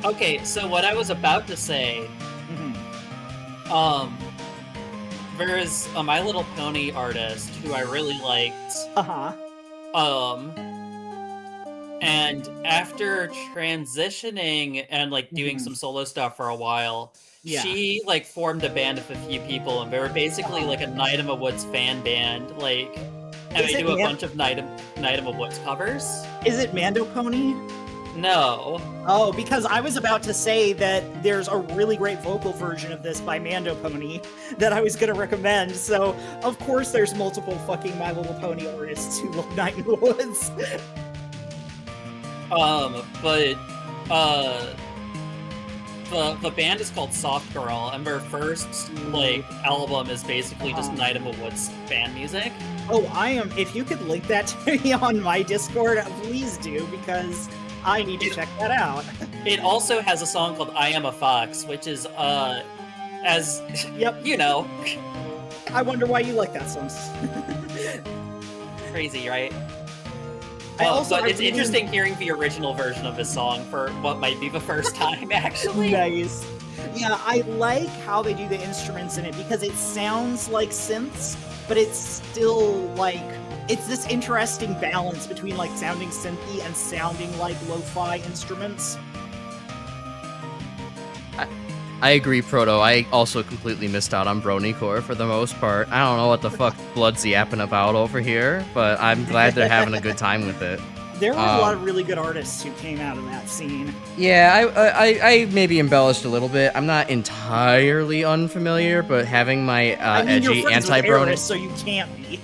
Okay, so what I was about to say, there's a My Little Pony artist who I really liked. And after transitioning and like doing some solo stuff for a while, she like formed a band of a few people, and they were basically like a Night in the Woods fan band, like, and they do a bunch of Night in the Woods covers. Is it Mando Pony? No. Oh, because I was about to say that there's a really great vocal version of this by Mando Pony that I was going to recommend. So, of course, there's multiple fucking My Little Pony artists who love Night in the Woods. The band is called Soft Girl, and their first like album is basically just Night in the Woods fan music. Oh, if you could link that to me on my Discord, please do, because I need to check that out. It also has a song called I Am a Fox, which is you know. I wonder why you like that song. Crazy, right? But it's interesting hearing the original version of this song for what might be the first time, actually. Nice. Yeah, I like how they do the instruments in it, because it sounds like synths, but it's still like, it's this interesting balance between like sounding synthy and sounding like lo-fi instruments. I agree, Proto. I also completely missed out on Bronycore for the most part. I don't know what the fuck Blood's yapping about over here, but I'm glad they're having a good time with it. There were a lot of really good artists who came out of that scene. Yeah, I maybe embellished a little bit. I'm not entirely unfamiliar, but having my edgy anti-Brony, so you can't be.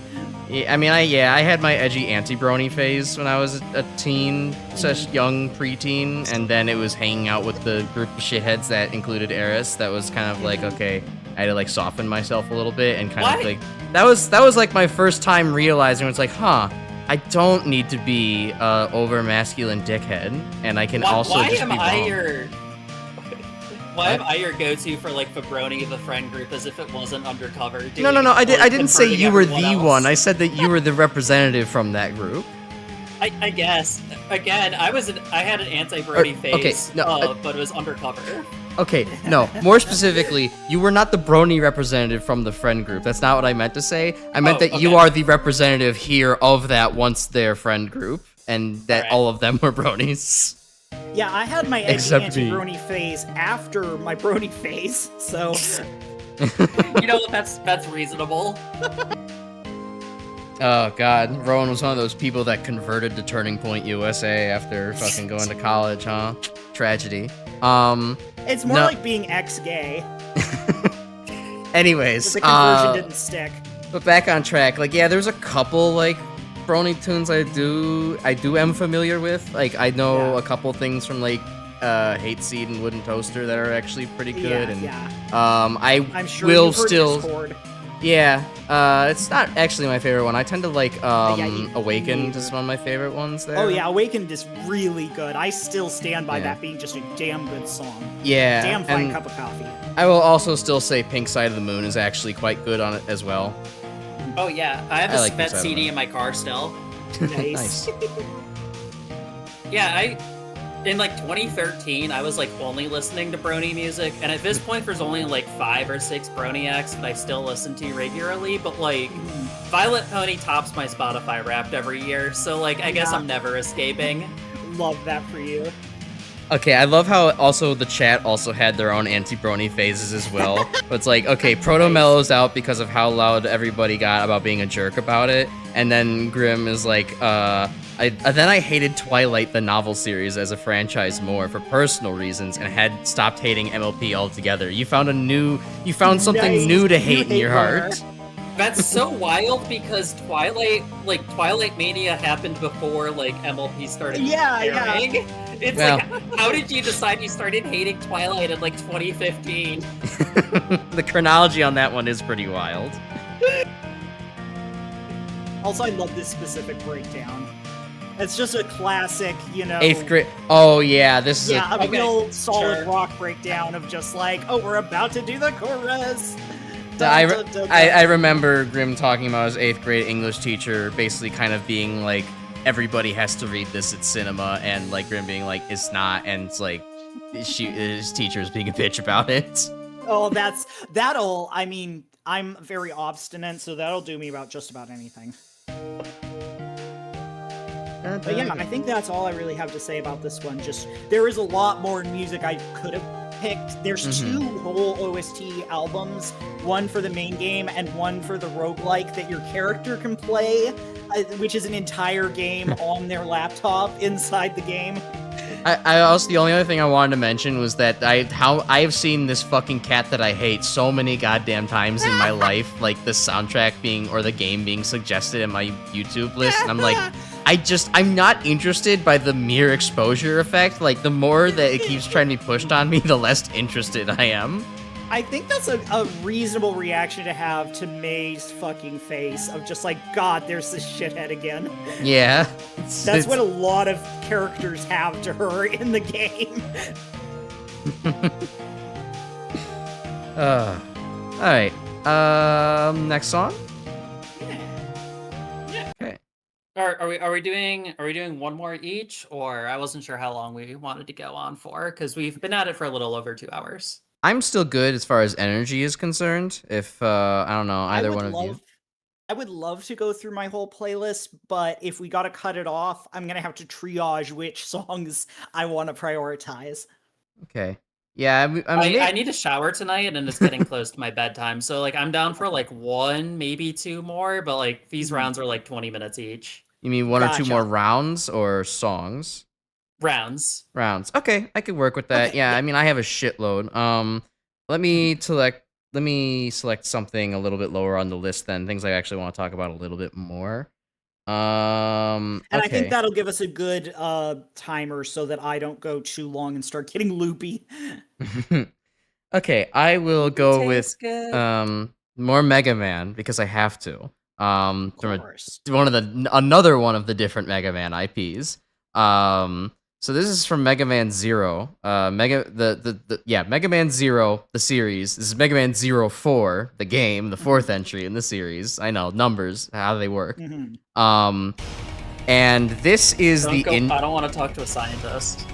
Yeah, I mean, I had my edgy anti-Brony phase when I was a teen, such young preteen, and then it was hanging out with the group of shitheads that included Eris. That was kind of like, okay, I had to like soften myself a little bit and kind of like that was like my first time realizing it's like, I don't need to be over masculine dickhead, and I can also just be wrong. Why am I your go-to for like the Brony of the friend group as if it wasn't undercover? No. I didn't say you were the one. I said that you were the representative from that group. I guess. Again, I had an anti-Brony phase, but it was undercover. Okay, no. More specifically, you were not the brony representative from the friend group. That's not what I meant to say. I meant that you are the representative here of that once their friend group, and that all of them were bronies. Yeah, I had my edgy Except anti-brony phase after my brony phase, so... You know what? That's reasonable. Oh god, Rowan was one of those people that converted to Turning Point USA after fucking going to college, huh? Tragedy. It's more like being ex-gay. Anyways, But the conversion didn't stick. But back on track, like, yeah, there's a couple, like, brony tunes I am familiar with. Like, I know a couple things from, like, Hate Seed and Wooden Toaster that are actually pretty good. I'm sure will you've heard still... Discord. Yeah, it's not actually my favorite one. I tend to like, you Awakened need is one of my favorite ones there. Oh yeah, Awakened is really good. I still stand by that being just a damn good song. Yeah. Damn fine cup of coffee. I will also still say Pink Side of the Moon is actually quite good on it as well. Oh yeah, I have a like Spet CD in my car still. Nice. Yeah, in like 2013, I was like only listening to brony music, and at this point there's only like 5 or 6 brony acts that I still listen to regularly, but like Violet Pony tops my Spotify Wrapped every year, so like I guess I'm never escaping. Love that for you. Okay, I love how also the chat also had their own anti-brony phases as well. But it's like, okay, Proto Mellow's out because of how loud everybody got about being a jerk about it, and then Grim is like, then I hated Twilight the novel series as a franchise more for personal reasons and had stopped hating MLP altogether. You found something new to hate in your heart. That's so wild because Twilight Mania happened before like MLP started airing. Yeah. It's like, how did you decide you started hating Twilight in like 2015? The chronology on that one is pretty wild. Also, I love this specific breakdown. It's just a classic, 8th grade. Oh yeah, this is a real solid rock breakdown of just like, oh, we're about to do the chorus. I remember Grim talking about his 8th grade English teacher basically kind of being like, everybody has to read this at cinema, and like Grim being like, it's not, and it's like his teacher is being a bitch about it. Oh, I mean, I'm very obstinate, so that'll do me about just about anything. But yeah, I think that's all I really have to say about this one. Just, there is a lot more music I could have picked. There's 2 whole OST albums, one for the main game and one for the roguelike that your character can play, which is an entire game on their laptop inside the game. I also, the only other thing I wanted to mention was that I've seen this fucking cat that I hate so many goddamn times in my life, like the soundtrack or the game being suggested in my YouTube list, and I'm like, I'm not interested by the mere exposure effect. Like, the more that it keeps trying to be pushed on me, the less interested I am. I think that's a reasonable reaction to have to May's fucking face of just like, God, there's this shithead again. Yeah. That's what a lot of characters have to her in the game. Alright. Next song? Yeah. Okay. Are we doing one more each, or I wasn't sure how long we wanted to go on for, because we've been at it for a little over 2 hours. I'm still good as far as energy is concerned. If I don't know, either one of you. I would love to go through my whole playlist, but if we gotta cut it off, I'm gonna have to triage which songs I want to prioritize. Okay. Yeah, I need a shower tonight, and it's getting close to my bedtime. So like, I'm down for like 1, maybe 2 more, but like these rounds are like 20 minutes each. You mean 1 or 2 more rounds or songs? Rounds. Okay, I could work with that. Okay. Yeah, I mean, I have a shitload. Let me select something a little bit lower on the list then. Things I actually want to talk about a little bit more. And I think that'll give us a good timer so that I don't go too long and start getting loopy. Okay, I will go with more Mega Man because I have to. From another one of the different Mega Man IPs. So this is from Mega Man Zero. Mega Man Zero, the series. This is Mega Man 04, the game, the 4th entry in the series. I know, numbers, how they work. And this is I don't want to talk to a scientist.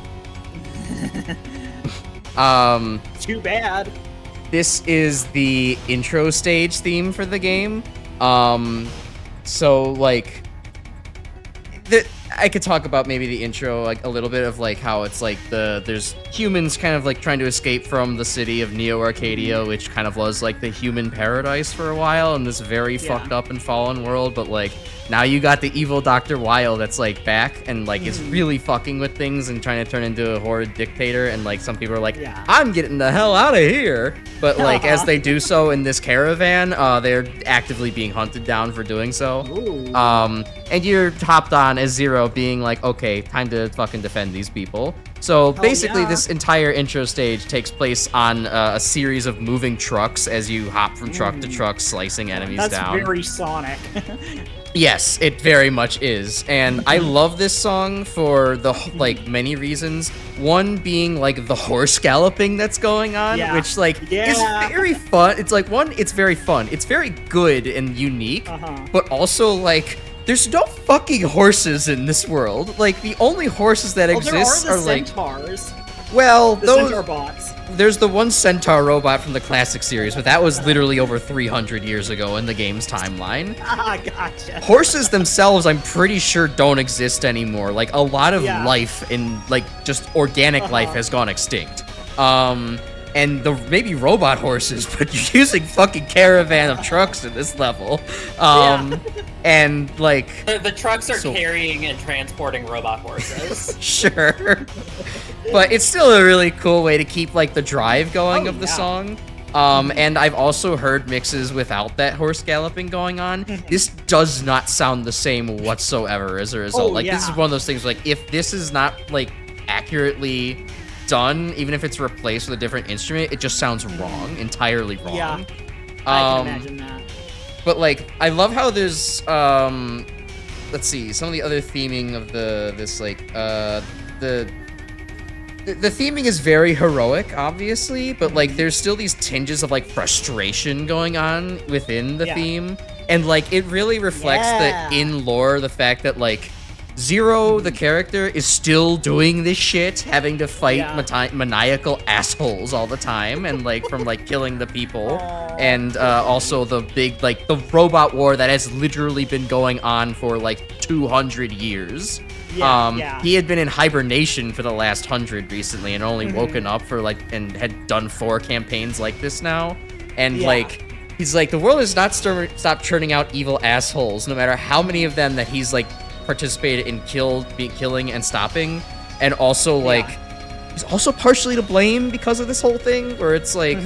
Too bad. This is the intro stage theme for the game. So like, I could talk about maybe the intro, like a little bit of like how it's like there's humans kind of like trying to escape from the city of Neo Arcadia, which kind of was like the human paradise for a while in this very fucked up and fallen world. But like now you got the evil Dr. Weil that's like back and like is really fucking with things and trying to turn into a horrid dictator. And like some people are like, I'm getting the hell out of here. But like as they do so in this caravan, they're actively being hunted down for doing so. And you're hopped on as Zero being like, okay, time to fucking defend these people. So basically this entire intro stage takes place on a series of moving trucks as you hop from truck to truck, slicing enemies down. That's very Sonic. Yes, it very much is. And I love this song for the like many reasons. One being like the horse galloping that's going on, which like is very fun. It's like it's very fun. It's very good and unique, but also like there's no fucking horses in this world. Like the only horses that exist are like centaurs. Well, The those centaur bots. There's the one centaur robot from the classic series, but that was literally over 300 years ago in the game's timeline. Gotcha. Horses themselves, I'm pretty sure, don't exist anymore. Like, a lot of life in, like, just organic life has gone extinct. And maybe robot horses, but you're using fucking caravan of trucks in this level. And, like... The trucks are carrying and transporting robot horses. Sure. But it's still a really cool way to keep, like, the drive going of the song. And I've also heard mixes without that horse galloping going on. This does not sound the same whatsoever as a result. This is one of those things, like, if this is not, like, accurately done, even if it's replaced with a different instrument, it just sounds wrong, entirely wrong. Yeah, I can imagine that. But, like, I love how there's, let's see, some of the other theming of the theming is very heroic, obviously, but, like, there's still these tinges of, like, frustration going on within the theme. And, like, it really reflects the in-lore, the fact that, like, Zero, the character, is still doing this shit, having to fight maniacal assholes all the time, and, like, from, like, killing the people. And, also the big, like, the robot war that has literally been going on for, like, 200 years. He had been in hibernation for the last 100 recently and only woken up for, like, and had done 4 campaigns like this now. And, like, he's like, the world has not stopped churning out evil assholes, no matter how many of them that he's, like, participated in killing and stopping. And also, like, he's also partially to blame because of this whole thing, where it's, like,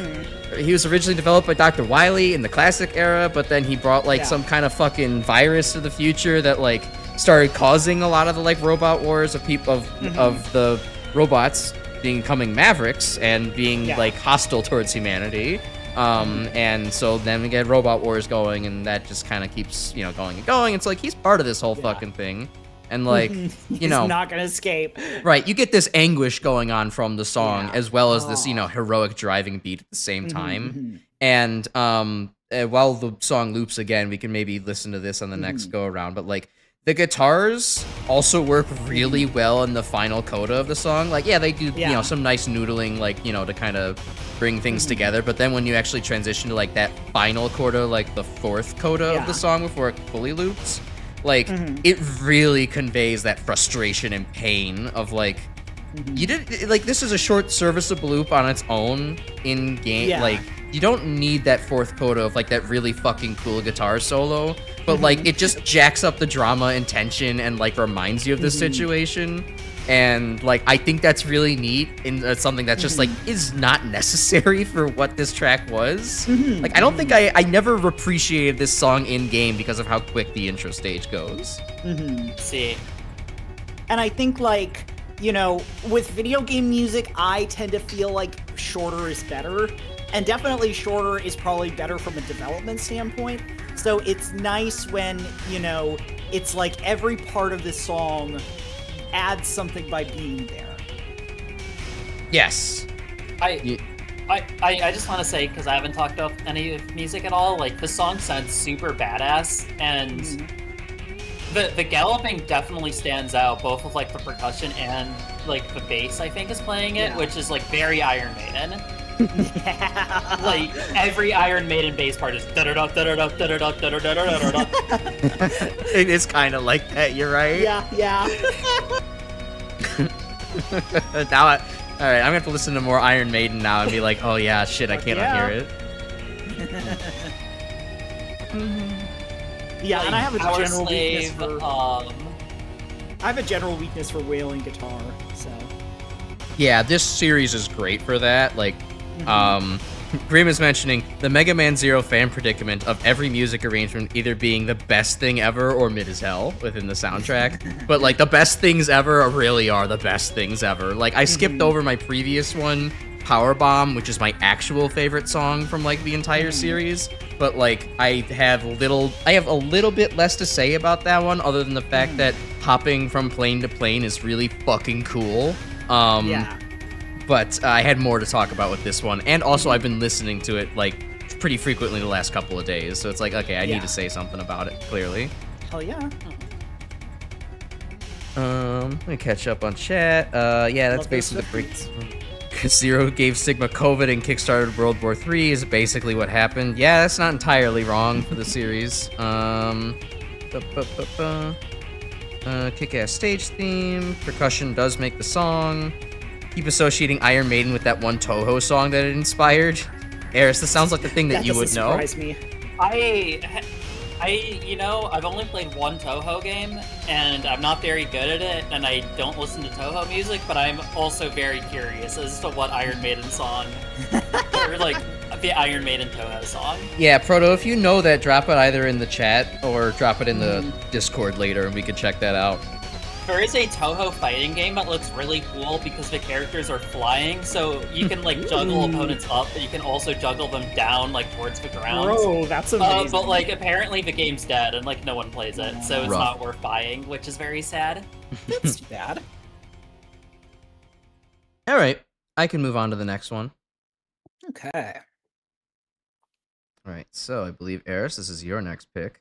he was originally developed by Dr. Wily in the classic era, but then he brought, like, some kind of fucking virus to the future that, like, started causing a lot of the, like, robot wars of people of the robots becoming mavericks and being like hostile towards humanity. And so then we get robot wars going, and that just kind of keeps, you know, going and going. It's like he's part of this whole fucking thing. And, like, you know, he's not gonna escape. Right, you get this anguish going on from the song, as well as this, you know, heroic driving beat at the same time. And while the song loops again, we can maybe listen to this on the next go around. But, like, the guitars also work really well in the final coda of the song. Like, they do, you know, some nice noodling, like, you know, to kind of bring things together. But then when you actually transition to, like, that final coda, like the 4th coda of the song before it fully loops, like, it really conveys that frustration and pain of, like, you did, like, this is a short serviceable loop on its own in game. Like, you don't need that 4th coda of, like, that really fucking cool guitar solo, but, like, it just jacks up the drama and tension and, like, reminds you of the situation. And, like, I think that's really neat, and it's something that's just, like, is not necessary for what this track was. Like, I don't think I never appreciated this song in-game because of how quick the intro stage goes. See. And I think, like, you know, with video game music, I tend to feel like shorter is better. And definitely shorter is probably better from a development standpoint. So it's nice when, you know, it's like every part of this song adds something by being there. Yes. I just want to say, because I haven't talked about any music at all, like, the song sounds super badass, and The galloping definitely stands out, both with like the percussion and like the bass. I think is playing it, which is like very Iron Maiden. Yeah. Like every Iron Maiden bass part is da da da da da da da da da da da da. It is kind of like that. You're right. Yeah. Now, all right, I'm gonna have to listen to more Iron Maiden now and be like, oh yeah, shit, I can't hear it. Yeah, Like, and I have a Power general weakness Slave, for. I have a general weakness for wailing guitar, so. Yeah, this series is great for that. Like, Grim is mentioning the Mega Man Zero fan predicament of every music arrangement either being the best thing ever or mid as hell within the soundtrack. But like the best things ever really are the best things ever. Like I skipped over my previous one, Power Bomb, which is my actual favorite song from like the entire series. But like I have a little bit less to say about that one, other than the fact that hopping from plane to plane is really fucking cool. Yeah. But I had more to talk about with this one, and also I've been listening to it like pretty frequently the last couple of days, so it's like, okay, I need to say something about it, clearly. Hell yeah. Let me catch up on chat. Yeah, that's Love basically the those break. Zero gave Sigma COVID and kickstarted World War III is basically what happened. Yeah, that's not entirely wrong for the series. Kick-ass stage theme. Percussion does make the song. Keep associating Iron Maiden with that one Toho song that it inspired. Eris, this sounds like the thing that you would know. Surprise me. I've only played one Toho game, and I'm not very good at it, and I don't listen to Toho music, but I'm also very curious as to what Iron Maiden song, or like the Iron Maiden Toho song. Yeah, Proto, if you know that, drop it either in the chat or drop it in the Discord later, and we can check that out. There is a Toho fighting game that looks really cool because the characters are flying, so you can like juggle opponents up, but you can also juggle them down like towards the ground. Bro, that's amazing. But like apparently the game's dead and like no one plays it, so it's not worth buying, which is very sad. That's too bad. All right, I can move on to the next one. Okay. All right, so I believe Eris, this is your next pick.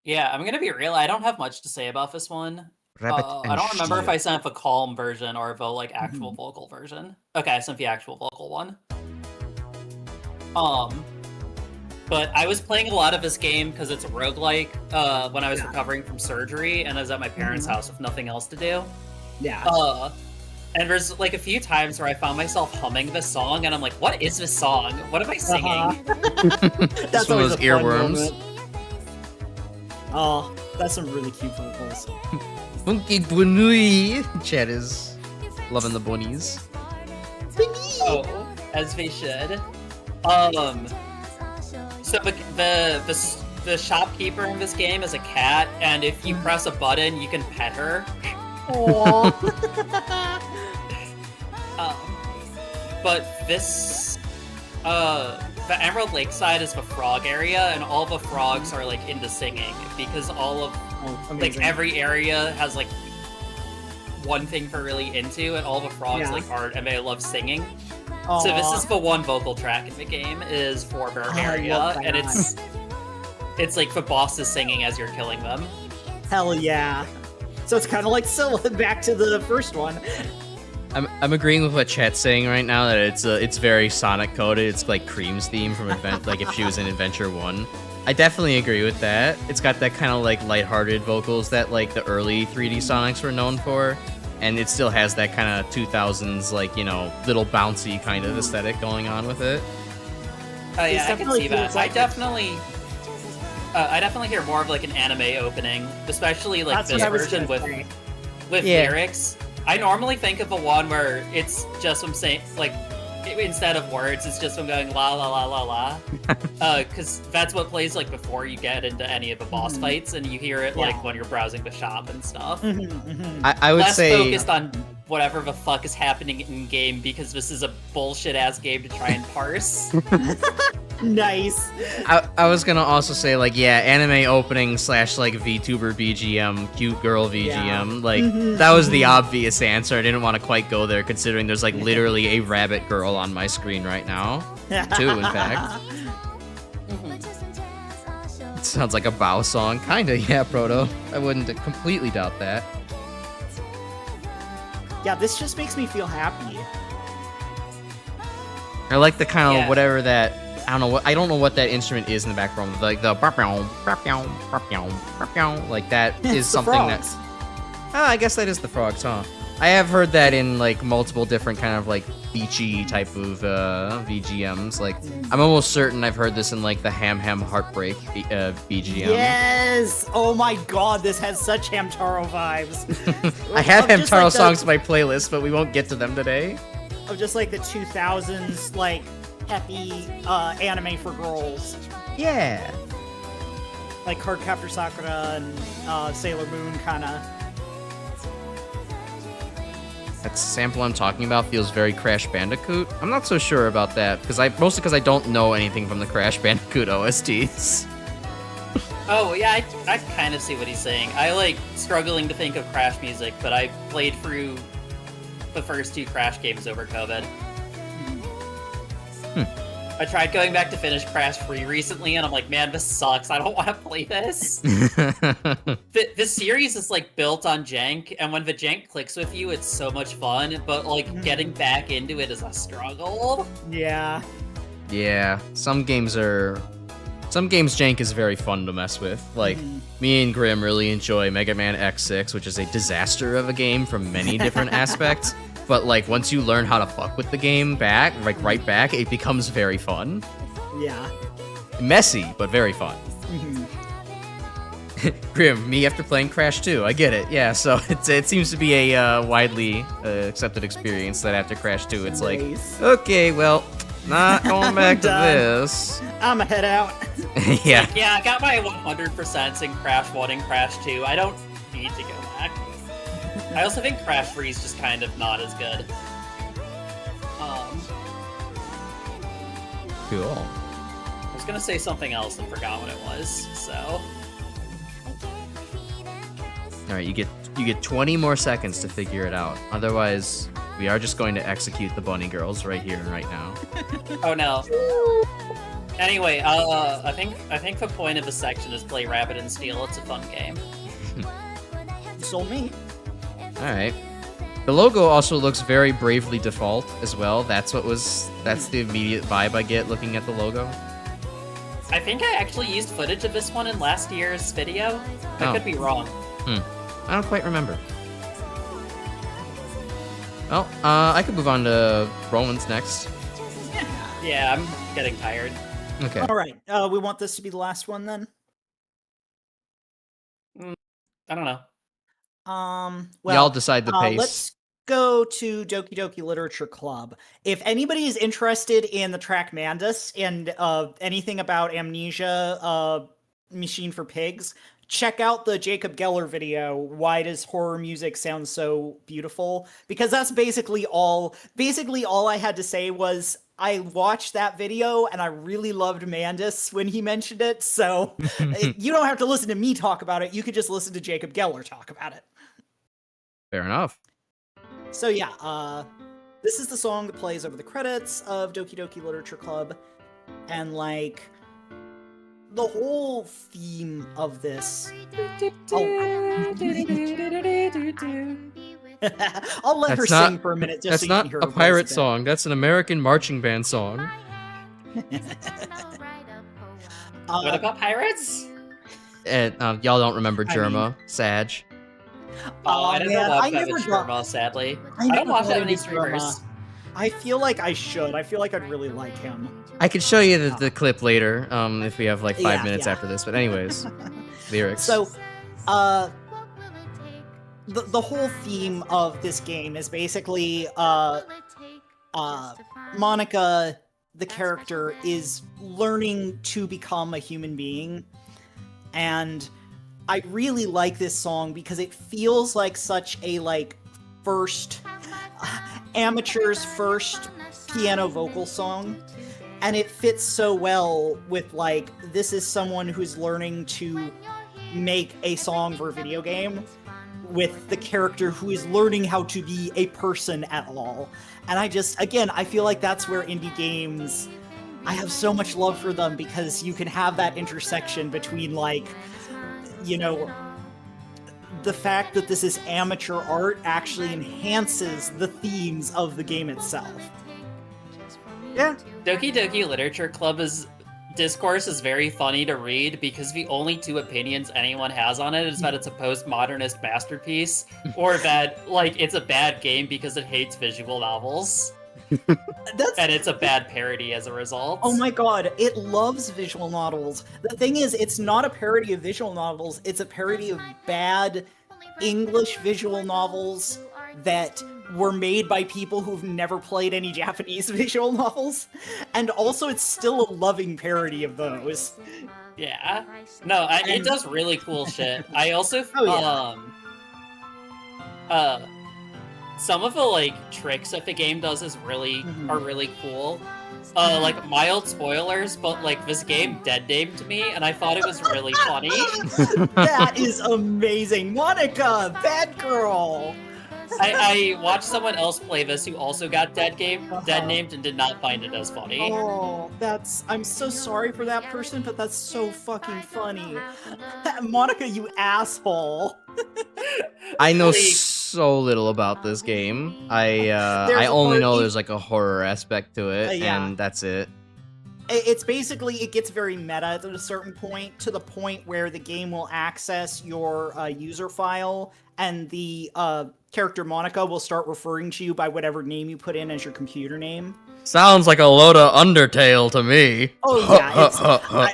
Yeah, I'm gonna be real. I don't have much to say about this one. I don't remember if I sent the calm version or the like actual vocal version. Okay, I sent the actual vocal one. But I was playing a lot of this game because it's a roguelike when I was recovering from surgery and I was at my parents' house with nothing else to do. Yeah. And there's like a few times where I found myself humming this song and I'm like, what is this song? What am I singing? That's one of always those a fun earworms. moment. Oh, that's some really cute vocals. Funky Bunui! Chat is loving the bunnies. Oh, as they should. So the shopkeeper in this game is a cat, and if you press a button, you can pet her. Aww. But this, the Emerald Lakeside is the frog area, and all the frogs are like into singing because all of like every area has like one thing they're really into, and all the frogs like art and they love singing. Aww. So this is the one vocal track in the game is for their area, and it's like the boss is singing as you're killing them. Hell yeah. So it's kind of like Scylla back to the first one. I'm agreeing with what Chat's saying right now, that it's very Sonic coded. It's like Cream's theme from like if she was in Adventure 1. I definitely agree with that. It's got that kind of like lighthearted vocals that like the early 3D Sonics were known for, and it still has that kind of 2000s like, you know, little bouncy kind of aesthetic going on with it. Oh yeah, I can see that. I definitely hear more of like an anime opening, especially like this version with lyrics. I normally think of the one where it's just them saying, like, instead of words, it's just them going la la la la la. Because that's what plays like before you get into any of the boss fights, and you hear it like when you're browsing the shop and stuff. I would Less say focused on whatever the fuck is happening in game, because this is a bullshit ass game to try and parse. Nice. I was gonna also say like, yeah, anime opening / like VTuber BGM, cute girl VGM, like that was the obvious answer. I didn't want to quite go there considering there's like literally a rabbit girl on my screen right now. Two, in fact. Sounds like a bow song. Kinda, yeah, Proto. I wouldn't completely doubt that. Yeah, this just makes me feel happy. I like the kind of Yeah. whatever that I don't know what that instrument is in the background. Like the like that It's is the something frogs. that's. Ah, I guess that is the frogs, huh? I have heard that in like multiple different kind of like beachy type of VGMs. Like I'm almost certain I've heard this in like the Ham Ham Heartbreak VGM. Yes! Oh my god, this has such Hamtaro vibes. I have Of just, Hamtaro like, the- songs in my playlist, but we won't get to them today. Of just like the 2000s, like, peppy anime for girls. Yeah. Like Cardcaptor Sakura and Sailor Moon, kinda. That sample I'm talking about feels very Crash Bandicoot. I'm not so sure about that mostly because I don't know anything from the Crash Bandicoot OSTs. Oh, yeah, I kind of see what he's saying. I like struggling to think of Crash music, but I played through the first 2 Crash games over COVID. I tried going back to finish Crash Free recently, and I'm like, man, this sucks. I don't want to play this. The series is like built on jank, and when the jank clicks with you, it's so much fun. But like getting back into it is a struggle. Yeah. Yeah, some games jank is very fun to mess with. Like, me and Grim really enjoy Mega Man X6, which is a disaster of a game from many different aspects. But like, once you learn how to fuck with the game back, like right back, it becomes very fun. Yeah. Messy, but very fun. Grim, me after playing Crash 2, I get it. Yeah, so it seems to be a widely accepted experience that after Crash 2, it's like, Nice. okay, well, not going back to Done. this. I'ma head out. Yeah. Yeah, I got my 100% in Crash 1 and Crash 2. I don't need to go back. I also think Crash 3 is just kind of not as good. Cool. I was gonna say something else and forgot what it was, so... Alright, you get 20 more seconds to figure it out. Otherwise, we are just going to execute the bunny girls right here and right now. Oh no. Anyway, I think the point of the section is play Rabbit and Steel. It's a fun game. You sold me. Alright. The logo also looks very Bravely Default as well. That's the immediate vibe I get looking at the logo. I think I actually used footage of this one in last year's video. I Oh. could be wrong. I don't quite remember. Well, I could move on to Rowan's next. Yeah, I'm getting tired. Okay. All right. We want this to be the last one then. I don't know. Well, Y'all decide the pace. Let's go to Doki Doki Literature Club. If anybody is interested in the track Mandus and anything about Amnesia, Machine for Pigs, check out the Jacob Geller video, Why Does Horror Music Sound So Beautiful? Because that's basically all I had to say was I watched that video and I really loved Mandus when he mentioned it, so you don't have to listen to me talk about it, you could just listen to Jacob Geller talk about it. Fair enough. So yeah, this is the song that plays over the credits of Doki Doki Literature Club, and like, the whole theme of this... I'll let her sing for a minute just That's so you can not hear a her voice pirate bit. song. That's an American marching band song. What about pirates? And y'all don't remember I Germa, Sag. Oh, I don't man, know I about never that got- Sherma, sadly. I I never don't watch got that many into streamers. Germa. I feel like I should. I feel like I'd really like him. I could show you the clip later, if we have like 5 minutes Yeah. after this. But anyways, lyrics. So, the whole theme of this game is basically, Monica, the character, is learning to become a human being, and I really like this song because it feels like such a, like, amateur's first piano vocal song, and it fits so well with, like, this is someone who's learning to make a song for a video game with the character who is learning how to be a person at all. And I feel like that's where indie games I have so much love for them because you can have that intersection between, like, you know, the fact that this is amateur art actually enhances the themes of the game itself. Yeah. Doki Doki Literature Club's discourse is very funny to read because the only two opinions anyone has on it is that it's a postmodernist masterpiece, or that, like, it's a bad game because it hates visual novels. And it's a bad parody as a result. Oh my god, it loves visual novels. The thing is, it's not a parody of visual novels, it's a parody of bad English visual novels that were made by people who've never played any Japanese visual novels. And also, it's still a loving parody of those. Yeah. No, it does really cool shit. I also, some of the, like, tricks that the game does is are really cool. Like, mild spoilers, but, like, this game dead-named me, and I thought it was really funny. That is amazing! Monica! Bad girl! I watched someone else play this who also got dead-named and did not find it as funny. Oh, I'm so sorry for that person, but that's so fucking funny. Monica, you asshole! I know so little about this game. I only know there's like a horror aspect to it, and that's it. It's basically, it gets very meta at a certain point, to the point where the game will access your user file, and the character Monica will start referring to you by whatever name you put in as your computer name. Sounds like a load of Undertale to me. Oh yeah,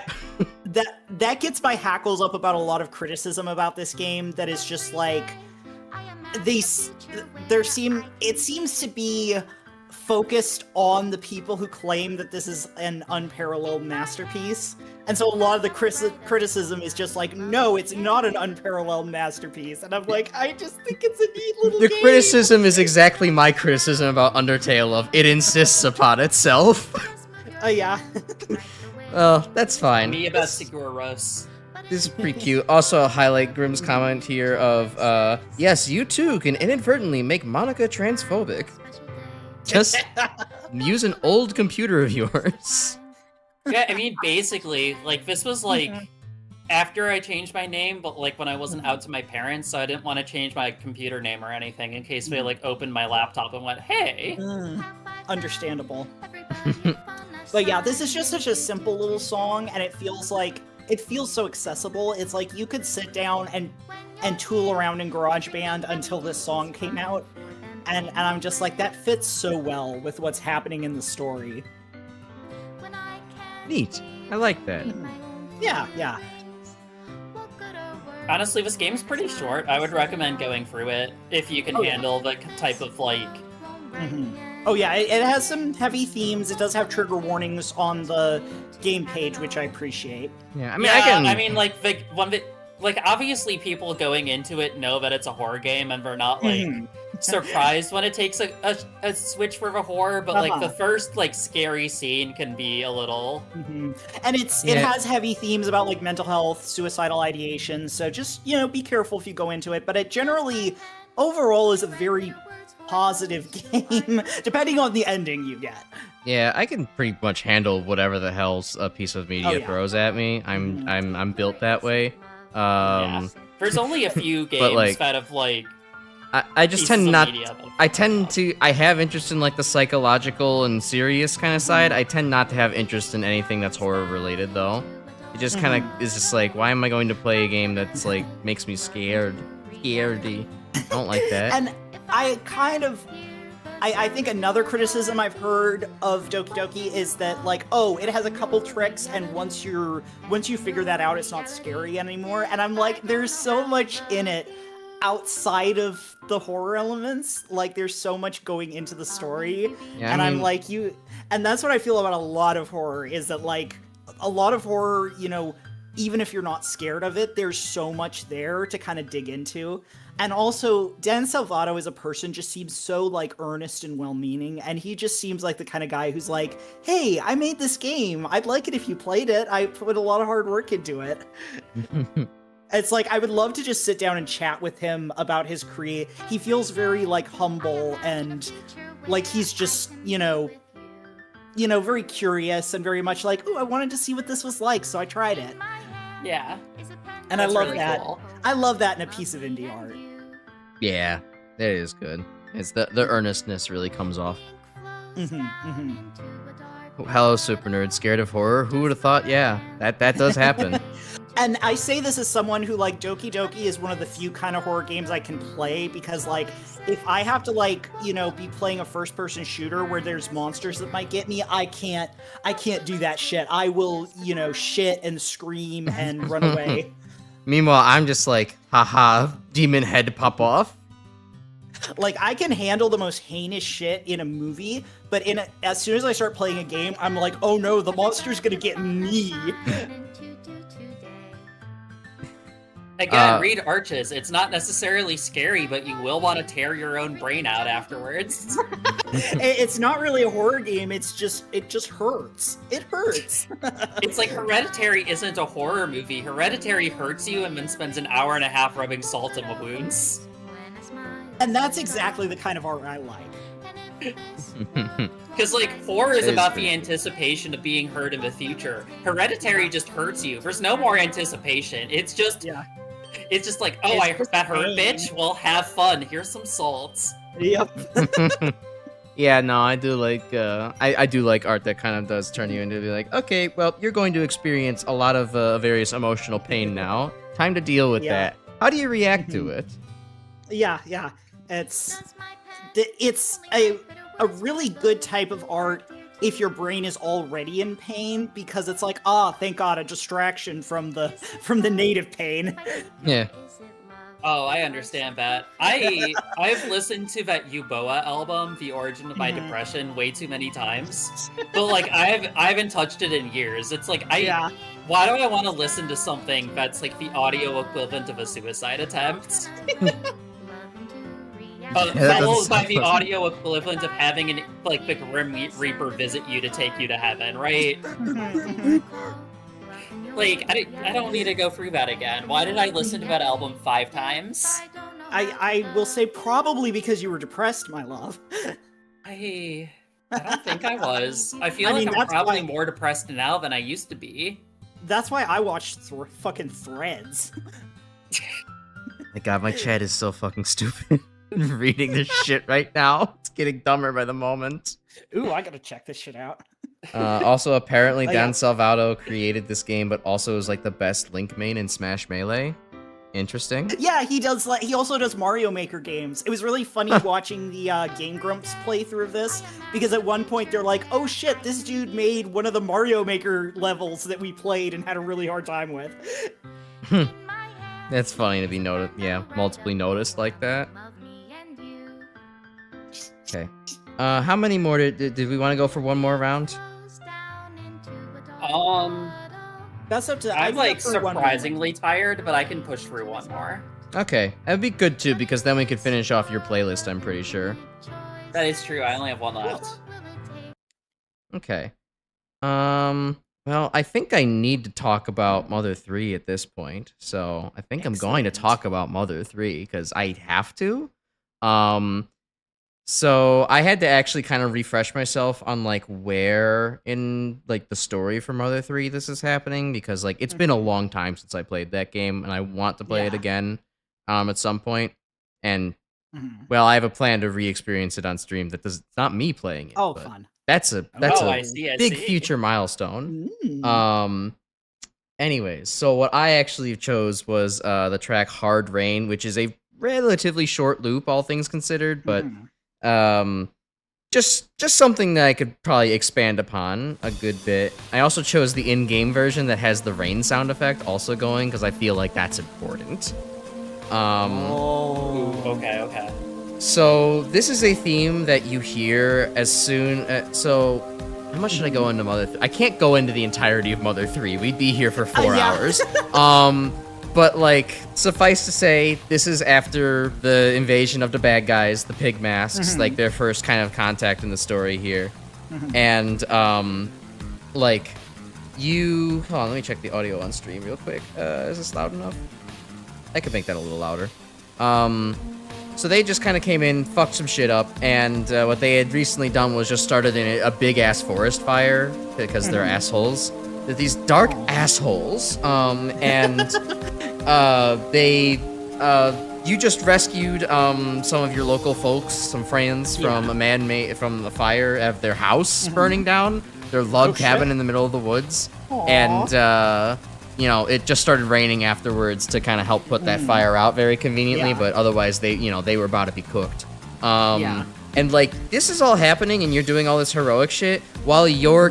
that gets my hackles up about a lot of criticism about this game. That is just like it seems to be focused on the people who claim that this is an unparalleled masterpiece. And so a lot of the criticism is just like, no, it's not an unparalleled masterpiece. And I'm like, I just think it's a neat little game. The criticism is exactly my criticism about Undertale of it insists upon itself. Oh, yeah. Oh, that's fine. Me about Seguros. This is pretty cute. Also, highlight Grim's comment here of, yes, you too can inadvertently make Monica transphobic. Just use an old computer of yours. Yeah, I mean, basically, like, this was, like, after I changed my name, but, like, when I wasn't out to my parents, so I didn't want to change my computer name or anything in case they, like, opened my laptop and went, hey! Understandable. But yeah, this is just such a simple little song, and it feels so accessible. It's like you could sit down and tool around in GarageBand until this song came out. And I'm just like, that fits so well with what's happening in the story. Neat. I like that. Yeah. Honestly, this game's pretty short. I would recommend going through it if you can handle the type of, like... Oh yeah, it has some heavy themes. It does have trigger warnings on the game page, which I appreciate. Yeah, I mean, like, obviously people going into it know that it's a horror game, and they're not, like... surprised when it takes a switch for the horror, but like the first like scary scene can be a little and it has heavy themes about like mental health, suicidal ideation, so just, you know, be careful if you go into it. But it generally overall is a very positive game, depending on the ending you get. Yeah, I can pretty much handle whatever the hell's a piece of media throws at me. I'm built that way. There's only a few games that have like I just tend not. I have interest in like the psychological and serious kind of side. I tend not to have interest in anything that's horror related, though. It just kind of is just like, why am I going to play a game that's like makes me scared? Scaredy. I don't like that. And I think another criticism I've heard of Doki Doki is that, like, oh, it has a couple tricks, and once you figure that out, it's not scary anymore. And I'm like, there's so much in it outside of the horror elements. Like, there's so much going into the story. Yeah, and I'm like, and that's what I feel about a lot of horror, is that, like, a lot of horror, you know, even if you're not scared of it, there's so much there to kind of dig into. And also, Dan Salvato as a person just seems so, like, earnest and well-meaning, and he just seems like the kind of guy who's like, hey, I made this game, I'd like it if you played it, I put a lot of hard work into it. It's like, I would love to just sit down and chat with him about his he feels very, like, humble, and, like, he's just, you know, you know, very curious and very much like, ooh, I wanted to see what this was like, so I tried it. Yeah. And That's I love really that. cool. I love that in a piece of indie art. Yeah, that is good. It's the earnestness really comes off. Hello, Super Nerd. Scared of horror? Who would have thought? Yeah, that does happen. And I say this as someone who, like, Doki Doki is one of the few kind of horror games I can play, because, like, if I have to, like, you know, be playing a first-person shooter where there's monsters that might get me, I can't do that shit. I will, you know, shit and scream and run away. Meanwhile, I'm just like, haha, demon head pop off. Like, I can handle the most heinous shit in a movie, but as soon as I start playing a game, I'm like, oh no, the monster's gonna get me. Again, read Arches. It's not necessarily scary, but you will want to tear your own brain out afterwards. It's not really a horror game, it just hurts. It hurts. It's like Hereditary isn't a horror movie. Hereditary hurts you and then spends an hour and a half rubbing salt in the wounds. And that's exactly the kind of art I like. Because, like, horror is It is about good. the anticipation of being hurt in the future. Hereditary just hurts you. There's no more anticipation. It's just, Yeah. it's just like, oh, It's I just that hurt, pain. bitch. Well, have fun. Here's some salts. Yep. Yeah, no, I do like I do like art that kind of does turn you into be like, okay, well, you're going to experience a lot of various emotional pain now. Time to deal with Yeah. that. How do you react to it? Yeah. It's a really good type of art if your brain is already in pain, because it's like, thank God, a distraction from the native pain. Yeah. Oh, I understand that. I've listened to that Euboa album, The Origin of My Depression, way too many times. But like I haven't touched it in years. It's like why do I want to listen to something that's like the audio equivalent of a suicide attempt? Followed by the audio equivalent of having the Grim Reaper visit you to take you to heaven, right? Like, I don't need to go through that again. Why did I listen to that album 5 times? I will say probably because you were depressed, my love. I don't think I was. I feel like I'm that's probably why- more depressed now than I used to be. That's why I watched fucking Threads. My God, my chat is so fucking stupid. Reading this shit right now. It's getting dumber by the moment. Ooh, I gotta check this shit out. Also, apparently, Oh, Dan yeah. Salvato created this game, but also is like the best Link main in Smash Melee. Interesting. Yeah, he also does Mario Maker games. It was really funny watching the Game Grumps playthrough of this, because at one point they're like, oh shit, this dude made one of the Mario Maker levels that we played and had a really hard time with. That's funny to be multiply noticed like that. Okay. How many more did we want to go for one more round? That's up to I'm I'd go for one more. surprisingly tired, but I can push through one more. Okay, that'd be good too, because then we could finish off your playlist, I'm pretty sure. That is true. I only have one left. Okay. Well, I think I need to talk about Mother 3 at this point, so I think I'm going to talk about Mother 3, because I have to. So I had to actually kind of refresh myself on like where in like the story for Mother 3 this is happening, because like it's been a long time since I played that game and I want to play it again at some point. And well, I have a plan to re-experience it on stream. It's not me playing it. Oh, but fun. That's a I see. big future milestone. Mm. Anyways, so what I actually chose was the track Hard Rain, which is a relatively short loop, all things considered, but just something that I could probably expand upon a good bit. I also chose the in-game version that has the rain sound effect also going, because I feel like that's important. Okay. So this is a theme that you hear as soon. So how much should I go into Mother 3? I can't go into the entirety of Mother 3. We'd be here for 4 hours. But like, suffice to say, this is after the invasion of the bad guys, the pig masks, like their first kind of contact in the story here. And like you, hold on, let me check the audio on stream real quick. Is this loud enough? I could make that a little louder. So they just kind of came in, fucked some shit up, and what they had recently done was just started in a big-ass forest fire, because they're assholes. They're these dark assholes, and you just rescued some of your local folks, some friends from from the fire of their house burning down, their log cabin in the middle of the woods. Aww. And you know, it just started raining afterwards to kind of help put that fire out very conveniently, but otherwise they were about to be cooked. And like this is all happening and you're doing all this heroic shit while your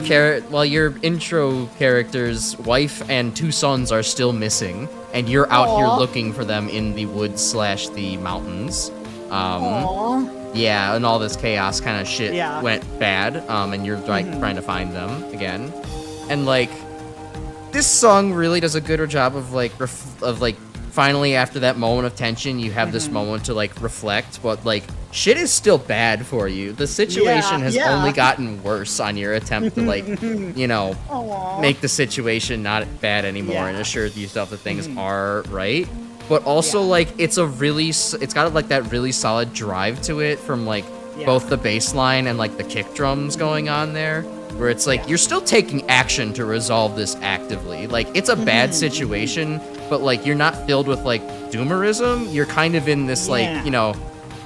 intro character's wife and 2 sons are still missing and you're out here looking for them in the woods / the mountains. Yeah, and all this chaos kind of shit went bad, and you're like trying to find them again. And like this song really does a gooder job of like finally after that moment of tension you have this moment to like reflect, but like shit is still bad for you. The situation has only gotten worse on your attempt to like make the situation not bad anymore and assure yourself that things are right. But also like it's got like that really solid drive to it from like both the bass line and like the kick drums going on there, where it's like you're still taking action to resolve this actively. Like it's a bad situation, but like you're not filled with like doomerism. You're kind of in this like,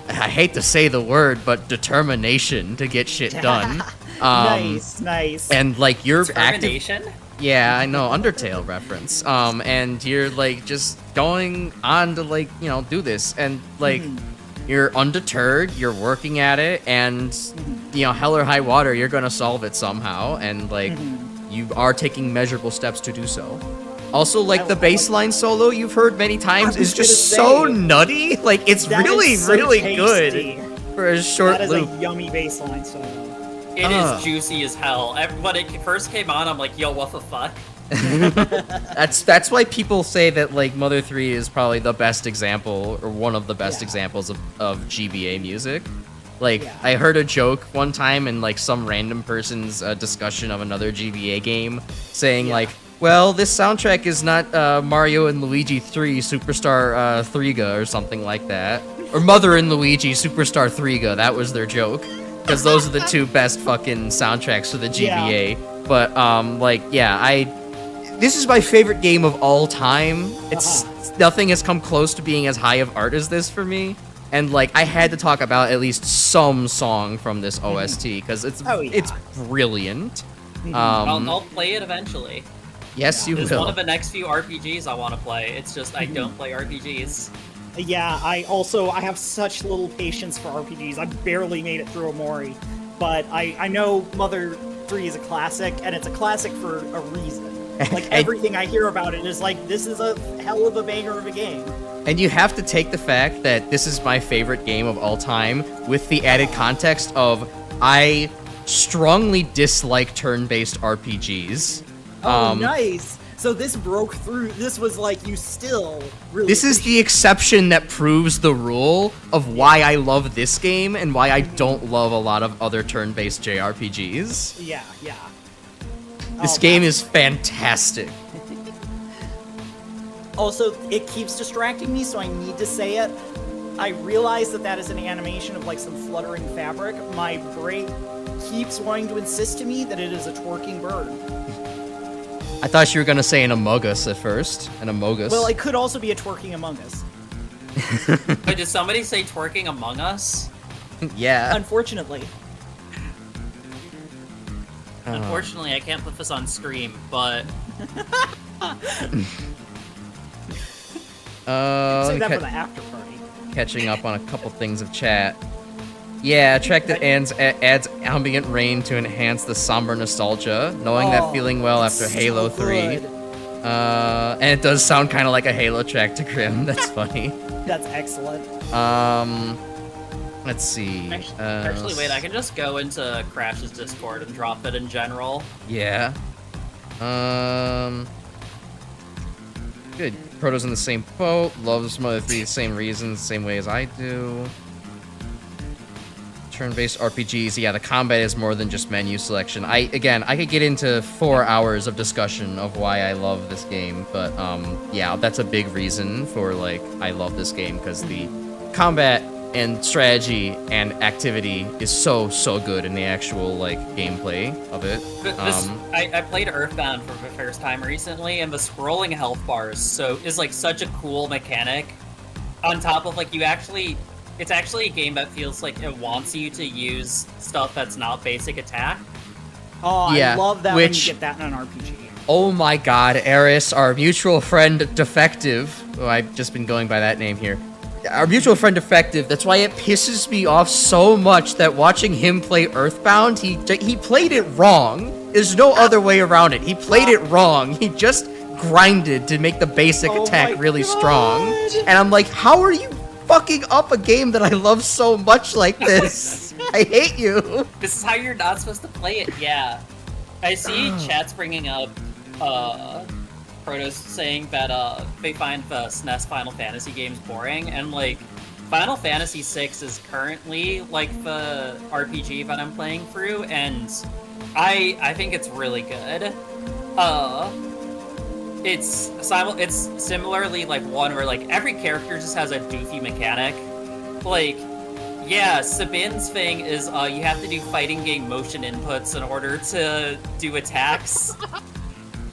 I hate to say the word, but determination to get shit done. Nice. And like you're Determination? Yeah, I know, Undertale reference. And you're like just going on to like, do this, and like you're undeterred, you're working at it, and hell or high water, you're gonna solve it somehow, and like you are taking measurable steps to do so. Also, like the bassline solo you've heard many times is just so nutty. Like it's really, really good for a short loop. That is a yummy bassline solo. It is juicy as hell. When it first came on, I'm like, yo, what the fuck? That's why people say that like Mother 3 is probably the best example or one of the best examples of GBA music. Like I heard a joke one time in like some random person's discussion of another GBA game saying like, well, this soundtrack is not Mario and Luigi 3 Superstar 3ga or something like that, or Mother and Luigi Superstar 3ga. That was their joke, because those are the 2 best fucking soundtracks for the GBA. But this is my favorite game of all time. It's nothing has come close to being as high of art as this for me. And like I had to talk about at least some song from this OST because it's brilliant. I'll play it eventually. Yes, you will. It's one of the next few RPGs I want to play. It's just I don't play RPGs. Yeah, I have such little patience for RPGs. I barely made it through Omori, but I know Mother 3 is a classic, and it's a classic for a reason. Like everything I hear about it is like, this is a hell of a banger of a game. And you have to take the fact that this is my favorite game of all time with the added context of I strongly dislike turn-based RPGs. Oh, nice. So this broke through. This was like you still really. This is the exception that proves the rule of why I love this game and why I don't love a lot of other turn-based JRPGs. Yeah. This game is fantastic. Also, it keeps distracting me, so I need to say it. I realize that is an animation of like some fluttering fabric. My brain keeps wanting to insist to me that it is a twerking bird. I thought you were gonna say an Among Us at first. An Among Us. Well, it could also be a twerking Among Us. Wait, did somebody say twerking Among Us? Yeah. Unfortunately. Unfortunately, I can't put this on stream, but... Save that for the after party. Catching up on a couple things of chat. Yeah, a track that adds ambient rain to enhance the somber nostalgia, knowing that feeling well after Halo 3. And it does sound kind of like a Halo track to Grim. That's funny. That's excellent. Let's see. Actually, wait, I can just go into Crash's Discord and drop it in general. Yeah. Good. Proto's in the same boat. Loves Mother 3 the same reasons, same way as I do. Turn-based RPGs, yeah, the combat is more than just menu selection. I could get into 4 hours of discussion of why I love this game, but yeah, that's a big reason for like I love this game because the combat and strategy and activity is so good in the actual like gameplay of it. I played Earthbound for the first time recently, and the scrolling health bars is like such a cool mechanic. On top of like it's actually a game that feels like it wants you to use stuff that's not basic attack. Oh, Yeah, I love that when you get that in an RPG. Oh my god, Eris, our mutual friend Defective. Oh, I've just been going by that name here. Our mutual friend Defective, that's why it pisses me off so much that watching him play Earthbound, he played it wrong. There's no other way around it. He played it wrong. He just grinded to make the basic attack really strong. And I'm like, how are you fucking up a game that I love so much like this? I hate you. This is how you're not supposed to play it, yeah. I see chat's bringing up Protos saying that they find the SNES Final Fantasy games boring, and like Final Fantasy VI is currently like the RPG that I'm playing through, and I think it's really good. It's similarly like one where like every character just has a doofy mechanic. Like, yeah, Sabin's thing is you have to do fighting game motion inputs in order to do attacks.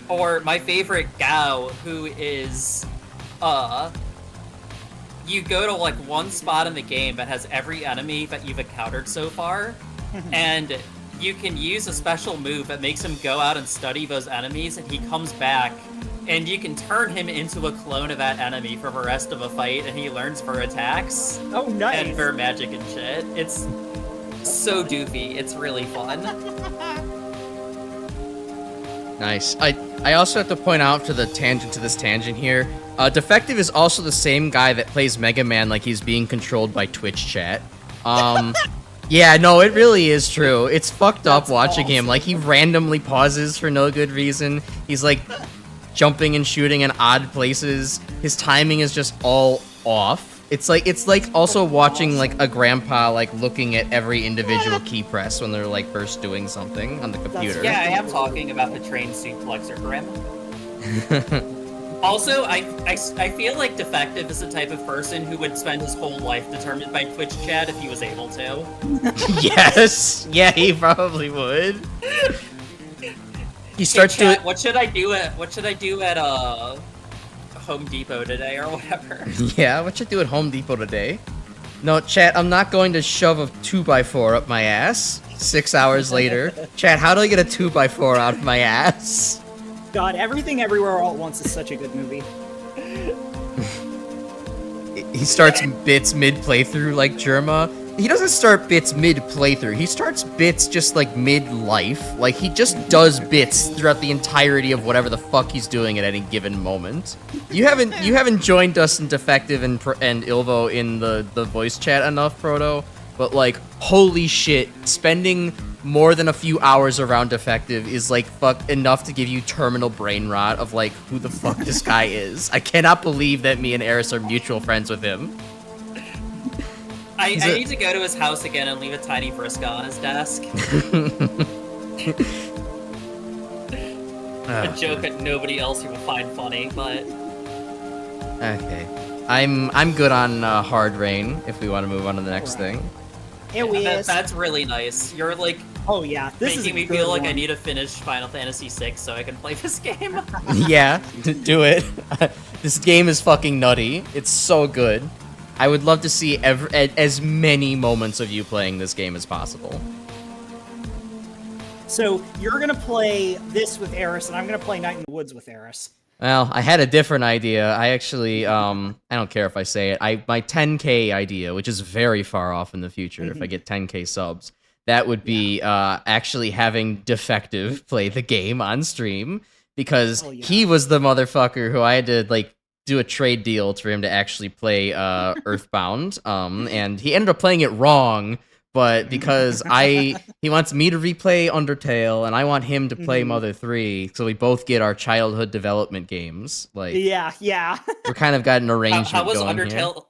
Or my favorite Gao, who is you go to like one spot in the game that has every enemy that you've encountered so far, and you can use a special move that makes him go out and study those enemies, and he comes back, and you can turn him into a clone of that enemy for the rest of a fight, and he learns their attacks. Oh, nice. And their magic and shit. It's so doofy. It's really fun. Nice. I also have to point out to this tangent here, Defective is also the same guy that plays Mega Man like he's being controlled by Twitch chat. Yeah, no, it really is true. It's fucked up watching him. Like, he randomly pauses for no good reason. He's, like, jumping and shooting in odd places. His timing is just all off. It's like also watching, like, a grandpa, like, looking at every individual key press when they're, like, first doing something on the computer. Yeah, I am talking about the trained suplexer Grim. Also, I feel like Defective is the type of person who would spend his whole life determined by Twitch chat if he was able to. Yes! Yeah, he probably would. He starts hey, chat, doing... What should I do at Home Depot today or whatever? Yeah, what should I do at Home Depot today? No, chat, I'm not going to shove a 2x4 up my ass. 6 hours later. Chat, how do I get a 2x4 out of my ass? God, Everything Everywhere All at Once is such a good movie. He starts bits mid-playthrough like Germa. He doesn't start bits mid-playthrough. He starts bits just like mid-life. Like, he just does bits throughout the entirety of whatever the fuck he's doing at any given moment. You haven't joined us in Defective and Ilvo in the voice chat enough, Proto, but like, holy shit, spending more than a few hours around Defective is like enough to give you terminal brain rot of like who the fuck this guy is. I cannot believe that me and Eris are mutual friends with him. I need to go to his house again and leave a tiny Vriska on his desk. A joke that nobody else will find funny, but okay. I'm good on Hard Rain if we want to move on to the next thing. That's really nice. You're like, oh yeah, this making me feel like I need to finish Final Fantasy VI so I can play this game. Yeah, do it. This game is fucking nutty. It's so good. I would love to see as many moments of you playing this game as possible. So you're gonna play this with Eris, and I'm gonna play Night in the Woods with Eris. Well, I had a different idea. I actually, I don't care if I say it. My 10K idea, which is very far off in the future, if I get 10K subs, that would be actually having Defective play the game on stream, because he was the motherfucker who I had to, like, do a trade deal for him to actually play Earthbound, and he ended up playing it wrong, but because he wants me to replay Undertale, and I want him to play Mother 3, so we both get our childhood development games. Like, yeah. We're kind of got an arrangement How was going Undertale? here.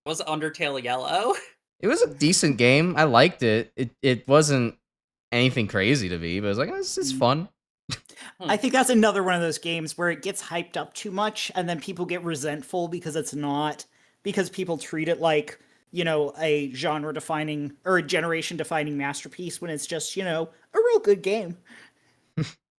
Was Undertale yellow? It was a decent game. I liked it. It wasn't anything crazy to me, but it was like, it's fun. I think that's another one of those games where it gets hyped up too much, and then people get resentful because it's not, because people treat it like a genre-defining or a generation-defining masterpiece when it's just, a real good game.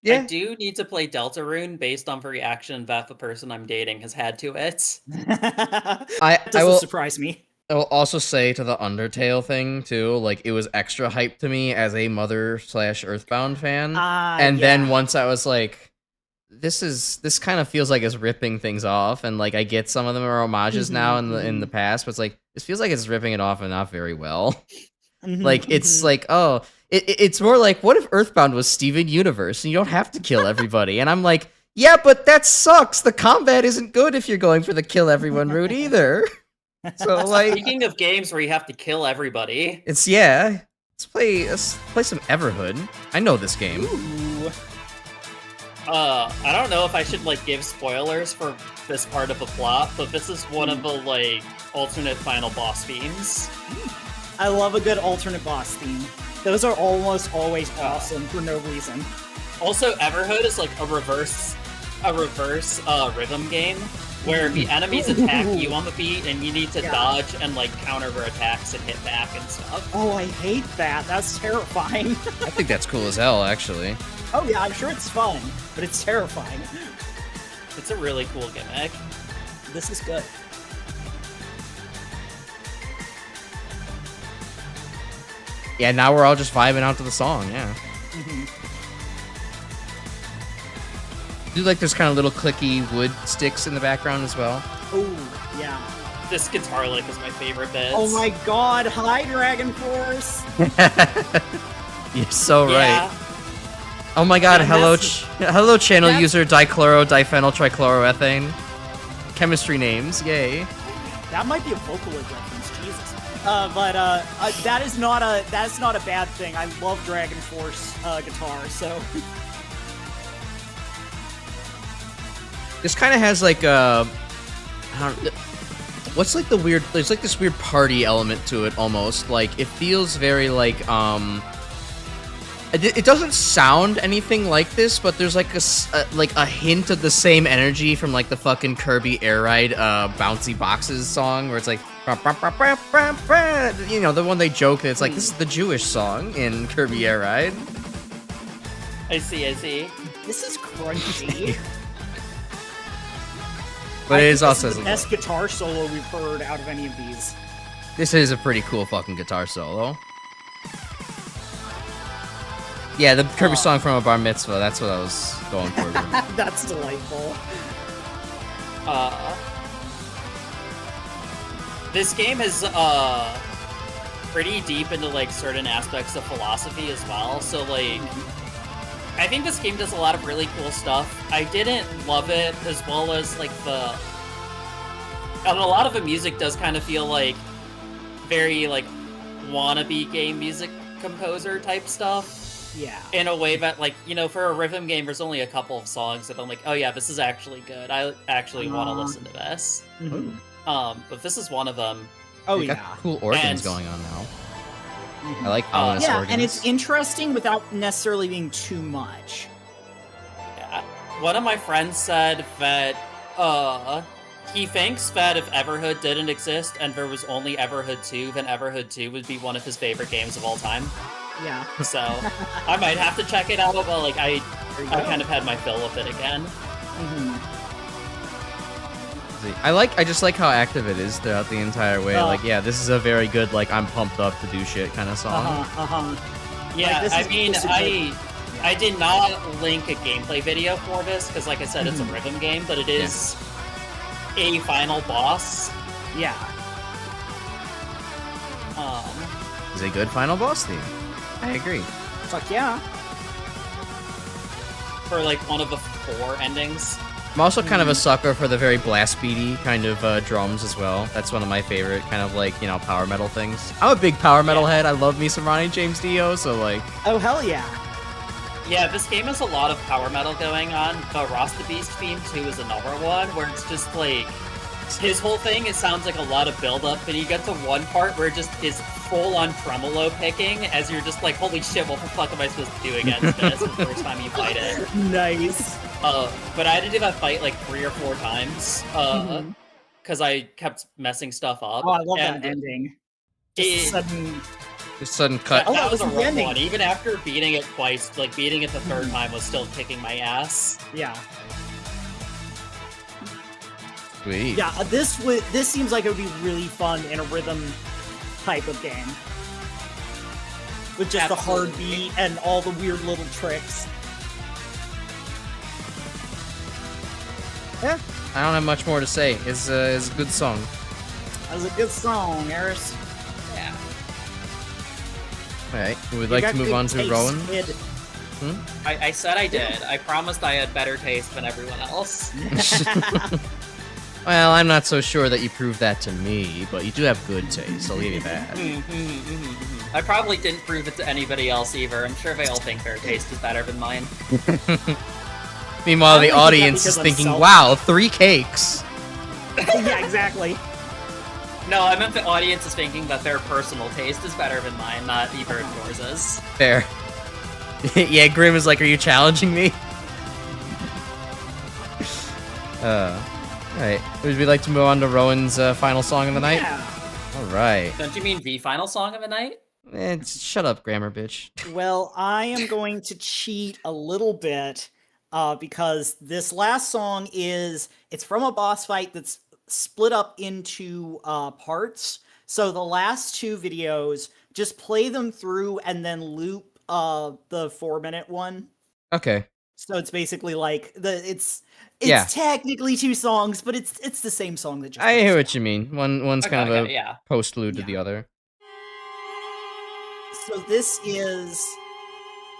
Yeah. I do need to play Deltarune based on the reaction that the person I'm dating has had to it. That doesn't will surprise me. I will also say to the Undertale thing too, like it was extra hype to me as a Mother/Earthbound fan. And then once I was like, this kind of feels like it's ripping things off, and like I get some of them are homages now in the past, but it's like this feels like it's ripping it off and not very well. Like it's like, oh, it's more like, what if Earthbound was Steven Universe and you don't have to kill everybody? And I'm like, yeah, but that sucks. The combat isn't good if you're going for the kill everyone route either. So like, speaking of games where you have to kill everybody, let's play some Everhood. I know this game. Ooh. I don't know if I should like give spoilers for this part of the plot, but this is one of the like alternate final boss themes. I love a good alternate boss theme. Those are almost always awesome for no reason. Also, Everhood is like a reverse rhythm game where the enemies attack you on the beat and you need to dodge and like counter their attacks and hit back and stuff. Oh, I hate that. That's terrifying. I think that's cool as hell, actually. Oh yeah, I'm sure it's fun, but it's terrifying. It's a really cool gimmick. This is good. Yeah, now we're all just vibing out to the song, yeah. Do like there's kind of little clicky wood sticks in the background as well. Oh, yeah. This guitar lick is my favorite bit. Oh my god, hi Dragon Force! You're so Yeah. right. Oh my god, hello channel user dichloro diphenyl trichloroethane. Chemistry names, yay. That might be a Vocaloid reference, Jesus. But that's not a bad thing. I love Dragon Force guitar, so This kind of has like a, what's like the weird, there's like this weird party element to it almost. Like it feels very like, it doesn't sound anything like this, but there's like a hint of the same energy from like the fucking Kirby Air Ride Bouncy Boxes song, where it's like, you know, the one they joke that it's like, this is the Jewish song in Kirby Air Ride. I see. this is crunchy. But it is also the best guitar solo we've heard out of any of these. This is a pretty cool fucking guitar solo. Yeah, the Kirby song from a bar mitzvah, that's what I was going for. That's delightful. This game is pretty deep into like certain aspects of philosophy as well. So like, I think this game does a lot of really cool stuff. I didn't love it as well as like and a lot of the music does kind of feel like very like wannabe game music composer type stuff. Yeah. In a way that like, you know, for a rhythm game, there's only a couple of songs that I'm like, oh yeah, this is actually good. I actually want to listen to this. But this is one of them. Oh They got yeah. cool organs going on now. I like ominous Yeah, organs. and it's interesting without necessarily being too much. Yeah. One of my friends said that he thinks that if Everhood didn't exist and there was only Everhood 2, then Everhood 2 would be one of his favorite games of all time. Yeah. So I might have to check it out, but like I kind of had my fill of it again. I just like how active it is throughout the entire way. Like, yeah, this is a very good, like, I'm pumped up to do shit kind of song. Yeah, Like, I mean, I did not link a gameplay video for this, because like I said, it's a rhythm game, but it is a final boss. Yeah. It's a good final boss theme. I agree. Fuck yeah. For like one of the 4 endings. I'm also kind of a sucker for the very blast beaty kind of drums as well. That's one of my favorite kind of like, you know, power metal things. I'm a big power metal head. I love me some Ronnie James Dio, so like... Oh, hell yeah. Yeah, this game has a lot of power metal going on. The Rasta Beast theme, too, is another one, where it's just like... His whole thing, it sounds like a lot of build-up, but you get to one part where it just is full-on tremolo picking, as you're just like, holy shit, what the fuck am I supposed to do against this the first time you fight it? Nice. But I had to do that fight like 3 or 4 times, because I kept messing stuff up. Oh, I love that ending. Just a sudden. Just sudden cut. Oh, that was a the rough ending. one. Even after beating it twice, like beating it the third time was still kicking my ass. Yeah. Sweet. Yeah, this seems like it would be really fun in a rhythm type of game. With just a hard Absolutely. beat and all the weird little tricks. Yeah. I don't have much more to say. It's a good song. That was a good song, Eris. Yeah. Alright, we would You like got to move good on to taste, Rowan. kid. I said I did. I promised I had better taste than everyone else. Well, I'm not so sure that you proved that to me, but you do have good taste. I'll give you that. I probably didn't prove it to anybody else either. I'm sure they all think their taste is better than mine. Meanwhile, I the only did that audience is because I'm thinking, selfish. wow, 3 cakes. Yeah, exactly. No, I meant the audience is thinking that their personal taste is better than mine, not either of yours. Fair. Yeah, Grim is like, are you challenging me? Alright. Would we like to move on to Rowan's final song of the night? Yeah. Alright. Don't you mean the final song of the night? Shut up, grammar bitch. Well, I am going to cheat a little bit because this last song it's from a boss fight that's split up into parts. So the last 2 videos, just play them through and then loop the 4-minute one. Okay. So it's basically like it's Yeah. technically 2 songs, but it's the same song that just. I hear what you mean. One's kind of a yeah. postlude to Yeah. the other. So this is,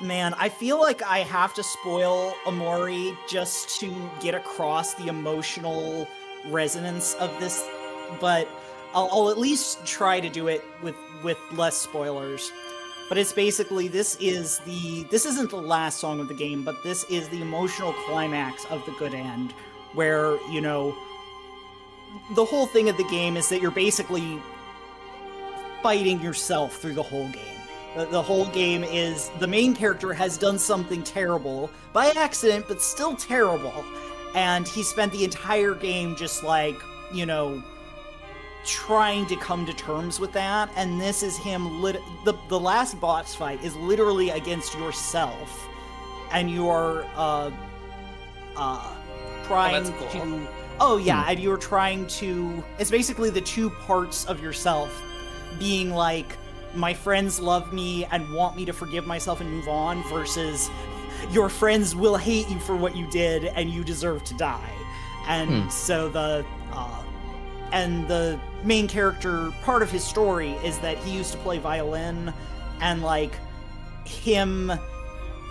man, I feel like I have to spoil Omori just to get across the emotional resonance of this, but I'll at least try to do it with less spoilers. But it's basically, this isn't the last song of the game, but this is the emotional climax of the good end, where, you know, the whole thing of the game is that you're basically fighting yourself through the whole game. The whole game is, the main character has done something terrible, by accident, but still terrible, and he spent the entire game just like, you know, trying to come to terms with that, and this is him, the last boss fight is literally against yourself, and you are, trying that's cool. to... Oh yeah, and you're trying to... It's basically the 2 parts of yourself being like, my friends love me and want me to forgive myself and move on, versus your friends will hate you for what you did and you deserve to die. And so the main character, part of his story is that he used to play violin, and like him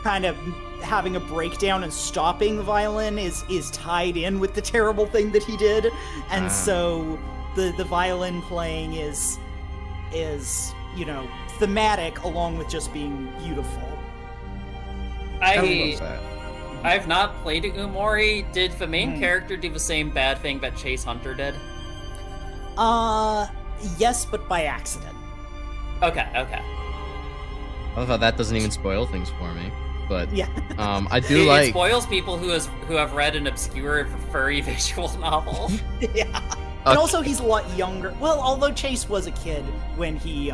kind of having a breakdown and stopping the violin is tied in with the terrible thing that he did, and so the violin playing is you know, thematic along with just being beautiful. I've not played Umori. Did the main character do the same bad thing that Chase Hunter did? Yes, but by accident. Okay. I love how that doesn't even spoil things for me. But Yeah. I do It like. spoils people who have read an obscure furry visual novel. Yeah. And also he's a lot younger. Well, although Chase was a kid when he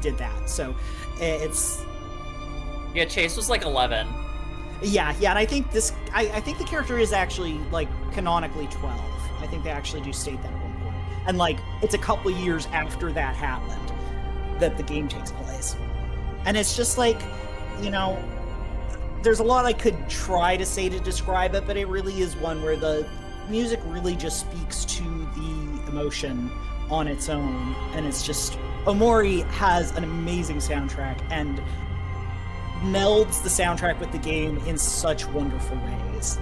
did that, so it's... Yeah, Chase was like 11. Yeah, and I think I think the character is actually, like, canonically 12. I think they actually do state that at one point. And, like, it's a couple years after that happened that the game takes place. And it's just like, you know, there's a lot I could try to say to describe it, but it really is one where the music really just speaks to the emotion on its own. And it's just... Omori has an amazing soundtrack and melds the soundtrack with the game in such wonderful ways.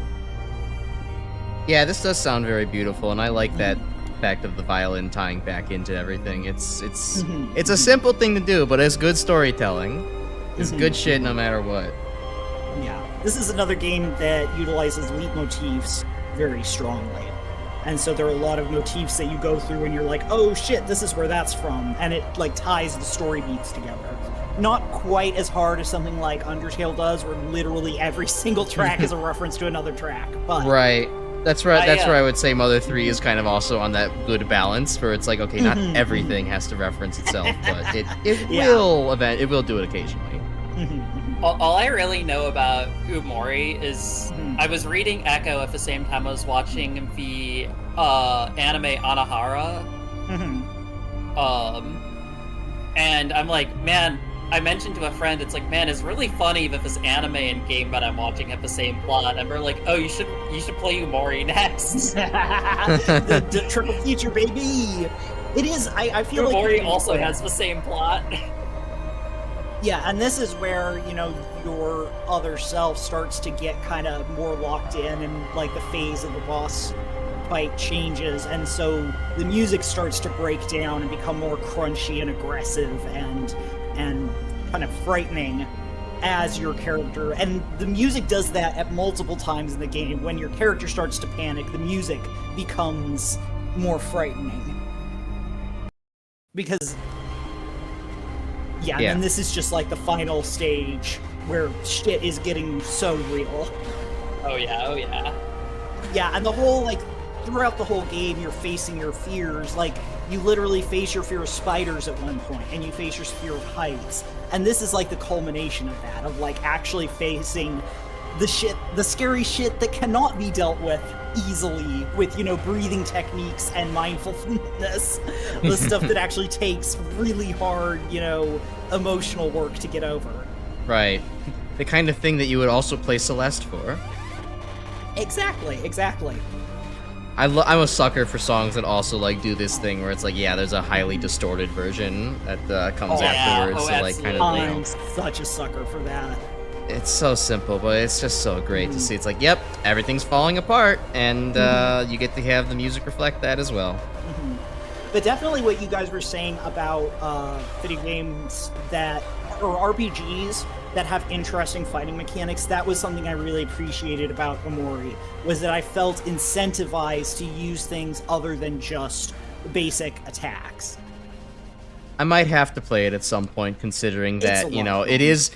Yeah, this does sound very beautiful, and I like that fact of the violin tying back into everything. It's a simple thing to do, but it's good storytelling. It's good shit no matter what. Yeah. This is another game that utilizes leitmotifs very strongly. And so there are a lot of motifs that you go through and you're like, oh shit, this is where that's from. And it like ties the story beats together. Not quite as hard as something like Undertale does, where literally every single track is a reference to another track. But Right. That's right. That's where I would say Mother 3 is kind of also on that good balance, where it's like, okay, not everything has to reference itself, but it will do it occasionally. All I really know about Umori is I was reading Echo at the same time I was watching the anime Anahara. And I'm like, man, I mentioned to a friend, it's like, man, it's really funny that this anime and game that I'm watching have the same plot. And we're like, oh, you should play Umori next. the triple feature, baby. It is. I feel Umori like also has the same plot. Yeah, and this is where, you know, your other self starts to get kind of more locked in, and like the phase of the boss fight changes, and so the music starts to break down and become more crunchy and aggressive and kind of frightening as your character. And the music does that at multiple times in the game. When your character starts to panic, the music becomes more frightening. Because and then this is just like the final stage where shit is getting so real. Oh yeah. Yeah, and the whole, like, throughout the whole game, you're facing your fears. Like, you literally face your fear of spiders at one point, and you face your fear of heights. And this is like the culmination of that, of like actually facing the scary shit that cannot be dealt with easily with, you know, breathing techniques and mindfulness. The stuff that actually takes really hard, you know, emotional work to get over. Right. The kind of thing that you would also play Celeste for. Exactly. I'm a sucker for songs that also like do this thing where it's like, yeah, there's a highly distorted version that comes afterwards. So like, kind of, you know, I'm such a sucker for that. It's so simple, but it's just so great to see. It's like, yep, everything's falling apart, and you get to have the music reflect that as well. But definitely what you guys were saying about video games or RPGs that have interesting fighting mechanics, that was something I really appreciated about Omori, was that I felt incentivized to use things other than just basic attacks. I might have to play it at some point, considering that, you know, it is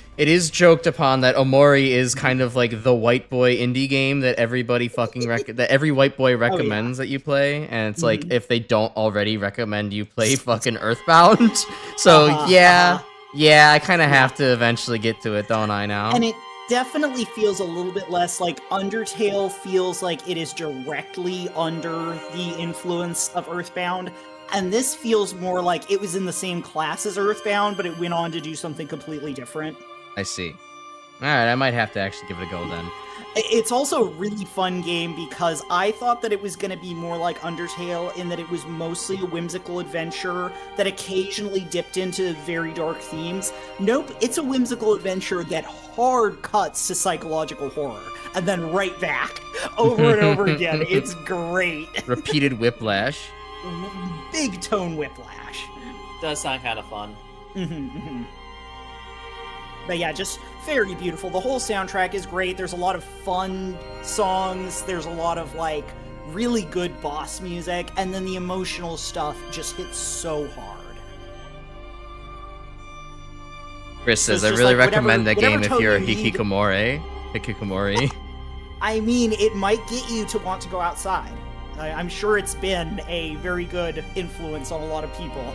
joked upon that Omori is kind of like the white boy indie game that everybody fucking that every white boy recommends that you play, and it's like, if they don't already recommend you play fucking Earthbound. So yeah, I kind of have to eventually get to it, don't I now? And it definitely feels a little bit less like Undertale feels like it is directly under the influence of Earthbound. And this feels more like it was in the same class as Earthbound, but it went on to do something completely different. I see. Alright, I might have to actually give it a go then. It's also a really fun game because I thought that it was going to be more like Undertale in that it was mostly a whimsical adventure that occasionally dipped into very dark themes. Nope, it's a whimsical adventure that hard cuts to psychological horror and then right back over and over again. It's great. Repeated whiplash. Big tone whiplash. Does sound kind of fun. But yeah, just very beautiful. The whole soundtrack is great. There's a lot of fun songs. There's a lot of, like, really good boss music. And then the emotional stuff just hits so hard. Chris says, I really like recommend that game if tone you're a you need. Hikikomori. I mean, it might get you to want to go outside. I'm sure it's been a very good influence on a lot of people.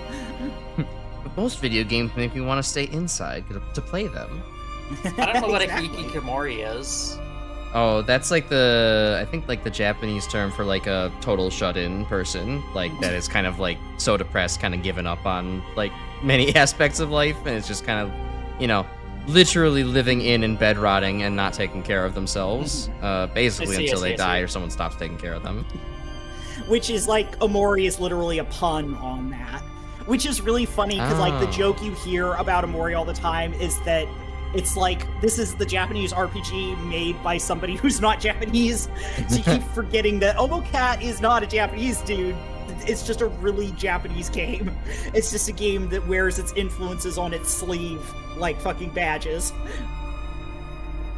But most video games make me want to stay inside to play them. I don't know what Exactly. a hikikomori is. Oh, that's like I think like the Japanese term for like a total shut-in person, like that is kind of like so depressed, kind of given up on like many aspects of life, and it's just kind of, you know, literally living in bed rotting and not taking care of themselves, basically until they die or someone stops taking care of them. Which is like, Omori is literally a pun on that. Which is really funny, because like the joke you hear about Omori all the time is that it's like, this is the Japanese RPG made by somebody who's not Japanese. So you keep forgetting that Omocat is not a Japanese dude. It's just a really Japanese game. It's just a game that wears its influences on its sleeve like fucking badges.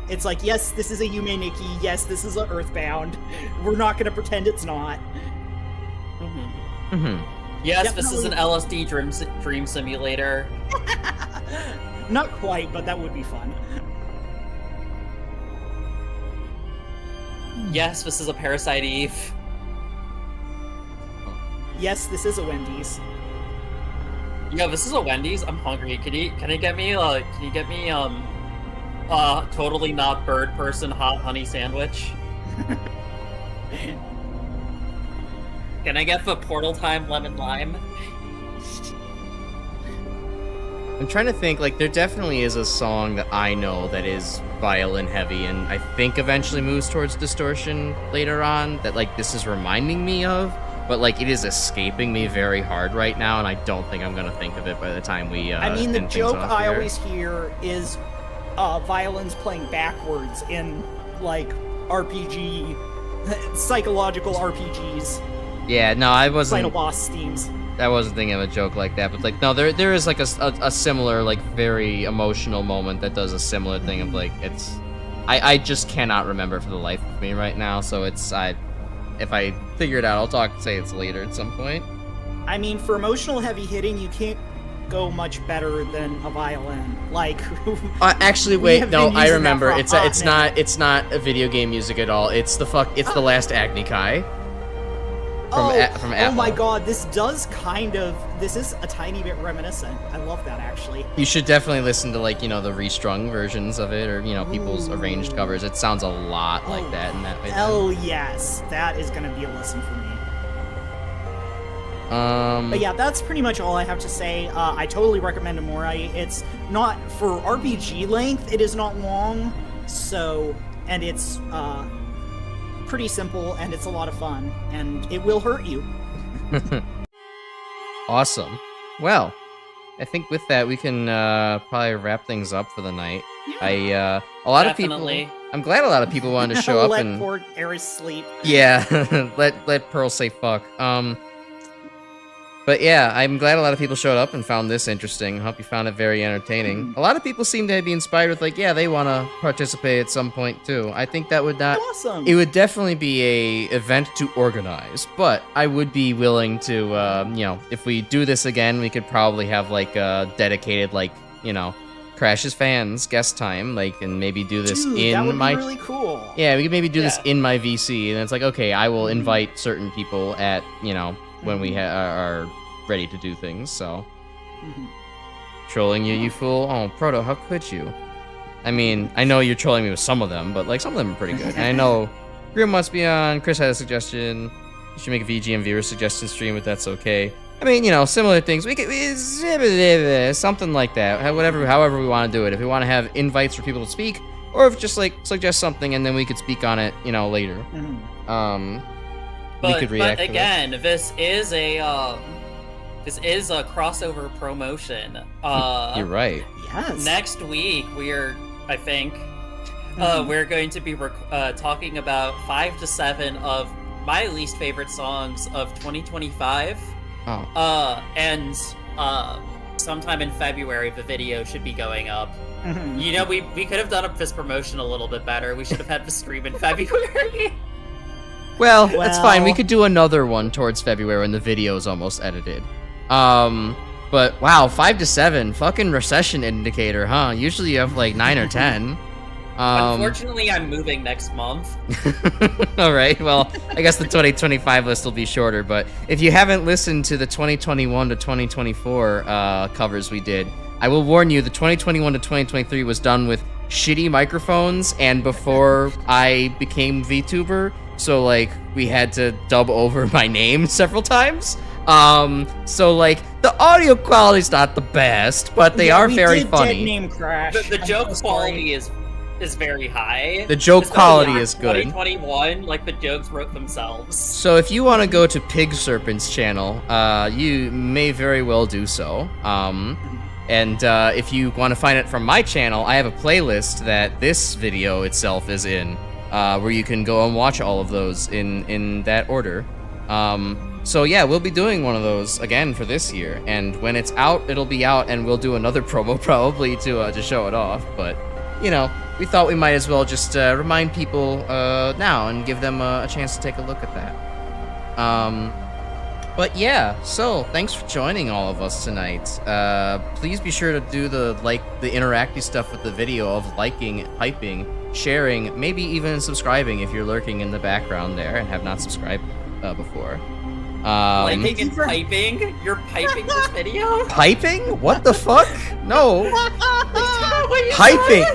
It's like, yes, this is a Yume Nikki. Yes, this is a Earthbound. We're not going to pretend it's not. Yes, Definitely. this is an LSD dream simulator. Not quite, but that would be fun. Yes, this is a Parasite Eve. Yes, this is a Wendy's. Yo, this is a Wendy's. I'm hungry. Can you get me totally not bird person hot honey sandwich? Can I get the Portal Time lemon lime? I'm trying to think, like, there definitely is a song that I know that is violin heavy, and I think eventually moves towards distortion later on, that, like, this is reminding me of, but, like, it is escaping me very hard right now, and I don't think I'm gonna think of it by the time we, I mean, the end things joke off I here. always hear is violins playing backwards in, like, RPG, psychological RPGs, Yeah, no, I final wasn't, boss themes. I wasn't thinking of a joke like that, but, like, no, there is, like, a similar, like, very emotional moment that does a similar thing of, like, it's, I just cannot remember for the life of me right now, so it's, if I figure it out, I'll say it's later at some point. I mean, for emotional heavy hitting, you can't go much better than a violin. Like, Actually, we wait, have no, been I using that remember. for a hot minute. It's not a video game music at all. It's the last Agni Kai. From oh my Atmo. god, this is a tiny bit reminiscent. I love that, actually. You should definitely listen to, like, you know, the restrung versions of it, or, you know, people's arranged covers. It sounds a lot like that in that way. Hell yes, that is gonna be a listen for me. But yeah, that's pretty much all I have to say. I totally recommend Amorai. It's not, for RPG length, it is not long, so, and it's, pretty simple, and it's a lot of fun, and it will hurt you. Awesome. Well, I think with that we can probably wrap things up for the night. Yeah. A lot Definitely. of people. I'm glad a lot of people wanted to show up Let and. poor Eris sleep. Yeah, let Pearl say fuck. But yeah, I'm glad a lot of people showed up and found this interesting. I hope you found it very entertaining. A lot of people seem to be inspired with, like, yeah, they want to participate at some point too. I think that would not. Awesome. It would definitely be a event to organize, but I would be willing to, you know, if we do this again, we could probably have, like, a dedicated, like, you know, Crash's fans guest time, like, and maybe do this Dude, in that would my. be really cool. Yeah, we could maybe do this Yeah. in my VC, and it's like, okay, I will invite certain people at, you know, when we are ready to do things, so. Trolling you, you fool? Oh, Proto, how could you? I mean, I know you're trolling me with some of them, but, like, some of them are pretty good. And I know Grim must be on, Chris had a suggestion, you should make a VGM viewer suggestion stream, but that's okay. I mean, you know, similar things. We could, something like that, however we want to do it. If we want to have invites for people to speak, or if just, like, suggest something and then we could speak on it, you know, later. We could react But to again, this is a crossover promotion. You're right. Yes. Next week, we're going to be talking about 5 to 7 of my least favorite songs of 2025. Oh. And sometime in February, the video should be going up. You know, we could have done up this promotion a little bit better. We should have had the stream in February. Well, that's fine. We Well- could do another one towards February when the video is almost edited. But wow, 5 to 7, fucking recession indicator, huh? Usually you have like 9 or 10. Unfortunately, I'm moving next month. All right. Well, I guess the 2025 list will be shorter. But if you haven't listened to the 2021 to 2024 covers we did, I will warn you: the 2021 to 2023 was done with shitty microphones, and before I became VTuber, so like we had to dub over my name several times. So like the audio quality's not the best, but they are very funny. Dead name Crash. The joke I'm so sorry. quality is very high. The joke Especially quality in is good. 2021, like the jokes wrote themselves. So if you want to go to PigSerpent's channel, you may very well do so. And if you want to find it from my channel, I have a playlist that this video itself is in, where you can go and watch all of those in that order. So yeah, we'll be doing one of those again for this year, and when it's out, it'll be out, and we'll do another promo probably to show it off. But you know, we thought we might as well just remind people now and give them a chance to take a look at that. But yeah, so thanks for joining all of us tonight. Please be sure to do the interactive stuff with the video of liking, hyping, sharing, maybe even subscribing if you're lurking in the background there and have not subscribed before. Liking and piping? You're piping this video? Piping? What the fuck? No. Hyping.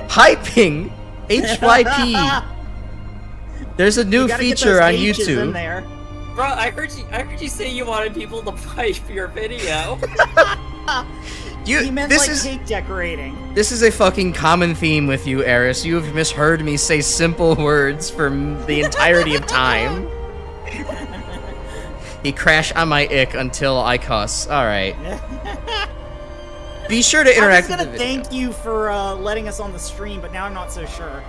HYP. There's a new feature on YouTube. In there. Bro, I heard you say you wanted people to pipe your video. He meant cake decorating. This is a fucking common theme with you, Eris. You have misheard me say simple words for the entirety of time. He crashed on my ick until I cuss. Alright. Be sure to interact with the video. I was gonna thank you for letting us on the stream, but now I'm not so sure.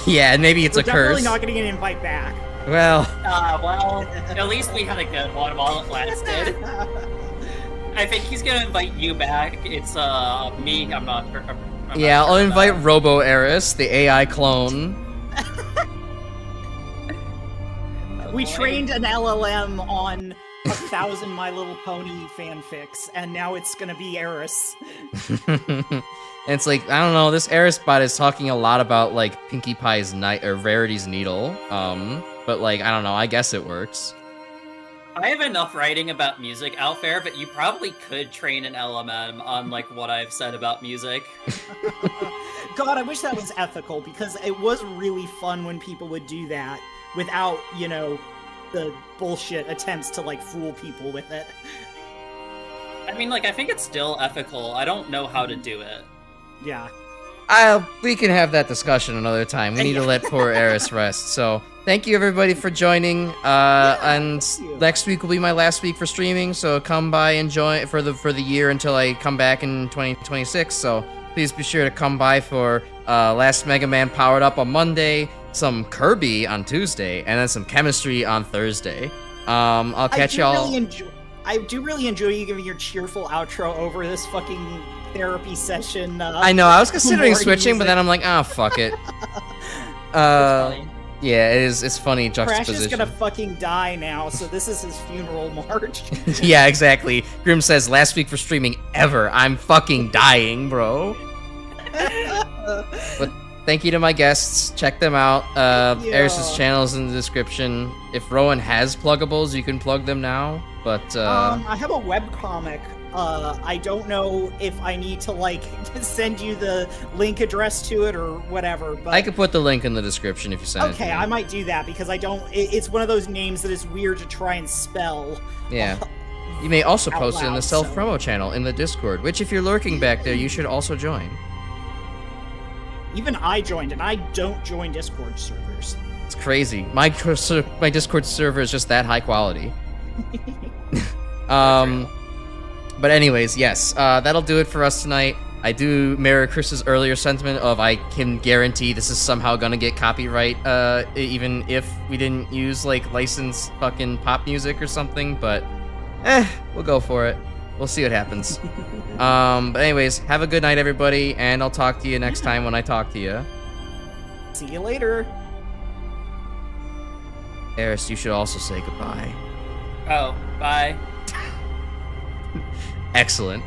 Yeah, maybe it's a curse. We're definitely not gonna get an invite back. Well, at least we had a good one while it lasted. I think he's gonna invite you back. It's me. I'm not. Yeah, I'll invite Robo Eris, the AI clone. We trained an LLM on 1,000 My Little Pony fanfics, and now it's gonna be Eris. And it's like, I don't know, this Eris bot is talking a lot about like Pinkie Pie's Rarity's Needle. But like, I don't know, I guess it works. I have enough writing about music out there, but you probably could train an LMM on like what I've said about music. God, I wish that was ethical, because it was really fun when people would do that without, you know, the bullshit attempts to like fool people with it. I mean, like, I think it's still ethical. I don't know how to do it. Yeah. We can have that discussion another time. We need to let poor Eris rest. So, thank you everybody for joining. And next week will be my last week for streaming. So come by and join for the year until I come back in 2026. So please be sure to come by for last Mega Man Powered Up on Monday, some Kirby on Tuesday, and then some Chemistry on Thursday. I'll catch y'all. I do really enjoy you giving your cheerful outro over this fucking therapy session. I know, I was considering switching, but then I'm like, ah, fuck it. Yeah, it's funny juxtaposition. Crash is gonna fucking die now, so this is his funeral march. Yeah, exactly. Grim says, last week for streaming ever. I'm fucking dying, bro. But thank you to my guests. Check them out. Eris's channel is in the description. If Rowan has pluggables, you can plug them now. But I have a webcomic. I don't know if I need to like send you the link address to it or whatever. But I could put the link in the description if you send it to me. Okay, I might do that because I don't. It's one of those names that is weird to try and spell. Yeah. You may also post it in the so. self-promo channel in the Discord, which if you're lurking back there, you should also join. Even I joined, and I don't join Discord servers. It's crazy. My Discord server is just that high quality. But anyways, yes, that'll do it for us tonight. I do mirror Chris's earlier sentiment of I can guarantee this is somehow gonna get copyright, even if we didn't use like licensed fucking pop music or something, but we'll go for it. We'll see what happens. But anyways, have a good night everybody, and I'll talk to you next time when I talk to you. See you later. Eris, you should also say goodbye. Oh, bye. Excellent.